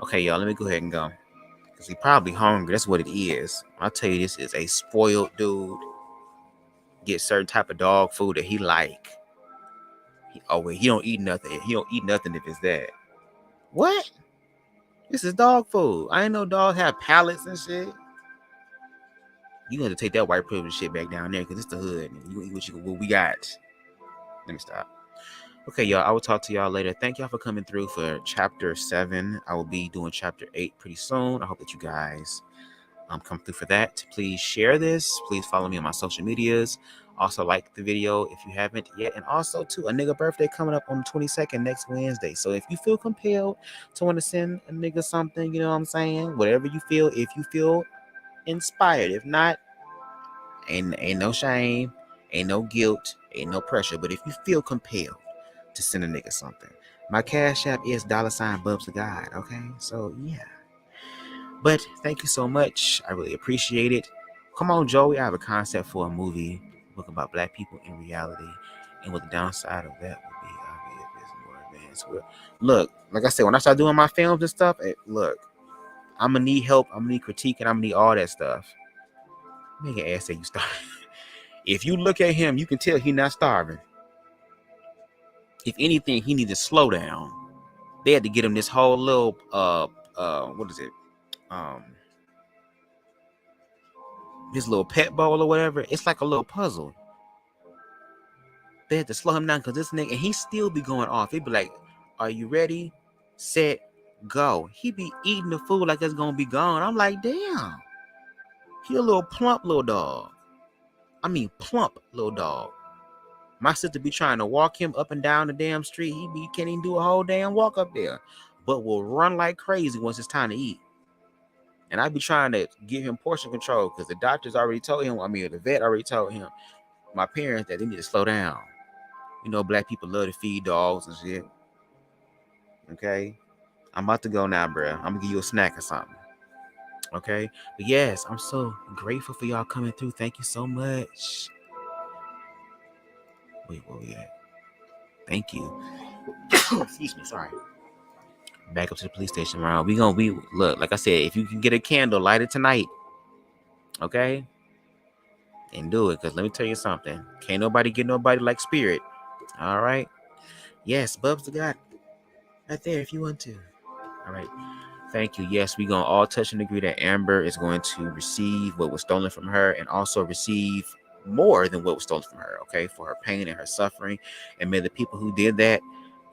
A: Okay, y'all, let me go ahead and go. Because he probably hungry. That's what it is. I'll tell you, this is a spoiled dude. Get certain type of dog food that he like. Wait, he don't eat nothing. He don't eat nothing if it's that. What? This is dog food. I ain't know dogs have palates and shit. You got to take that white privilege shit back down there, because it's the hood. You eat what we got. Let me stop. Okay, y'all. I will talk to y'all later. Thank y'all for coming through for chapter 7. I will be doing chapter 8 pretty soon. I hope that you guys come through for that. Please share this. Please follow me on my social medias. Also like the video if you haven't yet. And also too, a nigga birthday coming up on the 22nd next Wednesday. So if you feel compelled to want to send a nigga something, you know what I'm saying? Whatever you feel, if you feel inspired. If not, ain't no shame, ain't no guilt, ain't no pressure. But if you feel compelled to send a nigga something, my Cash App is $BubzDaGawd. Okay, so yeah. But thank you so much. I really appreciate it. Come on, Joey. I have a concept for a movie, book about black people in reality, and what the downside of that would be. I'll be a bit more advanced. Look, like I said, when I start doing my films and stuff, look, I'm gonna need help. I'm gonna need critique, and I'm gonna need all that stuff. Make an ass say you starving. If you look at him, you can tell he's not starving. If anything, he needs to slow down. They had to get him this whole little what is it? This little pet bowl or whatever. It's like a little puzzle. They had to slow him down because this nigga, and he still be going off. He'd be like, "Are you ready? Set, go." He be eating the food like it's gonna be gone. I'm like, damn. He a little plump little dog. I mean, plump little dog. My sister be trying to walk him up and down the damn street. He can't even do a whole damn walk up there, but will run like crazy once it's time to eat. And I be trying to give him portion control because the doctors already told him. I mean, the vet already told him, my parents, that they need to slow down. You know, black people love to feed dogs and shit. Okay, I'm about to go now, bruh. I'm gonna give you a snack or something. Okay, but yes, I'm so grateful for y'all coming through. Thank you so much. Wait, where we at? Thank you. Excuse me, sorry. Back up to the police station, around. We look, like I said, if you can get a candle, light it tonight. Okay? And do it, because let me tell you something. Can't nobody get nobody like spirit. All right? Yes, BubzDaGawd. Right there if you want to. All right. Thank you. Yes, we're going to all touch and agree that Amber is going to receive what was stolen from her and also receive more than what was stolen from her, okay, for her pain and her suffering. And may the people who did that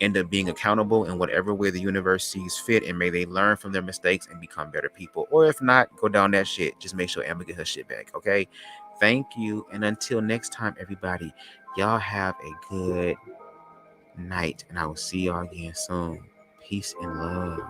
A: end up being accountable in whatever way the universe sees fit, and may they learn from their mistakes and become better people. Or if not, go down that shit. Just make sure Amber get her shit back, okay? Thank you. And until next time, everybody, y'all have a good night, and I will see y'all again soon. Peace and love.